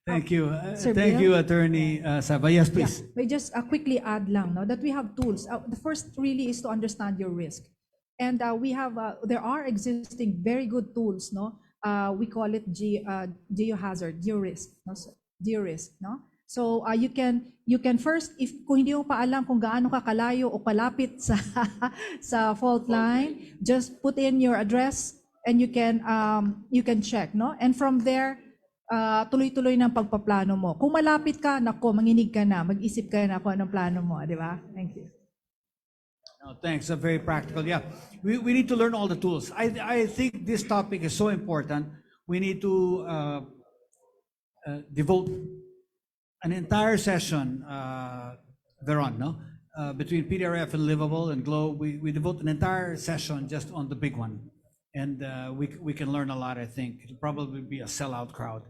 Thank you. Sir Thank Bill? you, Attorney Saba. Yes, please. Yeah, just quickly add lang that we have tools. The first really is to understand your risk. And we have, there are existing very good tools, no? We call it geohazard, georisk, no? Georisk, no? So you can first, kung hindi mo pa alam kung gaano ka kalayo o kalapit sa sa fault line, just put in your address and you can check, no? And from there, tuloy-tuloy ng pagpaplano mo. Kung malapit ka, nako, manginig ka na, mag-isip ka na kung anong plano mo, di ba? Thank you. No, thanks. Very practical. Yeah, we need to learn all the tools. I think this topic is so important. We need to devote an entire session, Veron, no? Between PDRF and Livable and Globe, we devote an entire session just on the big one. And we can learn a lot, I think. It'll probably be a sellout crowd.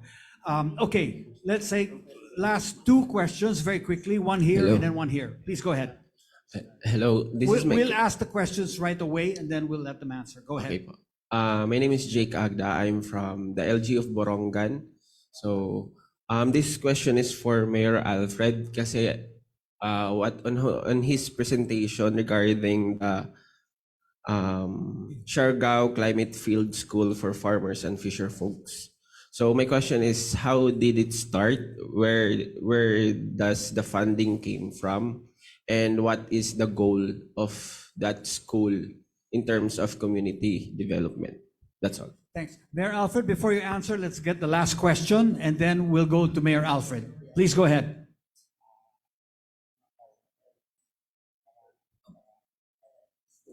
Okay, let's say last two questions very quickly. One here Hello. and then one here. Please go ahead. Hello, We'll ask the questions right away and then we'll let them answer. Go ahead. Okay po. My name is Jake Agda. I'm from the LG of Borongan. So, this question is for Mayor Alfred kasi on his presentation regarding the Siargao Climate Field School for Farmers and Fisher Folks. So my question is, how did it start? Where does the funding came from? And what is the goal of that school in terms of community development? That's all. Thanks. Mayor Alfred, before you answer, let's get the last question and then we'll go to Mayor Alfred. Please go ahead.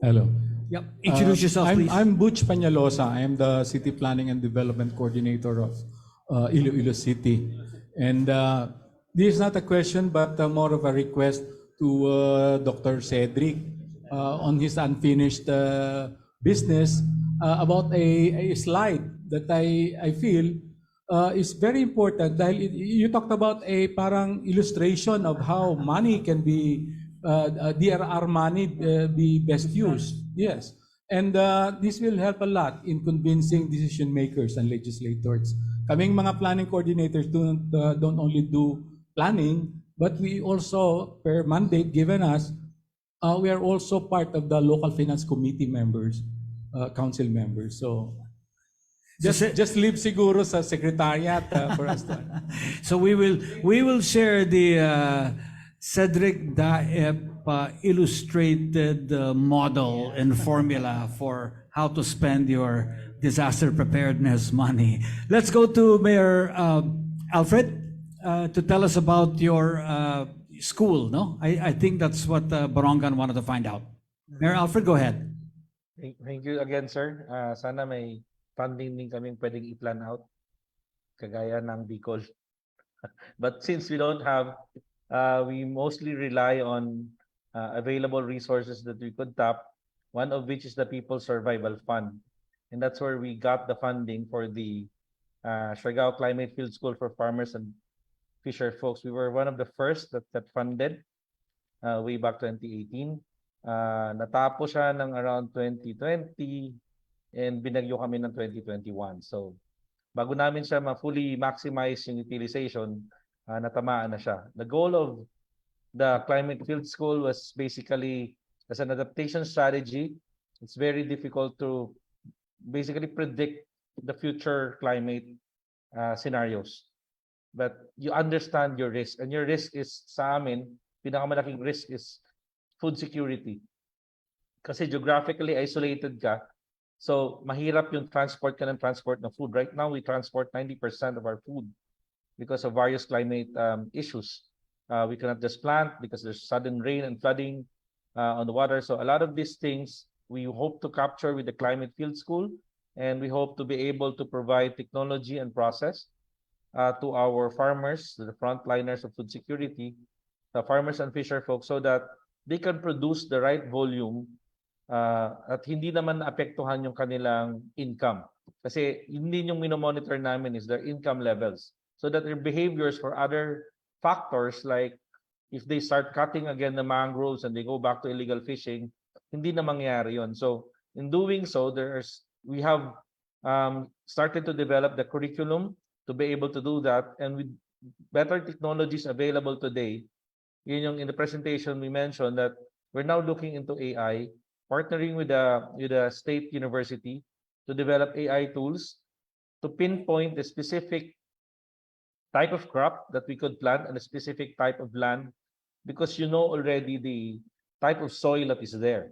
Hello. Yep. Introduce yourself, please. I'm Butch Peñalosa. I am the City Planning and Development Coordinator of Iloilo City. And this is not a question, but more of a request to Dr. Cedric on his unfinished business about a slide that I feel is very important. Dahil you talked about a parang illustration of how money can be DRR money be best used. Yes. And this will help a lot in convincing decision makers and legislators. Kaming mga planning coordinators don't only do planning, but we also, per mandate given us, we are also part of the local finance committee members. council members. So So just leave siguro sa secretariat for us to. So we will share the Cedric Daep illustrated model and formula for how to spend your disaster preparedness money. Let's go to Mayor Alfred to tell us about your school. No, I think that's what Borongan wanted to find out. Mayor Alfred, go ahead. Thank you again, sir. Sana may funding din kaming pwedeng i-plan out, kagaya ng Bicol. But since we don't have, we mostly rely on available resources that we could tap, one of which is the People's Survival Fund. And that's where we got the funding for the Siargao Climate Field School for Farmers and Fisher Folks. We were one of the first that funded way back 2018. Natapos siya ng around 2020 and binagyo kami ng 2021. So bago namin siya ma-fully maximize yung utilization, natamaan na siya. The goal of the Climate Field School was basically as an adaptation strategy. It's very difficult to basically predict the future climate scenarios. But you understand your risk. And your risk is, sa amin, pinakamalaking risk is food security. Kasi geographically isolated ka, so mahirap yung transport ng food. Right now, we transport 90% of our food because of various climate issues. We cannot just plant because there's sudden rain and flooding on the water. So a lot of these things we hope to capture with the Climate Field School, and we hope to be able to provide technology and process to our farmers, the frontliners of food security, the farmers and fisher folks, so that they can produce the right volume at hindi naman naapektuhan yung kanilang income. Kasi yun din yung minomonitor namin is their income levels. So that their behaviors for other factors, like if they start cutting again the mangroves and they go back to illegal fishing, hindi na mangyari yun. So in doing so, we have started to develop the curriculum to be able to do that. And with better technologies available today, yun yung in the presentation we mentioned that we're now looking into AI, partnering with a state university to develop AI tools to pinpoint the specific type of crop that we could plant and a specific type of land, because you know already the type of soil that is there.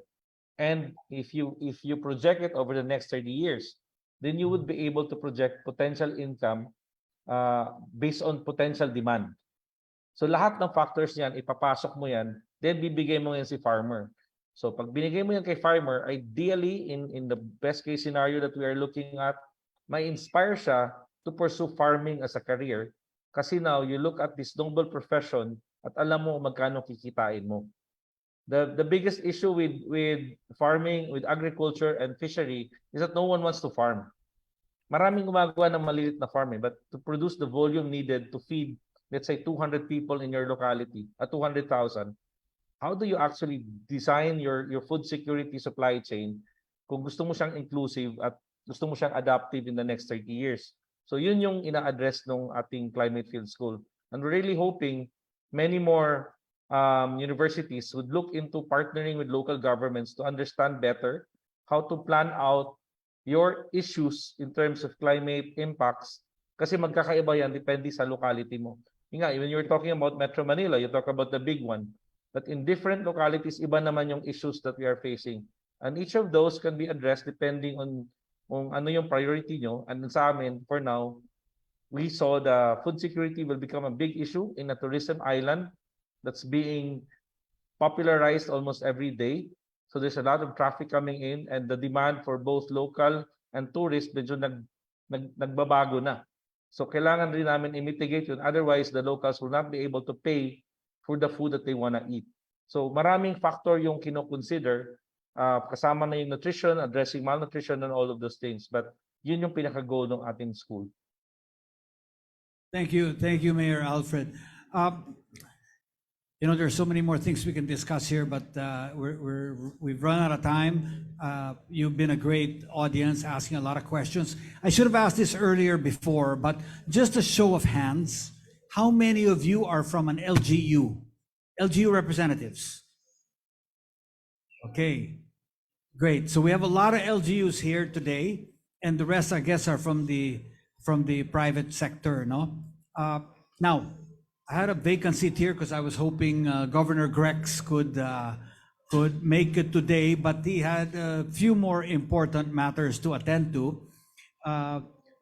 And if you project it over the next 30 years, then you would be able to project potential income based on potential demand. So lahat ng factors niyan, ipapasok mo yan, then bibigay mo yan si farmer. So pag binigay mo yan kay farmer, ideally, in the best case scenario that we are looking at, may inspire siya to pursue farming as a career. Kasi now, you look at this noble profession at alam mo magkano kikitain mo. The biggest issue with farming, with agriculture and fishery is that no one wants to farm. Maraming gumagawa ng maliit na farming, but to produce the volume needed to feed, let's say, 200 people in your locality, at 200,000, how do you actually design your food security supply chain kung gusto mo siyang inclusive at gusto mo siyang adaptive in the next 30 years? So yun yung ina-address ng ating Climate Field School. And we're really hoping many more universities would look into partnering with local governments to understand better how to plan out your issues in terms of climate impacts. Kasi magkakaiba yan, depende sa locality mo. When you're talking about Metro Manila, you talk about the big one. But in different localities, iba naman yung issues that we are facing. And each of those can be addressed depending on ano yung priority nyo. And sa amin, for now, we saw the food security will become a big issue in a tourism island that's being popularized almost every day. So there's a lot of traffic coming in, and the demand for both local and tourists medyo nagbabago na. So kailangan rin namin i-mitigate yun. Otherwise, the locals will not be able to pay for the food that they want to eat. So maraming factor yung kino-consider, kasama na yung nutrition, addressing malnutrition and all of those things. But yun yung pinaka-goal ng ating school. Thank you, Mayor Alfred. There's so many more things we can discuss here, but we've run out of time. You've been a great audience, asking a lot of questions. I should have asked this earlier before, but just a show of hands. How many of you are from an LGU? LGU representatives? Okay. Great. So we have a lot of LGUs here today, and the rest, I guess, are from the private sector, no? Now, I had a vacant seat here because I was hoping Governor Grex could make it today, but he had a few more important matters to attend to,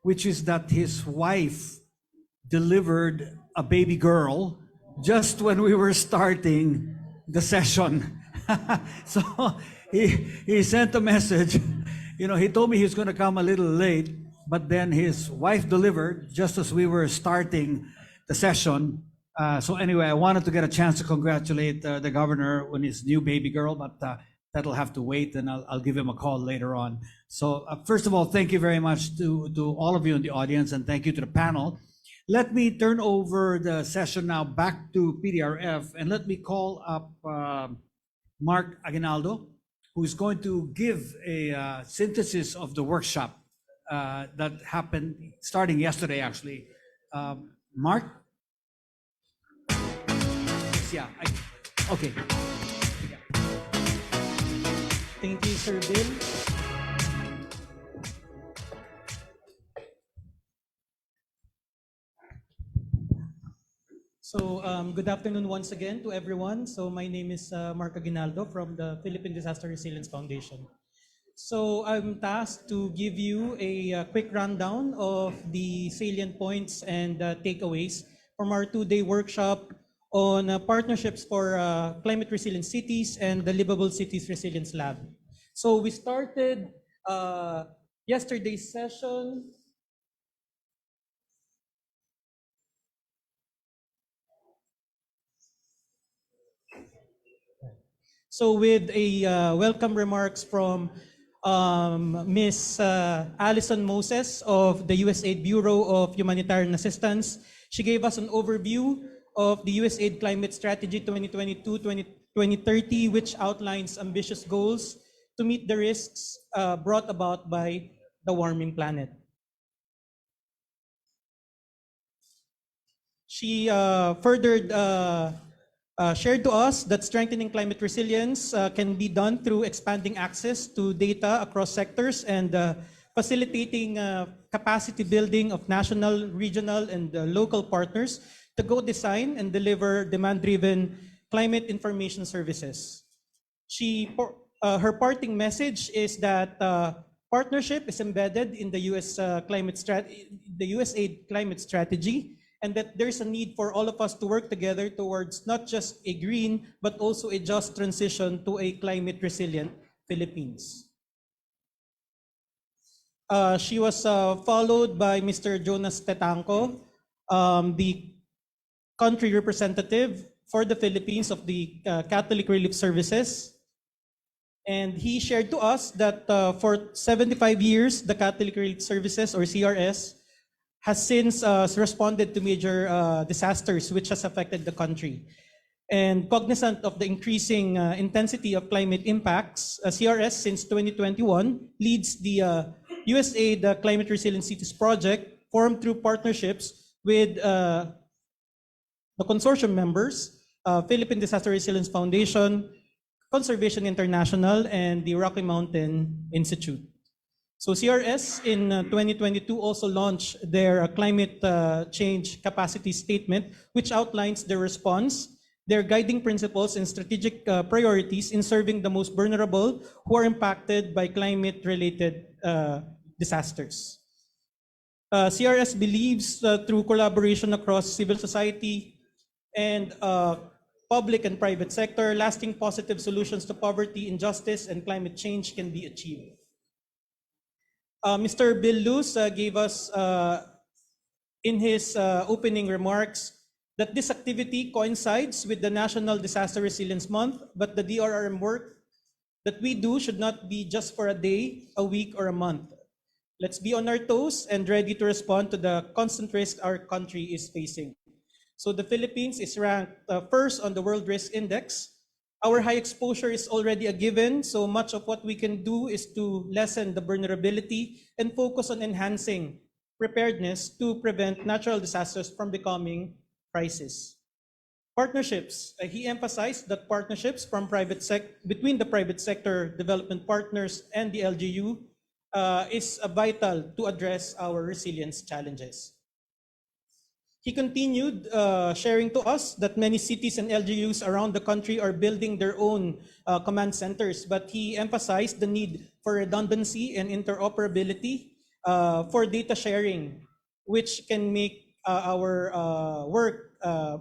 which is that his wife delivered a baby girl just when we were starting the session. So he sent a message. You know, he told me he was going to come a little late, but then his wife delivered just as we were starting the session. So anyway, I wanted to get a chance to congratulate the governor on his new baby girl, but that'll have to wait, and I'll give him a call later on. So first of all, thank you very much to all of you in the audience, and thank you to the panel. Let me turn over the session now back to PDRF, and let me call up Mark Aguinaldo, who's going to give a synthesis of the workshop that happened starting yesterday, actually. Mark? Yeah, okay. Thank you, Sir Bill. So good afternoon once again to everyone. So my name is Mark Aguinaldo from the Philippine Disaster Resilience Foundation. So I'm tasked to give you a quick rundown of the salient points and takeaways from our two-day workshop on partnerships for climate resilient cities and the Livable Cities Resilience Lab. So we started yesterday's session. So with a welcome remarks from Ms. Alison Moses of the USAID Bureau of Humanitarian Assistance. She gave us an overview of the USAID Climate Strategy 2022-2030, which outlines ambitious goals to meet the risks brought about by the warming planet. She further shared to us that strengthening climate resilience can be done through expanding access to data across sectors and facilitating capacity building of national, regional, and local partners to co-design and deliver demand-driven climate information services. Her parting message is that partnership is embedded in the USAID climate strategy, and that there's a need for all of us to work together towards not just a green, but also a just transition to a climate resilient Philippines. She was followed by Mr. Jonas Tetanco, the country representative for the Philippines of the Catholic Relief Services. And he shared to us that for 75 years, the Catholic Relief Services, or CRS, has since responded to major disasters which has affected the country. And cognizant of the increasing intensity of climate impacts, CRS since 2021 leads the USAID Climate Resilient Cities Project, formed through partnerships with the consortium members, Philippine Disaster Resilience Foundation, Conservation International, and the Rocky Mountain Institute. So CRS in 2022 also launched their climate change capacity statement, which outlines their response, their guiding principles and strategic priorities in serving the most vulnerable who are impacted by climate-related disasters. CRS believes through collaboration across civil society and public and private sector, lasting positive solutions to poverty, injustice, and climate change can be achieved. Mr. Bill Luz gave us in his opening remarks that this activity coincides with the National Disaster Resilience Month, but the DRRM work that we do should not be just for a day, a week, or a month. Let's be on our toes and ready to respond to the constant risk our country is facing. So the Philippines is ranked first on the World Risk Index. Our high exposure is already a given, so much of what we can do is to lessen the vulnerability and focus on enhancing preparedness to prevent natural disasters from becoming crisis. Partnerships. He emphasized that partnerships between the private sector development partners and the LGU is vital to address our resilience challenges. He continued sharing to us that many cities and LGUs around the country are building their own command centers, but he emphasized the need for redundancy and interoperability for data sharing, which can make our work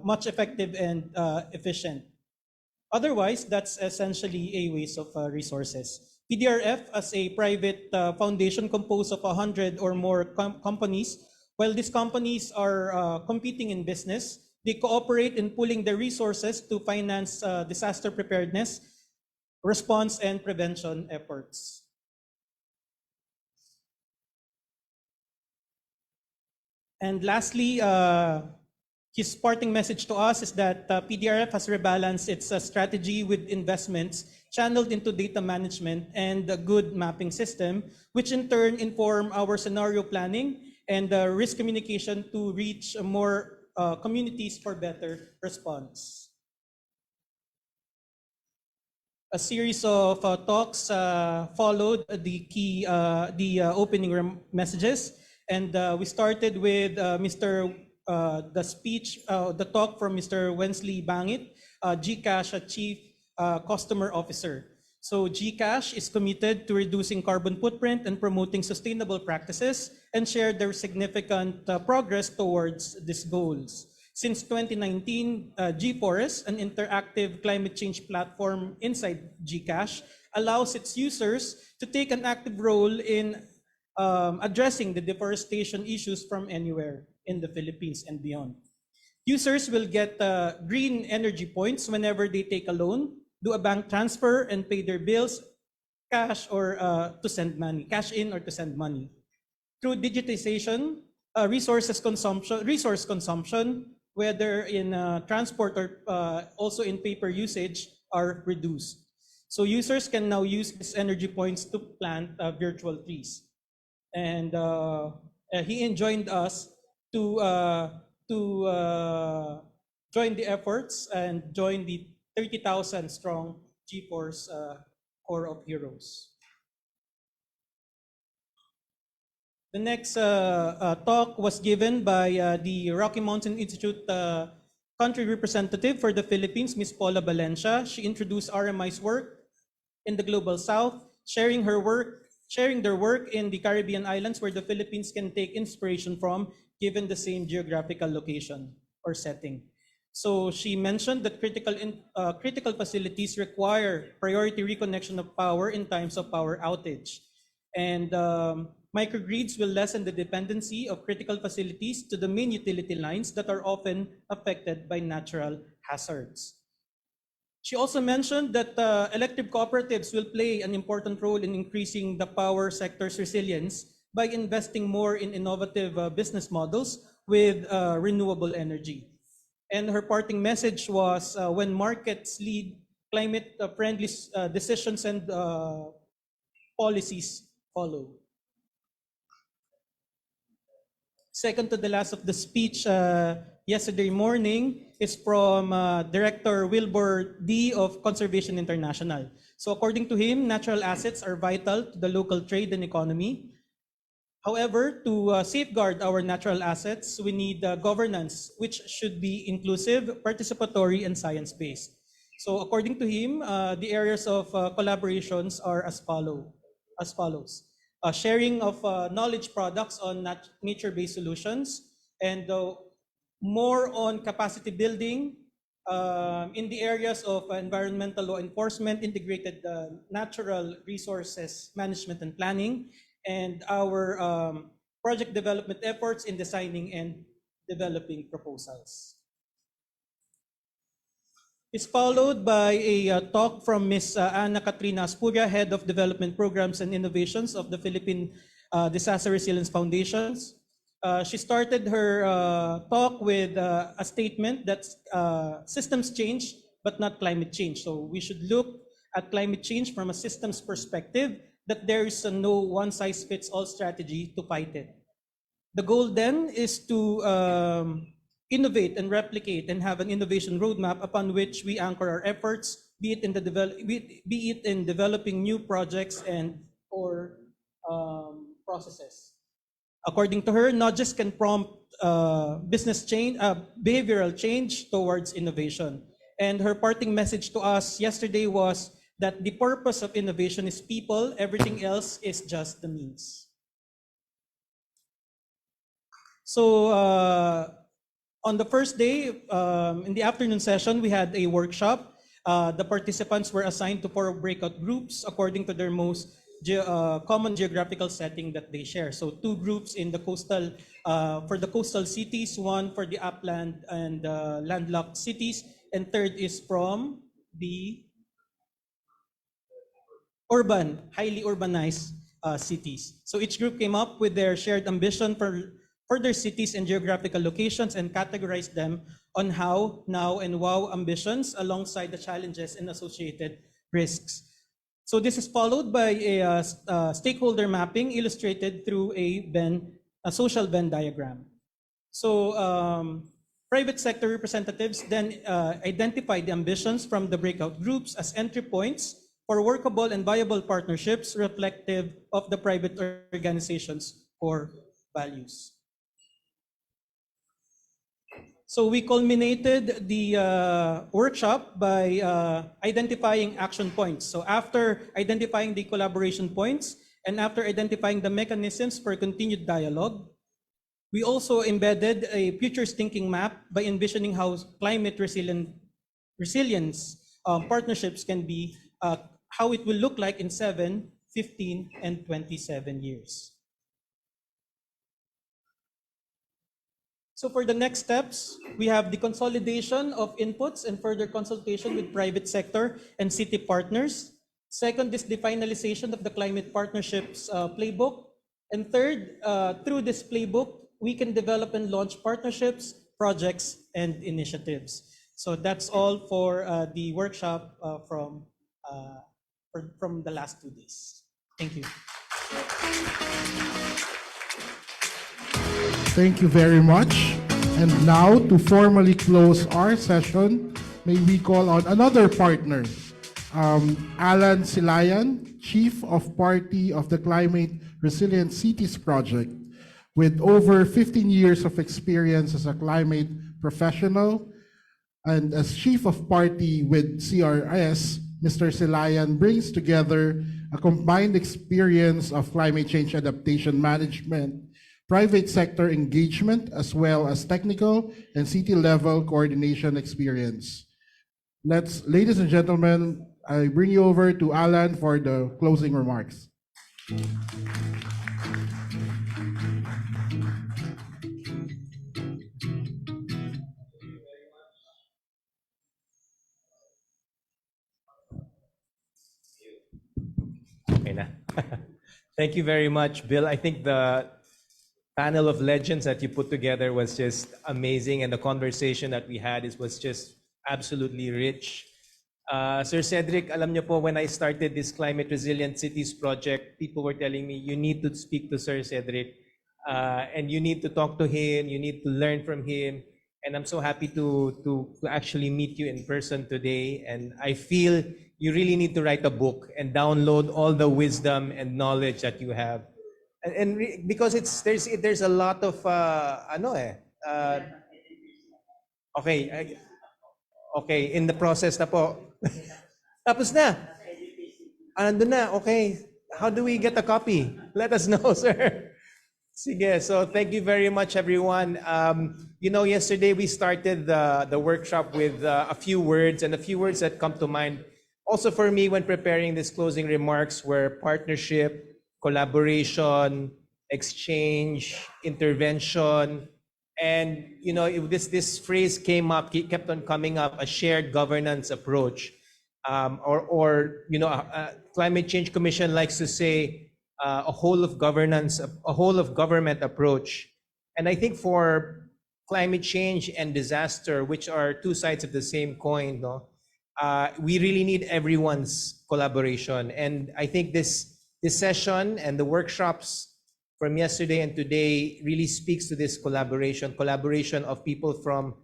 much effective and efficient. Otherwise, that's essentially a waste of resources. PDRF, as a private foundation composed of 100 or more companies, while these companies are competing in business, they cooperate in pooling their resources to finance disaster preparedness, response, and prevention efforts. And lastly, his parting message to us is that PDRF has rebalanced its strategy with investments channeled into data management and a good mapping system, which in turn inform our scenario planning and risk communication to reach more communities for better response. A series of talks followed the opening messages, and we started with the talk from Mr. Wensley Bangit, GCash Chief Customer Officer. So GCash is committed to reducing carbon footprint and promoting sustainable practices, and shared their significant progress towards these goals. Since 2019, GForest, an interactive climate change platform inside GCash, allows its users to take an active role in addressing the deforestation issues from anywhere in the Philippines and beyond. Users will get green energy points whenever they take a loan, do a bank transfer, and pay their bills, cash or to send money, cash in or to send money. Through digitization, resource consumption, whether in transport or also in paper usage, are reduced. So users can now use these energy points to plant virtual trees. And he enjoined us to join the efforts and join the 30,000 strong GForce Corps of Heroes. The next talk was given by the Rocky Mountain Institute country representative for the Philippines, Ms. Paula Valencia. She introduced RMI's work in the Global South, sharing their work in the Caribbean islands where the Philippines can take inspiration from, given the same geographical location or setting. So she mentioned that critical facilities require priority reconnection of power in times of power outage. And microgrids will lessen the dependency of critical facilities to the main utility lines that are often affected by natural hazards. She also mentioned that electric cooperatives will play an important role in increasing the power sector's resilience by investing more in innovative business models with renewable energy. And her parting message was when markets lead, climate-friendly decisions and policies follow. Second to the last of the speech yesterday morning is from Director Wilbur D. of Conservation International. So according to him, natural assets are vital to the local trade and economy. However, to safeguard our natural assets, we need governance, which should be inclusive, participatory, and science-based. So according to him, the areas of collaborations are as follows. Sharing of knowledge products on nature-based solutions, and more on capacity building in the areas of environmental law enforcement, integrated natural resources management and planning, and our project development efforts in designing and developing proposals. It's followed by a talk from Ms. Ana Katrina Aspuria, Head of Development Programs and Innovations of the Philippine Disaster Resilience Foundations. She started her talk with a statement that systems change, but not climate change. So we should look at climate change from a systems perspective, that there is no one-size-fits-all strategy to fight it. The goal then is to innovate and replicate and have an innovation roadmap upon which we anchor our efforts, be it in developing new projects and or processes. According to her, nudges can prompt business change, behavioral change towards innovation. And her parting message to us yesterday was that the purpose of innovation is people, everything else is just the means. So on the first day, in the afternoon session, we had a workshop. The participants were assigned to 4 breakout groups according to their most common geographical setting that they share. So 2 groups in the coastal, for the coastal cities, 1 for the upland and landlocked cities, and 3rd is from the urban, highly urbanized cities. So each group came up with their shared ambition for their cities and geographical locations and categorized them on how, now, and wow ambitions alongside the challenges and associated risks. So this is followed by a stakeholder mapping illustrated through a social Venn diagram. So private sector representatives then identify the ambitions from the breakout groups as entry points for workable and viable partnerships reflective of the private organization's core values. So we culminated the workshop by identifying action points. So after identifying the collaboration points and after identifying the mechanisms for continued dialogue, we also embedded a futures thinking map by envisioning how climate resilience partnerships can be, how it will look like in 7, 15, and 27 years. So for the next steps, we have the consolidation of inputs and further consultation with private sector and city partners. Second is the finalization of the climate partnerships playbook. And third, through this playbook, we can develop and launch partnerships, projects, and initiatives. So that's all for the workshop from the last 2 days. Thank you. Thank you very much. And now, to formally close our session, may we call on another partner, Alan Silayan, Chief of Party of the Climate Resilient Cities Project. With over 15 years of experience as a climate professional and as Chief of Party with CRS, Mr. Silayan brings together a combined experience of climate change adaptation management, private sector engagement, as well as technical and city-level coordination experience. Ladies and gentlemen, I bring you over to Alan for the closing remarks. Okay na. Thank you very much, Bill. I think the panel of legends that you put together was just amazing, and the conversation that we had was just absolutely rich. Sir Cedric, alam niyo po, when I started this Climate Resilient Cities project, people were telling me, you need to speak to Sir Cedric, and you need to talk to him, you need to learn from him. And I'm so happy to actually meet you in person today. And I feel you really need to write a book and download all the wisdom and knowledge that you have. Because there's a lot of okay, in the process na po. Tapos na. Andun na. Okay. How do we get a copy? Let us know, sir. Sige. So thank you very much, everyone. Yesterday we started the workshop with a few words, and a few words that come to mind also for me when preparing these closing remarks were partnership, collaboration, exchange, intervention, and this phrase kept on coming up, a shared governance approach, or Climate Change Commission likes to say a whole of government approach. And I think for climate change and disaster, which are two sides of the same coin, we really need everyone's collaboration. And I think this session and the workshops from yesterday and today really speaks to this collaboration of people from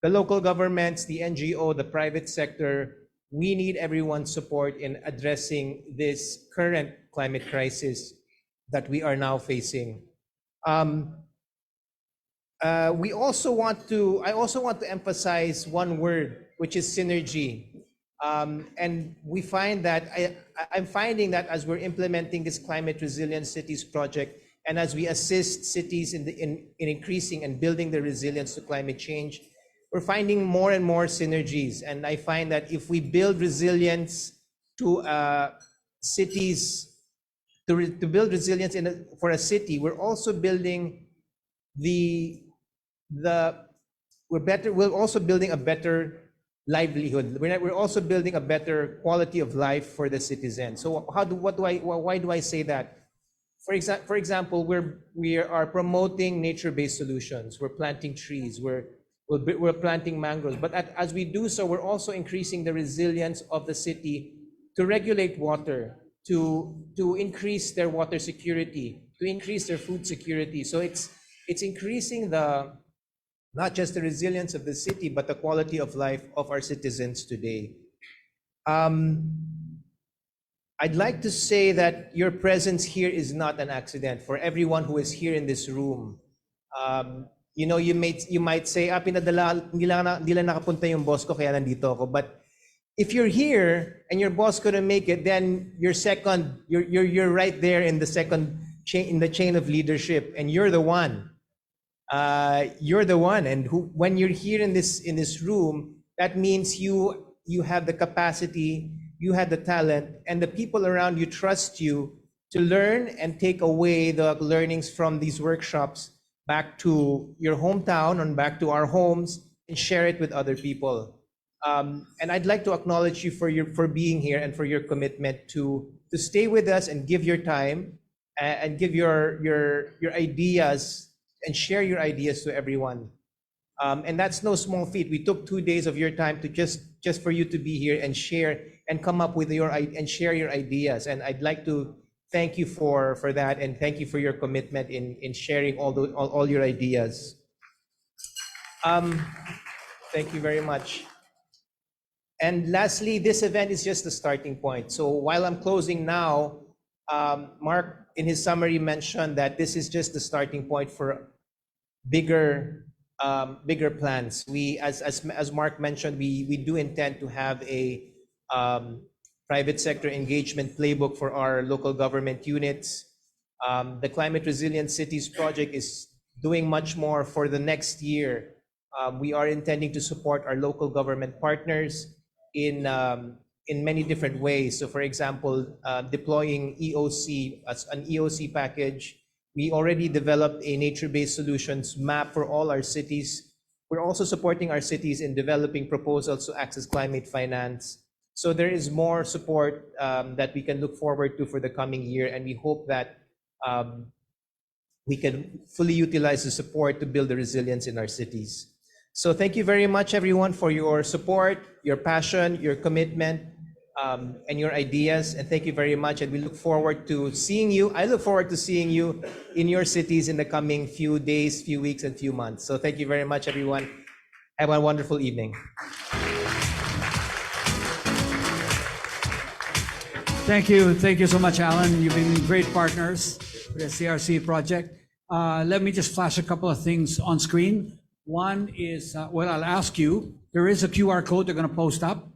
the local governments, the NGO, the private sector. We need everyone's support in addressing this current climate crisis that we are now facing. I also want to emphasize one word, which is synergy. And we find that I'm finding that as we're implementing this climate resilient cities project, and as we assist cities in increasing and building the resilience to climate change, we're finding more and more synergies. And I find that if we build resilience to cities, to build resilience for a city, we're also building we're also building a better livelihood. We're also building a better quality of life for the citizens. So why do I say that? For example, we are promoting nature-based solutions. We're planting trees. We're planting mangroves. But as we do so, we're also increasing the resilience of the city to regulate water, to increase their water security, to increase their food security. So it's increasing not just the resilience of the city, but the quality of life of our citizens today. I'd like to say that your presence here is not an accident. For everyone who is here in this room, you might say, pinadala, hindi lang nakapunta yung boss ko, kaya nandito ako. But if you're here and your boss couldn't make it, then you're right there in the second chain, in the chain of leadership, and you're the one. And when you're here in this room, that means you have the capacity, you have the talent, and the people around you trust you to learn and take away the learnings from these workshops back to your hometown and back to our homes and share it with other people. And I'd like to acknowledge you for being here and for your commitment to stay with us and give your time and give your ideas and share your ideas to everyone. And that's no small feat. We took 2 days of your time to just for you to be here and share and come up with and share your ideas. And I'd like to thank you for that, and thank you for your commitment in sharing all your ideas. Thank you very much. And lastly, this event is just the starting point. So while I'm closing now, Mark in his summary mentioned that this is just the starting point for bigger plans. We, as Mark mentioned, we do intend to have a private sector engagement playbook for our local government units. The Climate Resilient Cities project is doing much more for the next year. We are intending to support our local government partners in many different ways. So for example, deploying EOC as an EOC package. We already developed a nature-based solutions map for all our cities. We're also supporting our cities in developing proposals to access climate finance. So there is more support that we can look forward to for the coming year, and we hope that we can fully utilize the support to build the resilience in our cities. So thank you very much, everyone, for your support, your passion, your commitment, and your ideas. And thank you very much. And we look forward to seeing you. I look forward to seeing you in your cities in the coming few days, few weeks, and few months. So thank you very much, everyone. Have a wonderful evening. Thank you. Thank you so much, Alan. You've been great partners with the CRC project. Let me just flash a couple of things on screen. One is, I'll ask you, there is a QR code they're going to post up.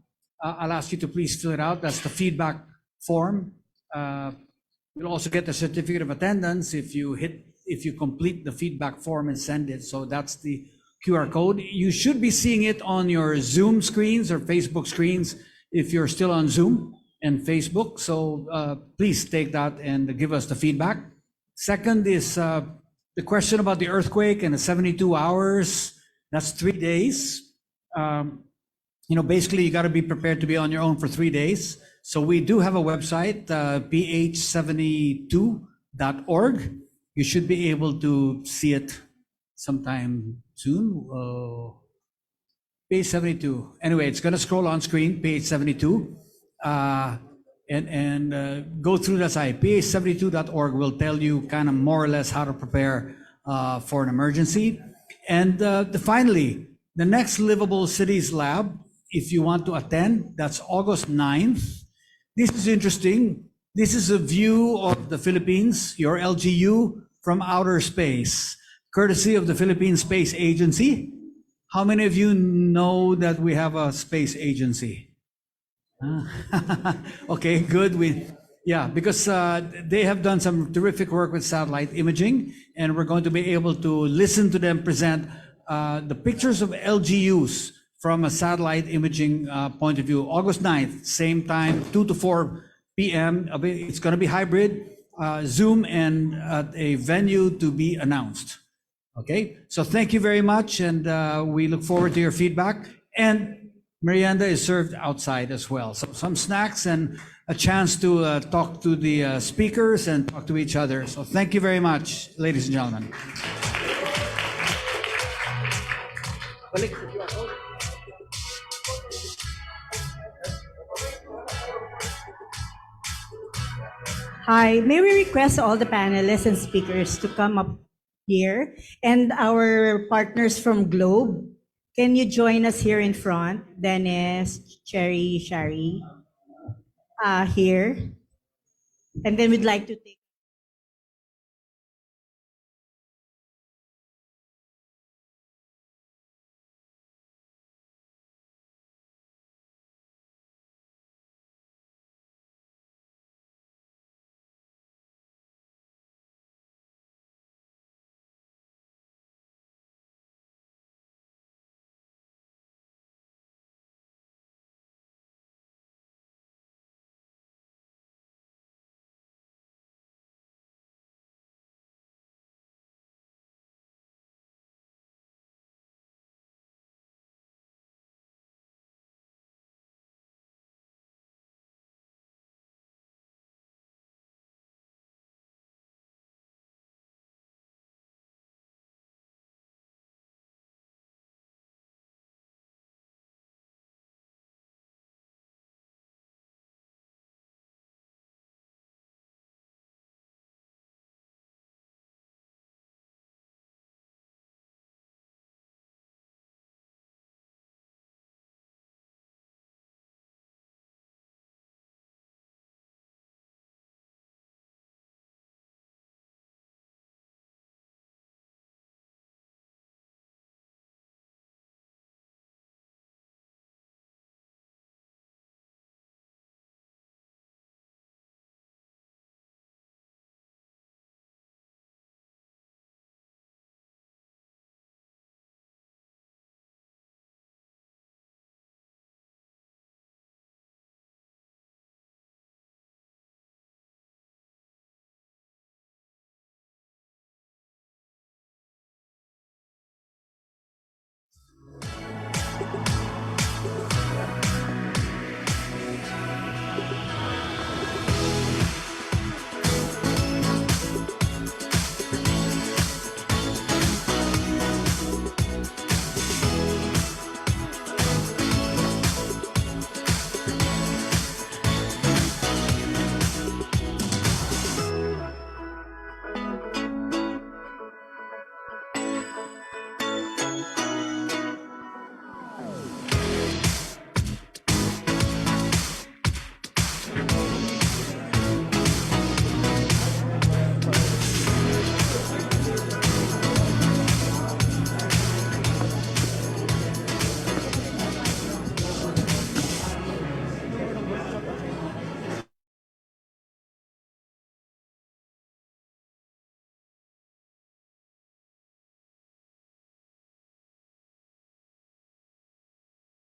I'll ask you to please fill it out. That's the feedback form. You'll also get the certificate of attendance if you complete the feedback form and send it. So that's the QR code. You should be seeing it on your Zoom screens or Facebook screens if you're still on Zoom and Facebook. So please take that and give us the feedback. Second is the question about the earthquake and the 72 hours. That's 3 days. Basically, you got to be prepared to be on your own for 3 days. So we do have a website, ph72.org. You should be able to see it sometime soon. Page 72. Anyway, it's going to scroll on screen, page 72. and go through that site. PA72.org will tell you kind of more or less how to prepare for an emergency. And finally, the next Livable Cities Lab, if you want to attend, that's August 9th. This is interesting. This is a view of the Philippines, your LGU, from outer space, courtesy of the Philippine Space Agency. How many of you know that we have a space agency? Okay, good. Because they have done some terrific work with satellite imaging, and we're going to be able to listen to them present the pictures of LGUs from a satellite imaging point of view. August 9th, same time, 2 to 4 p.m. It's going to be hybrid, Zoom, and at a venue to be announced. Okay, so thank you very much, and we look forward to your feedback. And merienda is served outside as well. So some snacks and a chance to talk to the speakers and talk to each other. So thank you very much, ladies and gentlemen. Hi, may we request all the panelists and speakers to come up here, and our partners from Globe, can you join us here in front? Dennis, Cherry, Shari, here. And then we'd like to take